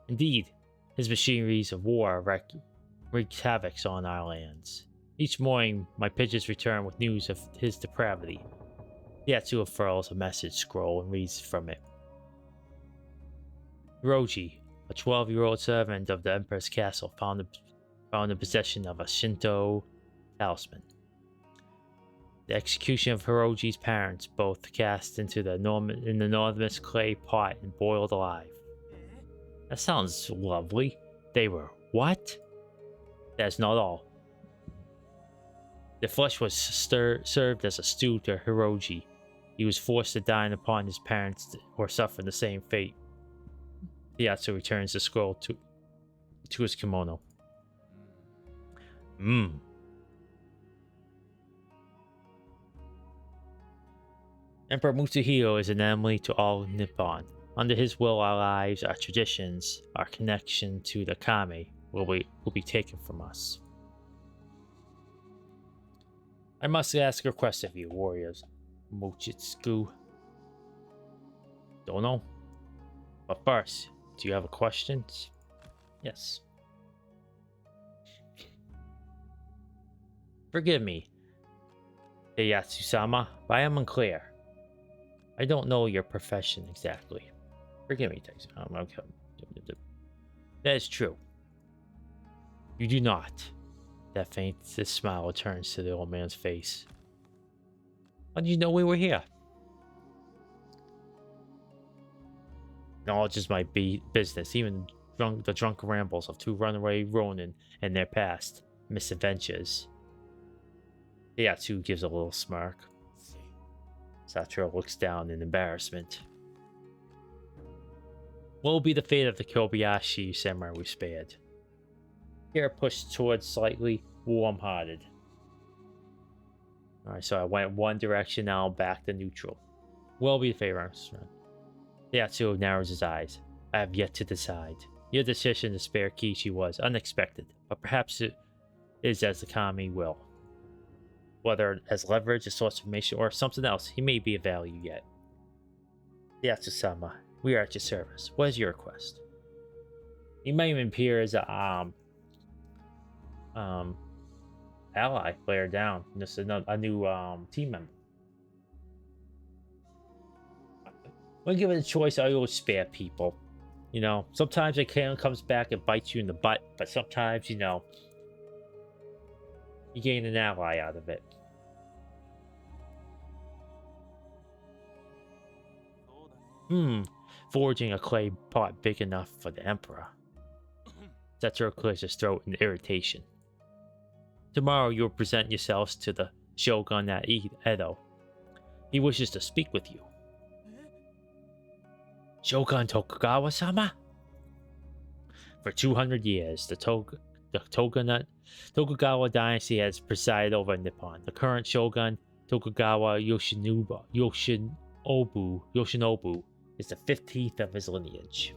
Indeed, his machineries of war wreak havoc on our lands. Each morning, my pigeons return with news of his depravity. Yatsu unfurls a message scroll and reads from it. Hiroji, a 12-year-old servant of the Emperor's castle, found in possession of a Shinto talisman. The execution of Hiroji's parents, both cast into the enormous clay pot and boiled alive. That sounds lovely. They were what? That's not all. The flesh was served as a stew to Hiroji. He was forced to dine upon his parents or suffer the same fate. Yatsu returns the scroll to his kimono. Emperor Mitsuhito is an enemy to all Nippon. Under his will, our lives, our traditions, our connection to the kami will be taken from us. I must ask a request of you, warriors. Mochitsugu. Don't know. But first, do you have a question? Yes. Forgive me, Heiatsu-sama, but I am unclear. I don't know your profession exactly. Forgive me, Tyson. That is true. You do not. That faintest smile returns to the old man's face. How did you know we were here? Knowledge is my business, even the drunken rambles of two runaway Ronin and their past misadventures. Yatsu gives a little smirk. Satoru looks down in embarrassment. What will be the fate of the Kobayashi samurai we spared? Kira pushed towards slightly warm-hearted. Alright, so I went one direction, now back to neutral. What will be the fate of Yatsu narrows his eyes. I have yet to decide. Your decision to spare Kishi was unexpected, but perhaps it is as the kami will. Whether as leverage, a source of information, or something else, he may be of value yet. Yatsu-sama, we are at your service. What is your request? He might even appear as a ally later down. Just a new team member. When given a choice, I always spare people. You know, sometimes it comes back and bites you in the butt, but sometimes, you know, you gain an ally out of it. Forging a clay pot big enough for the Emperor. Satoru clears his throat in irritation. Tomorrow you will present yourselves to the Shogun at Edo. He wishes to speak with you. Shogun Tokugawa-sama? For 200 years, the The Tokugawa dynasty has presided over Nippon. The current shogun, Tokugawa Yoshinobu, is the 15th of his lineage.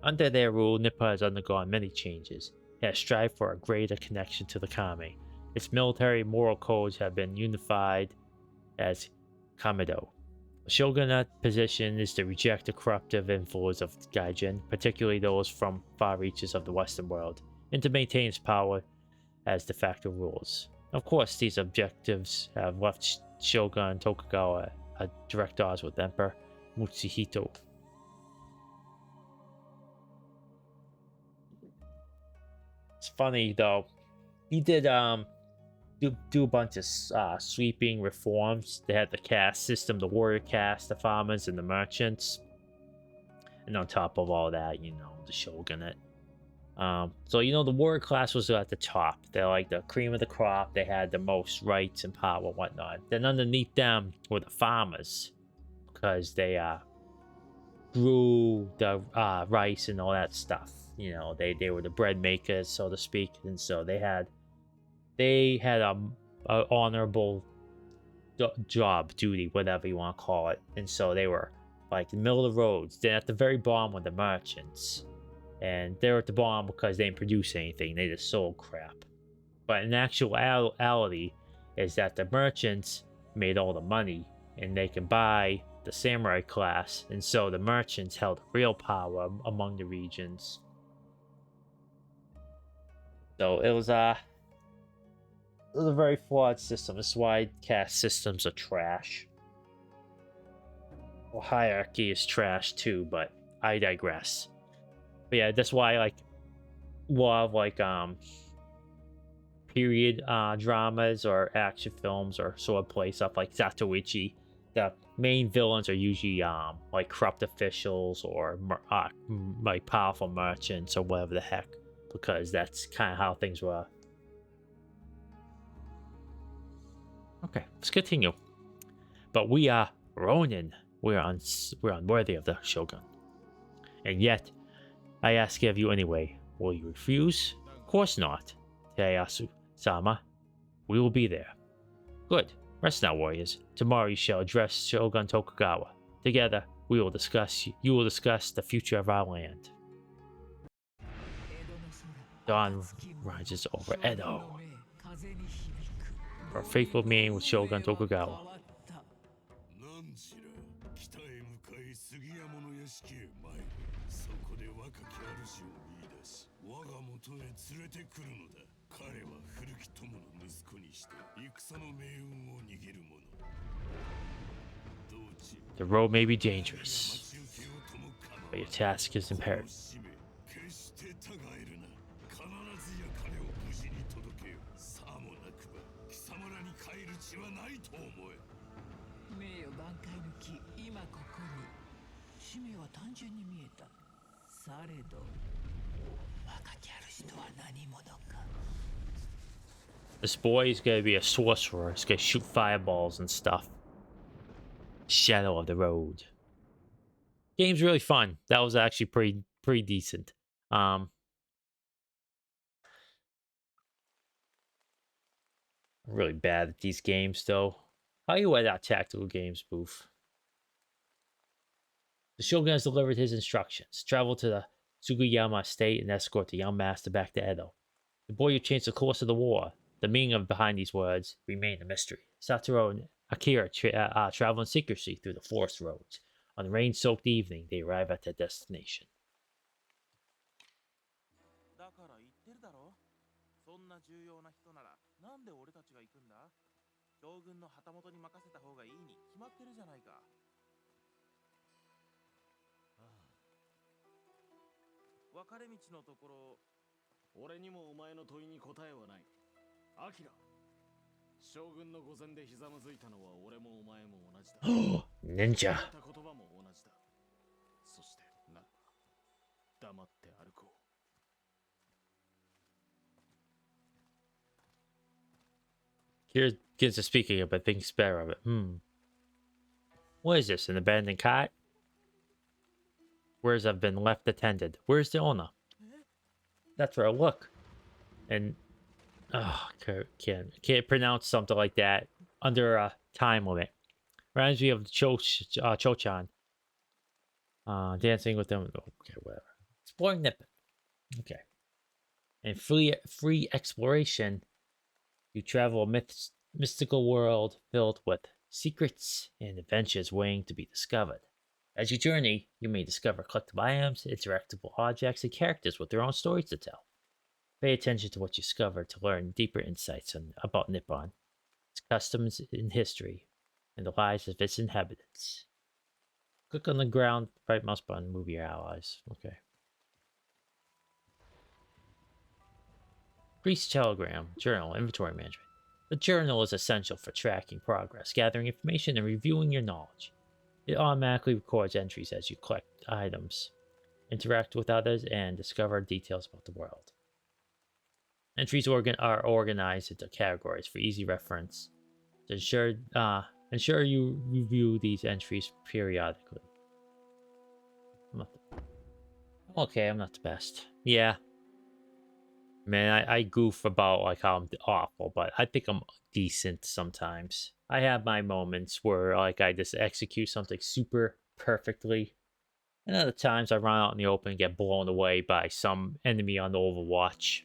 Under their rule, Nippon has undergone many changes. It has strived for a greater connection to the kami. Its military and moral codes have been unified as Kamido. The shogunate position is to reject the corruptive influence of Gaijin, particularly those from far reaches of the Western world, and to maintain its power as de facto rulers. Of course, these objectives have left Shogun Tokugawa at direct odds with Emperor Mutsuhito. It's funny though, he did do a bunch of sweeping reforms. They had the caste system, the warrior caste, the farmers, and the merchants. And on top of all that, you know, the shogunate. So, you know, the warrior class was at the top. They're like the cream of the crop. They had the most rights and power and whatnot. Then underneath them were the farmers, because they grew the rice and all that stuff. You know, they were the bread makers, so to speak. And so they had a honorable job, duty, whatever you want to call it. And so they were like in the middle of the roads. Then at the very bottom were the merchants. And they were at the bottom because they didn't produce anything. They just sold crap. But in actuality is that the merchants made all the money. And they can buy the samurai class. And so the merchants held real power among the regions. So it was a very flawed system. That's why caste systems are trash. Well, hierarchy is trash too, but I digress. But yeah, that's why like a lot of like period dramas or action films or swordplay stuff like Zatoichi, the main villains are usually like corrupt officials or like powerful merchants or whatever the heck, because that's kind of how things were. Okay, let's continue. But we are Ronin. We're unworthy of the Shogun. And yet, I ask of you anyway. Will you refuse? Of course not. Ieyasu-sama. We will be there. Good. Rest now, warriors. Tomorrow you shall address Shogun Tokugawa. Together, you will discuss the future of our land. Dawn rises over Edo. For a faithful meeting with Shogun Tokugawa. The road may be dangerous, but your task is imperative. This boy is gonna be a sorcerer. He's gonna shoot fireballs and stuff. Shadow of the Road. Game's really fun. That was actually pretty decent. I'm really bad at these games though. How you at that tactical games booth? The Shogun has delivered his instructions. Travel to the Sugiyama estate and escort the young master back to Edo. The boy who changed the course of the war. The meaning behind these words remain a mystery. Satoru and Akira travel in secrecy through the forest roads. On a rain-soaked evening, they arrive at their destination. Ninja. Here gets to speaking of, but thinks better of it. What is this, an abandoned cot? Where's have been left attended? Where's the owner? That's where I look. And oh, can't pronounce something like that under a time limit. Reminds me of Chochan. Dancing with them. Okay, whatever. Exploring Nippon. Okay. And free exploration. You travel a mystical world filled with secrets and adventures waiting to be discovered. As you journey, you may discover collectible items, interactable objects, and characters with their own stories to tell. Pay attention to what you discover to learn deeper insights about Nippon, its customs and history, and the lives of its inhabitants. Click on the ground, right mouse button, move your allies. Okay. Priest Telegram, Journal, Inventory Management. The journal is essential for tracking progress, gathering information, and reviewing your knowledge. It automatically records entries as you collect items, interact with others, and discover details about the world. Entries are organized into categories for easy reference. To ensure you review these entries periodically. I'm not the best. Yeah. Man, I goof about like how I'm awful, but I think I'm decent sometimes. I have my moments where like I just execute something super perfectly. And other times I run out in the open and get blown away by some enemy on the Overwatch.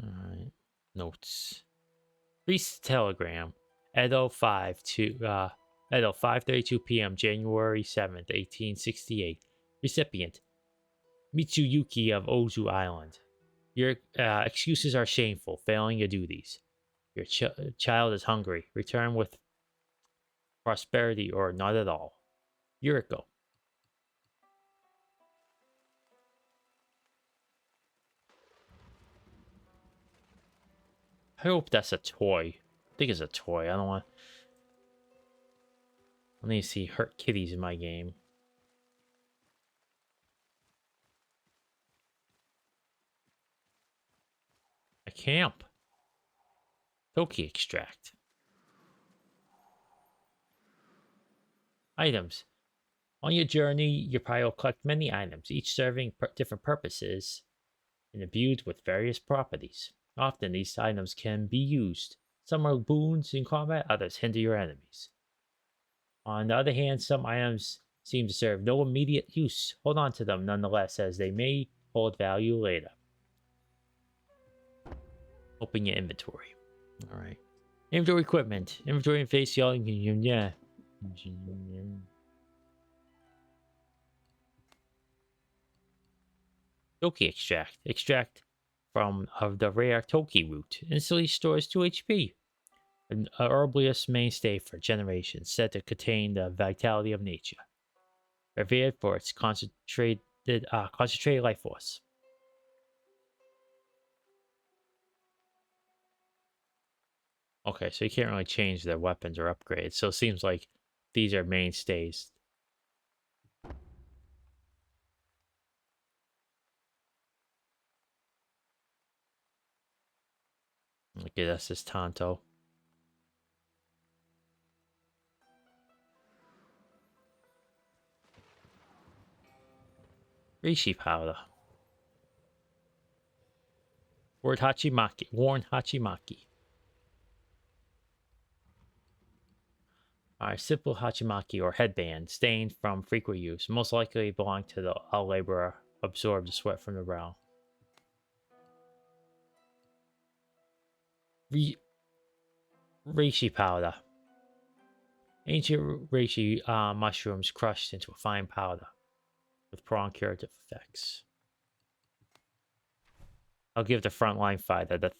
Alright. Notes. Priest Telegram. Edo 5:32 p.m. January 7th, 1868. Recipient. Mitsuyuki of Ozu Island. Your excuses are shameful, failing your duties. Your child is hungry. Return with prosperity or not at all. Yuriko. I hope that's a toy. I think it's a toy. I don't want... I need to see hurt kitties in my game. A camp. Toki extract. Items. On your journey, your party will collect many items, each serving different purposes and imbued with various properties. Often, these items can be used. Some are boons in combat, others hinder your enemies. On the other hand, some items seem to serve no immediate use. Hold on to them nonetheless, as they may hold value later. Open your inventory. Alright. Inventory equipment. Inventory and face yelling. Yeah. Toki extract. Extract from the rare Toki root. Instantly stores 2 HP. An herbalist mainstay for generations, said to contain the vitality of nature. Revered for its concentrated life force. Okay, so you can't really change their weapons or upgrades, so it seems like these are mainstays. Okay, that's this Tonto. Reishi powder. Worn Hachimaki. Alright, simple Hachimaki or headband, stained from frequent use. Most likely belong to a laborer, absorbed the sweat from the brow. Reishi powder. Ancient reishi mushrooms crushed into a fine powder with prolonged curative effects. I'll give the frontline fighter the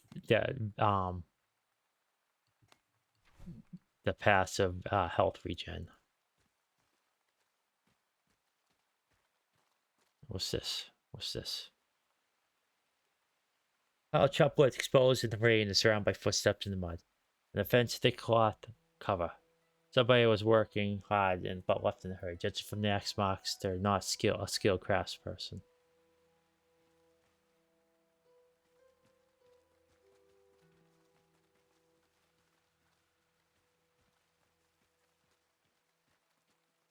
passive health regen. What's this? What's this? Chopwood exposed in the rain and surrounded by footsteps in the mud. An offense thick cloth cover. Somebody was working hard but left in a hurry. Judging from the X marks, they're not a skilled craftsperson.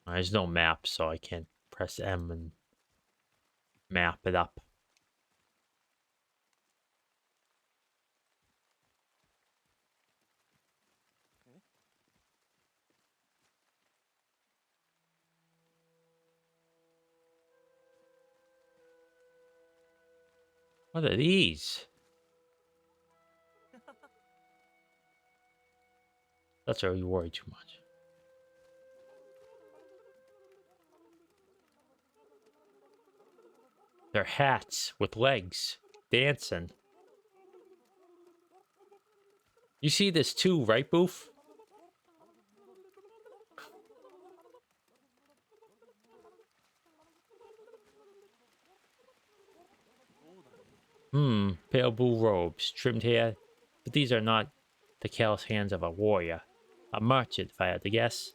There's no map, so I can't press M and map it up. What are these? That's where you worry too much. They're hats with legs, dancing. You see this too, right, Boof? Pale blue robes, trimmed hair. But these are not the callous hands of a warrior. A merchant, if I had to guess.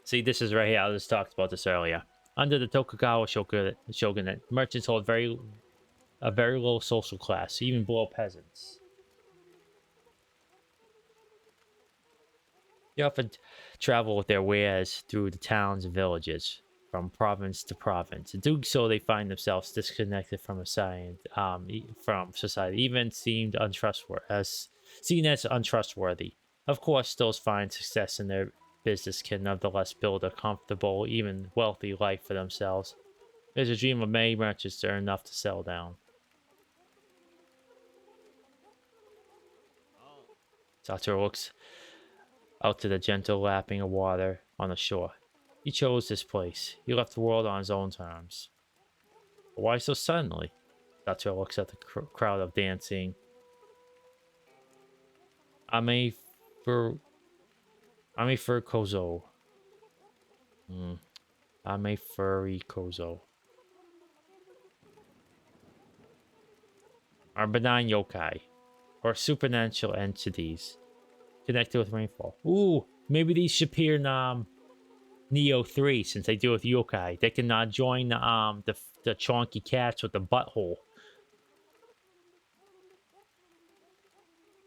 See, this is right here. I just talked about this earlier. Under the Tokugawa shogunate, merchants hold a very low social class, even below peasants. They often travel with their wares through the towns and villages, from province to province. In doing so, they find themselves disconnected from society, even seen as untrustworthy. Of course, those find success in their business can nonetheless build a comfortable, even wealthy life for themselves. There's a dream of many merchants to earn enough to settle down. Satoru looks out to the gentle lapping of water on the shore. He chose this place. He left the world on his own terms. But why so suddenly? Satoru looks at the crowd of dancing. Ame for Kozo. Ame Furry Kozo. Are benign yokai, or supernatural entities connected with rainfall. Ooh, maybe these should appear in Neo 3, since they deal with yokai. They can join the chonky cats with the butthole.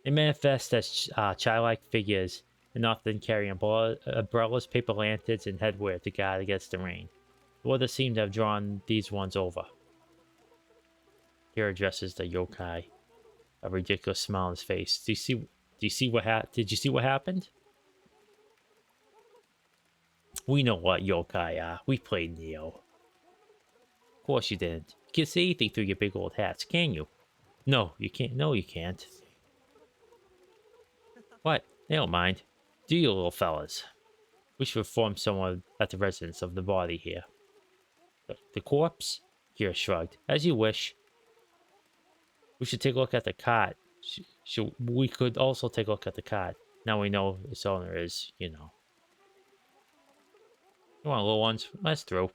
They manifest as childlike figures and often carry umbrellas, paper lanterns, and headwear to guard against the rain. The weather seemed to have drawn these ones over. Here addresses the yokai, a ridiculous smile on his face. Did you see what happened? We know what yokai are. We played Neo. Of course you didn't. You can't see anything through your big old hats, can you? No, you can't. No, you can't. What? They don't mind. Do you, little fellas? We should inform someone at the residence of the body here. The corpse? Kira shrugged. As you wish. We should take a look at the cot. We could also take a look at the cot. Now we know its owner is, you know. Come on, little ones. Let's through.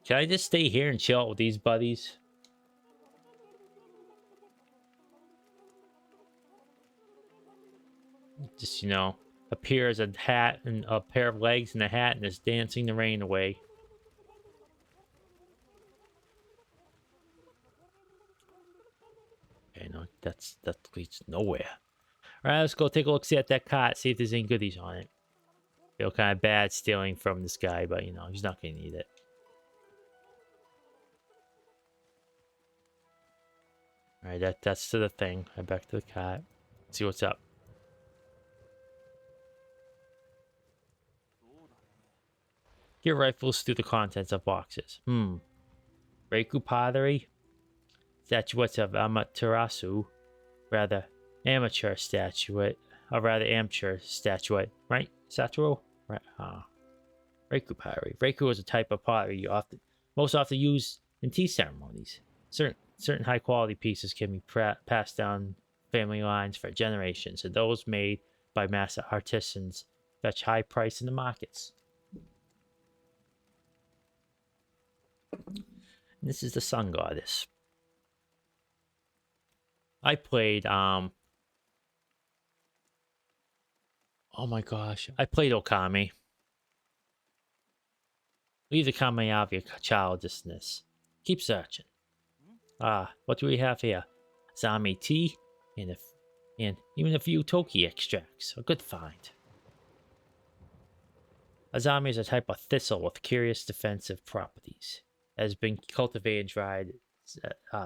Can I just stay here and chill out with these buddies? Just, you know, appear as a hat and a pair of legs and a hat and is dancing the rain away. Okay, no, that leads nowhere. Alright, let's go take a look, see at that cot, see if there's any goodies on it. Feel kind of bad stealing from this guy, but you know, he's not gonna need it. Alright, that's to the thing. Right back to the cot. See what's up. Your rifles through the contents of boxes. Reiku pottery. Statuettes of Amaterasu. Rather amateur statuette. A rather amateur statuette. Right, Satoru? Right. Reiku pottery. Reiku is a type of pottery most often used in tea ceremonies. Certain high quality pieces can be passed down family lines for generations, and those made by master artisans fetch high price in the markets. This is the sun goddess. I played oh my gosh, I played Okami. Leave the kami out of your childishness. Keep searching. Ah, what do we have here? Zami tea and even a few toki extracts. A good find. Azami is a type of thistle with curious defensive properties. It has been cultivated and dried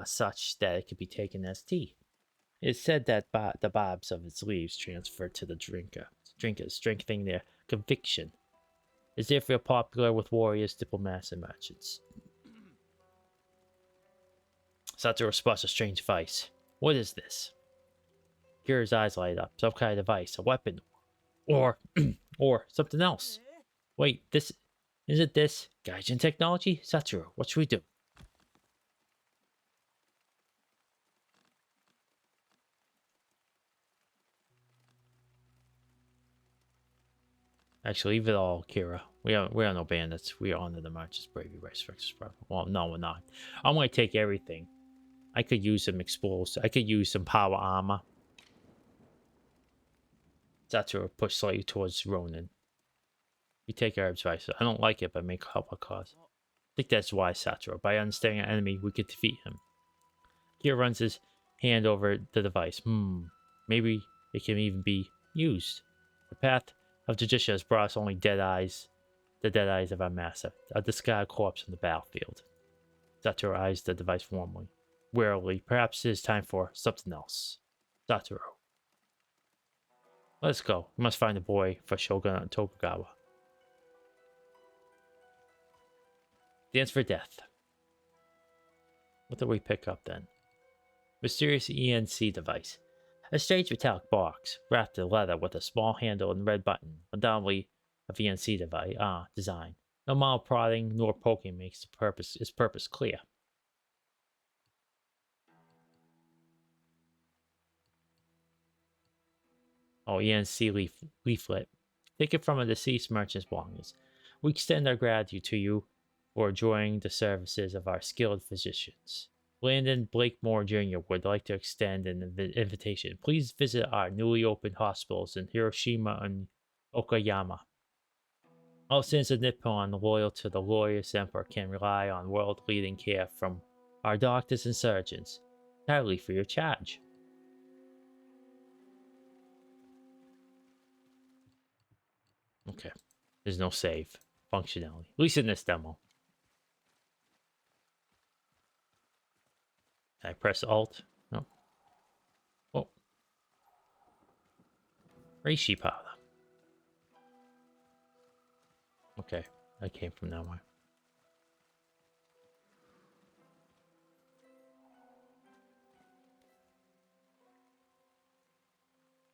such that it could be taken as tea. It is said that the bobs of its leaves transfer to the drinkers, strengthening their conviction. It is therefore popular with warriors, diplomats, and merchants. Satoru spots a strange device. What is this? Kira's eyes light up. Some kind of device, a weapon, or something else. Wait, this isn't this Gaijin technology? Satoru, what should we do? Actually, leave it all, Kira. We are no bandits. We honor the merchants' bravery, respect. Well, no, we're not. I'm gonna take everything. I could use some explosives. I could use some power armor. Satoru pushed slightly towards Ronin. We take our advice. I don't like it, but make help our cause. I think that's wise, Satoru. By understanding our enemy, we could defeat him. Kira runs his hand over the device. Maybe it can even be used. The path of Jujutsu has brought us only dead eyes, the dead eyes of our master, a discarded corpse on the battlefield. Satoru eyes the device warmly. Warily, perhaps it is time for something else. Satoru. Let's go. We must find the boy for Shogun Tokugawa. Dance for death. What did we pick up then? Mysterious ENC device. A strange metallic box, wrapped in leather with a small handle and red button, undoubtedly a VNC device design. No mild prodding nor poking makes its purpose clear. Oh, ENC leaflet. Taken from a deceased merchant's belongings. We extend our gratitude to you for enjoying the services of our skilled physicians. Landon Blakemore Jr. would like to extend an invitation. Please visit our newly opened hospitals in Hiroshima and Okayama. All citizens of Nippon loyal to the glorious emperor can rely on world-leading care from our doctors and surgeons, entirely free of charge. Okay, there's no save functionality, at least in this demo. Can I press Alt? No. Oh. Reishi powder. Okay, that came from nowhere.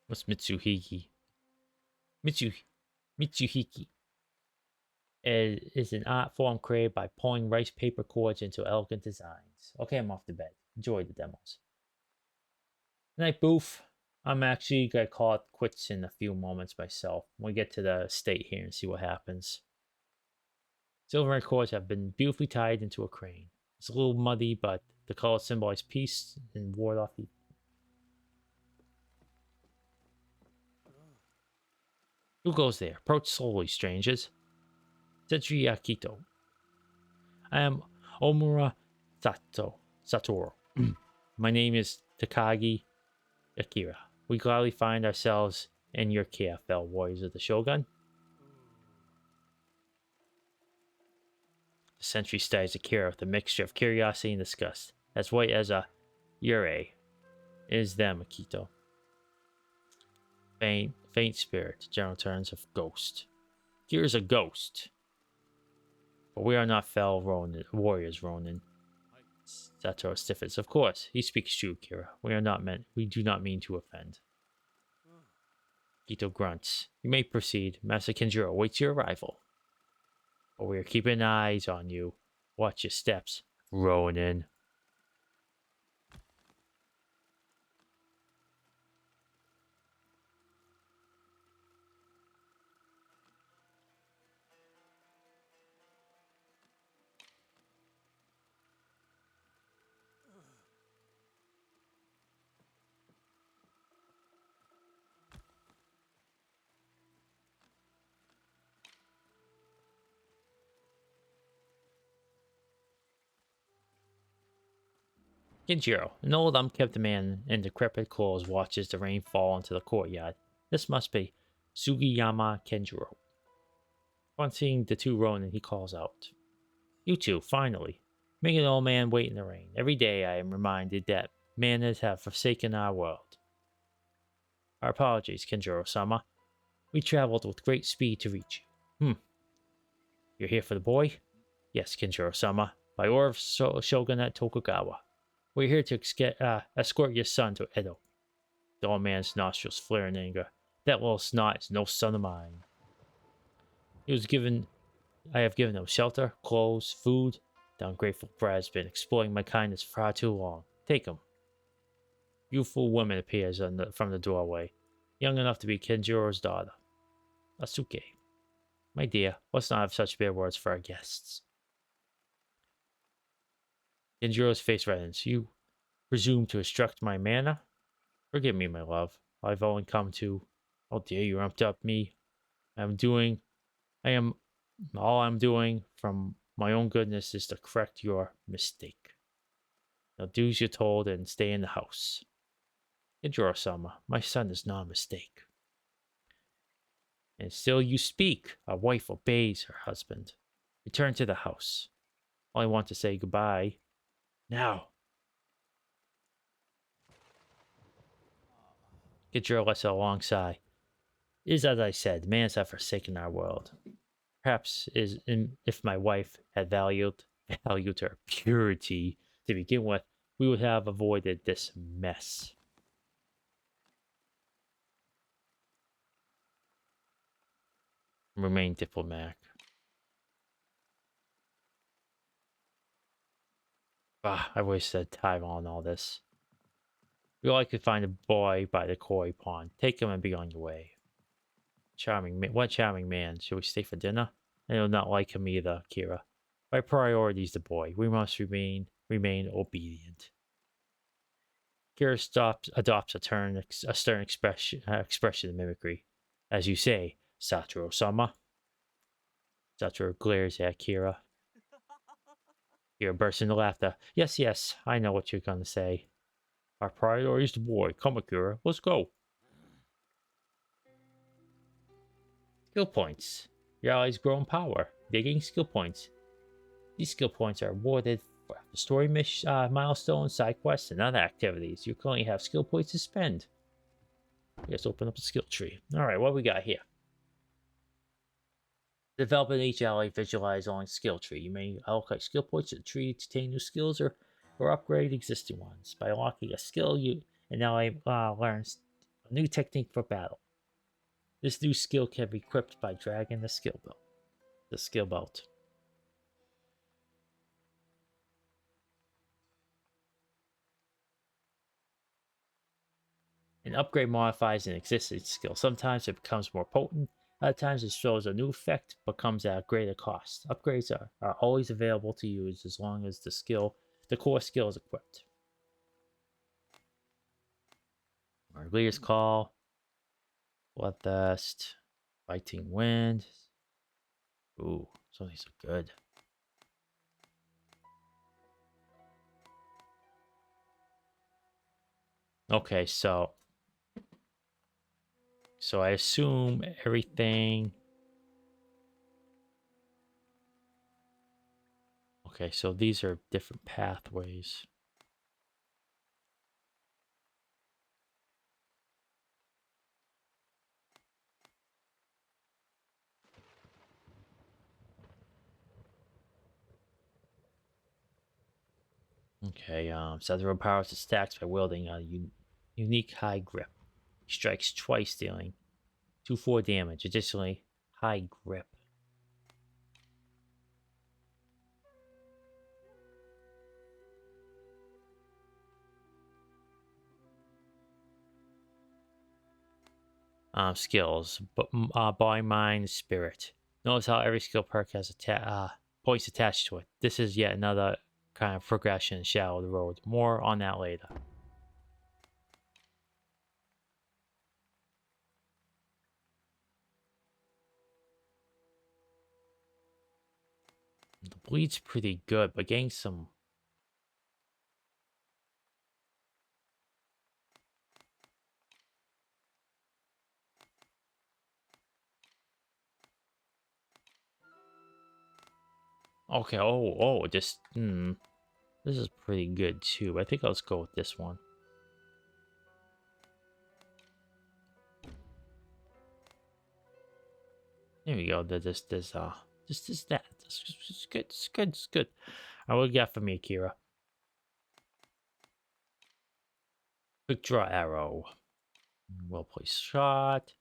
What's Mitsuhiki? Mitsuhiki. It is an art form created by pulling rice paper cords into elegant designs. Okay, I'm off to bed. Enjoy the demos. Good night, Boof. I'm actually gonna call it quits in a few moments myself. We'll get to the state here and see what happens. Silver cords have been beautifully tied into a crane. It's a little muddy, but the colors symbolize peace and ward off the... Who goes there? Approach slowly, strangers. Sentry Akito. I am Omura Satoru. My name is Takagi Akira. We gladly find ourselves in your care, fellow warriors of the Shogun. The sentry studies Akira with a mixture of curiosity and disgust. As white as a Yurei. It is them, Akito. Faint spirit, general terms of ghost. Akira's a ghost. But we are not fellow warriors, Ronin. Satoru stiffens. Of course, he speaks true, Kira. We do not mean to offend. Akito grunts. You may proceed. Master Kenjiro awaits your arrival. But we are keeping eyes on you. Watch your steps, Ronin. Kenjiro, an old unkempt man in decrepit clothes, watches the rain fall into the courtyard. This must be Sugiyama Kenjiro. Upon seeing the two Ronin, he calls out, "You two, finally. Make an old man wait in the rain. Every day I am reminded that manners have forsaken our world. Our apologies, Kenjiro-sama. We traveled with great speed to reach you. You're here for the boy? Yes, Kenjiro-sama. By order of Shogunate Tokugawa. We're here to escort your son to Edo." The old man's nostrils flare in anger. "That little snot is no son of mine. I have given him shelter, clothes, food. The ungrateful brat has been exploiting my kindness for far too long. Take him." Youthful woman appears from the doorway, young enough to be Kenjiro's daughter. Asuke. "My dear, let's not have such bare words for our guests." Kenjiro's face reddens. "You presume to instruct my manner? Forgive me, my love. I've only come to... How dare you ramped up me? I am all I'm doing from my own goodness is to correct your mistake. Now do as you're told and stay in the house." Kenjiro-sama, my son is not a mistake. "And still you speak. A wife obeys her husband. Return to the house. I want to say goodbye. Now." Kenjiro lets out a long sigh. "It is as I said, mans have forsaken our world. Perhaps if my wife had valued her purity to begin with, we would have avoided this mess." Remain diplomatic. I wasted time on all this. We likely find a boy by the koi pond. Take him and be on your way. What charming man. Shall we stay for dinner? I do not like him either, Kira. My priority is the boy. We must remain obedient. Kira adopts a stern expression of mimicry. "As you say, Satoru-sama." Satoru glares at Kira. Kira bursts into laughter. Yes, I know what you're going to say. Our priority is the boy. Come, Akira, let's go." Skill points. Your allies grow in power. Digging skill points. These skill points are awarded for the story milestones, side quests, and other activities. You currently have skill points to spend. Let's open up the skill tree. Alright, what we got here? Develop each ally, visualize on skill tree. You may allocate skill points to the tree to attain new skills or upgrade existing ones. By unlocking a skill, an ally learns a new technique for battle. This new skill can be equipped by dragging the skill belt. An upgrade modifies an existing skill. Sometimes it becomes more potent. Other times it shows a new effect, but comes at a greater cost. Upgrades are always available to use as long as the core skill is equipped. Leader's Call, Bloodthirst, Fighting Wind. Ooh, some of these are good. Okay, so I assume everything... Okay, so these are different pathways. Okay, Sethro powers his stacks by wielding a unique high grip. He strikes twice, dealing 2-4 damage. Additionally, high grip. Skills, body, mind, spirit. Notice how every skill perk has points attached to it. This is yet another kind of progression in Shadow of the Road. More on that later. The bleed's pretty good, but getting some... Okay, oh, this is pretty good too. I think I'll just go with this one. There we go. This that. It's good. It's good. I will get for me, Akira. Quick draw arrow. Well placed shot.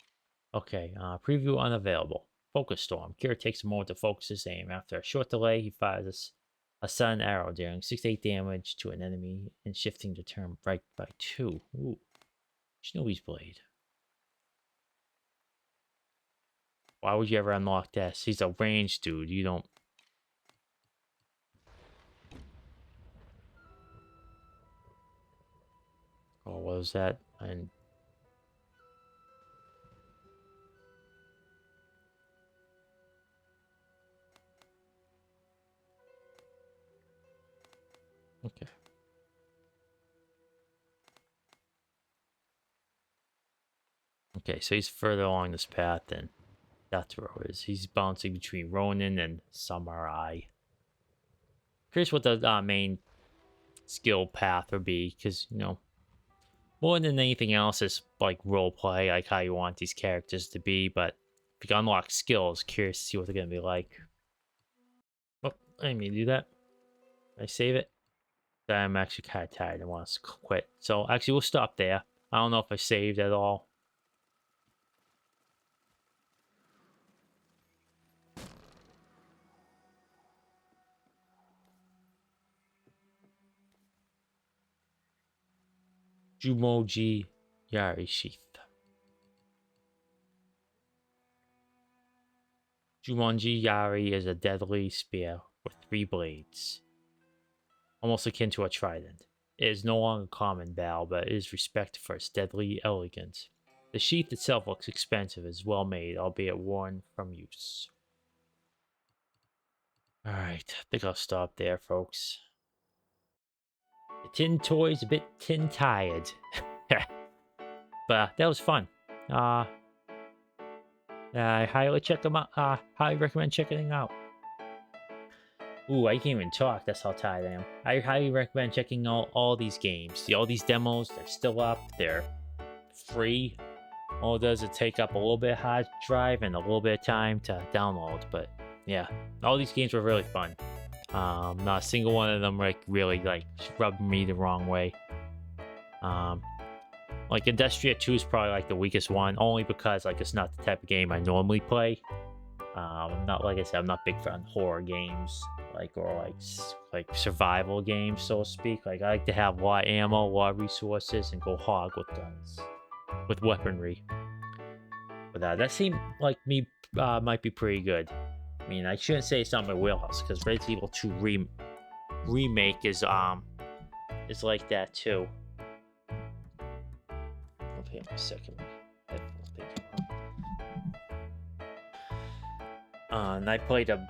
Okay, preview unavailable. Focus storm. Kira takes a moment to focus his aim. After a short delay, he fires a sudden arrow, dealing 6 to 8 damage to an enemy and shifting the turn right by 2. Ooh. Shinobi's Blade. Why would you ever unlock this? He's a ranged dude. You don't... Oh, what was that? And... Okay. Okay, so he's further along this path than Dataro is. He's bouncing between Ronin and Samurai. Curious what the main skill path would be, because, you know, more than anything else is like roleplay, like how you want these characters to be, but if you can unlock skills, curious to see what they're going to be like. Oh, I didn't mean to do that. Did I save it? I'm actually kind of tired and want to quit. So actually, we'll stop there. I don't know if I saved at all. Jumonji Yari Sheath. Jumonji Yari is a deadly spear with 3 blades, almost akin to a trident. It is no longer common bow, but it is respected for its deadly elegance. The sheath itself looks expensive, is well made, albeit worn from use. Alright, I think I'll stop there, folks. The tin toy's a bit tin tired. But that was fun. I highly check them out. Highly recommend checking them out. Ooh, I can't even talk. That's how tired I am. I highly recommend checking out all these games. See, all these demos, they're still up. They're free. All it does is take up a little bit of hard drive and a little bit of time to download. But yeah, all these games were really fun. Not a single one of them really rubbed me the wrong way. Like Industria 2 is probably like the weakest one, only because like it's not the type of game I normally play. I'm not, like I said, I'm not big fan of horror games, or survival games, so to speak. Like, I like to have a lot of ammo, a lot of resources, and go hog with guns, with weaponry. But that seemed like me might be pretty good. I mean, I shouldn't say it's not my wheelhouse, because Resident Evil 2 remake is like that too. Okay, a second. And I played that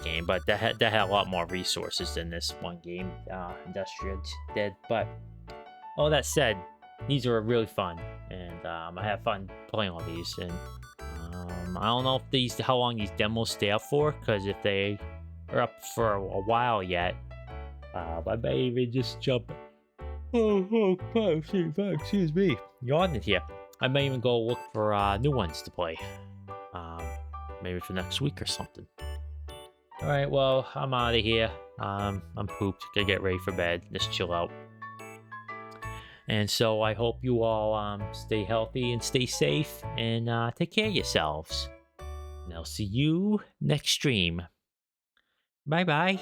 game, but that had a lot more resources than this one game, Industria did. But all that said, these are really fun, and I have fun playing all these. And I don't know if how long these demos stay up for, because if they are up for a while yet, I may even just jump. Excuse me, yawning here. I may even go look for new ones to play. Maybe for next week or something. Alright, well, I'm out of here. I'm pooped. Gonna get ready for bed. Just chill out. And so I hope you all stay healthy and stay safe. And take care of yourselves. And I'll see you next stream. Bye-bye.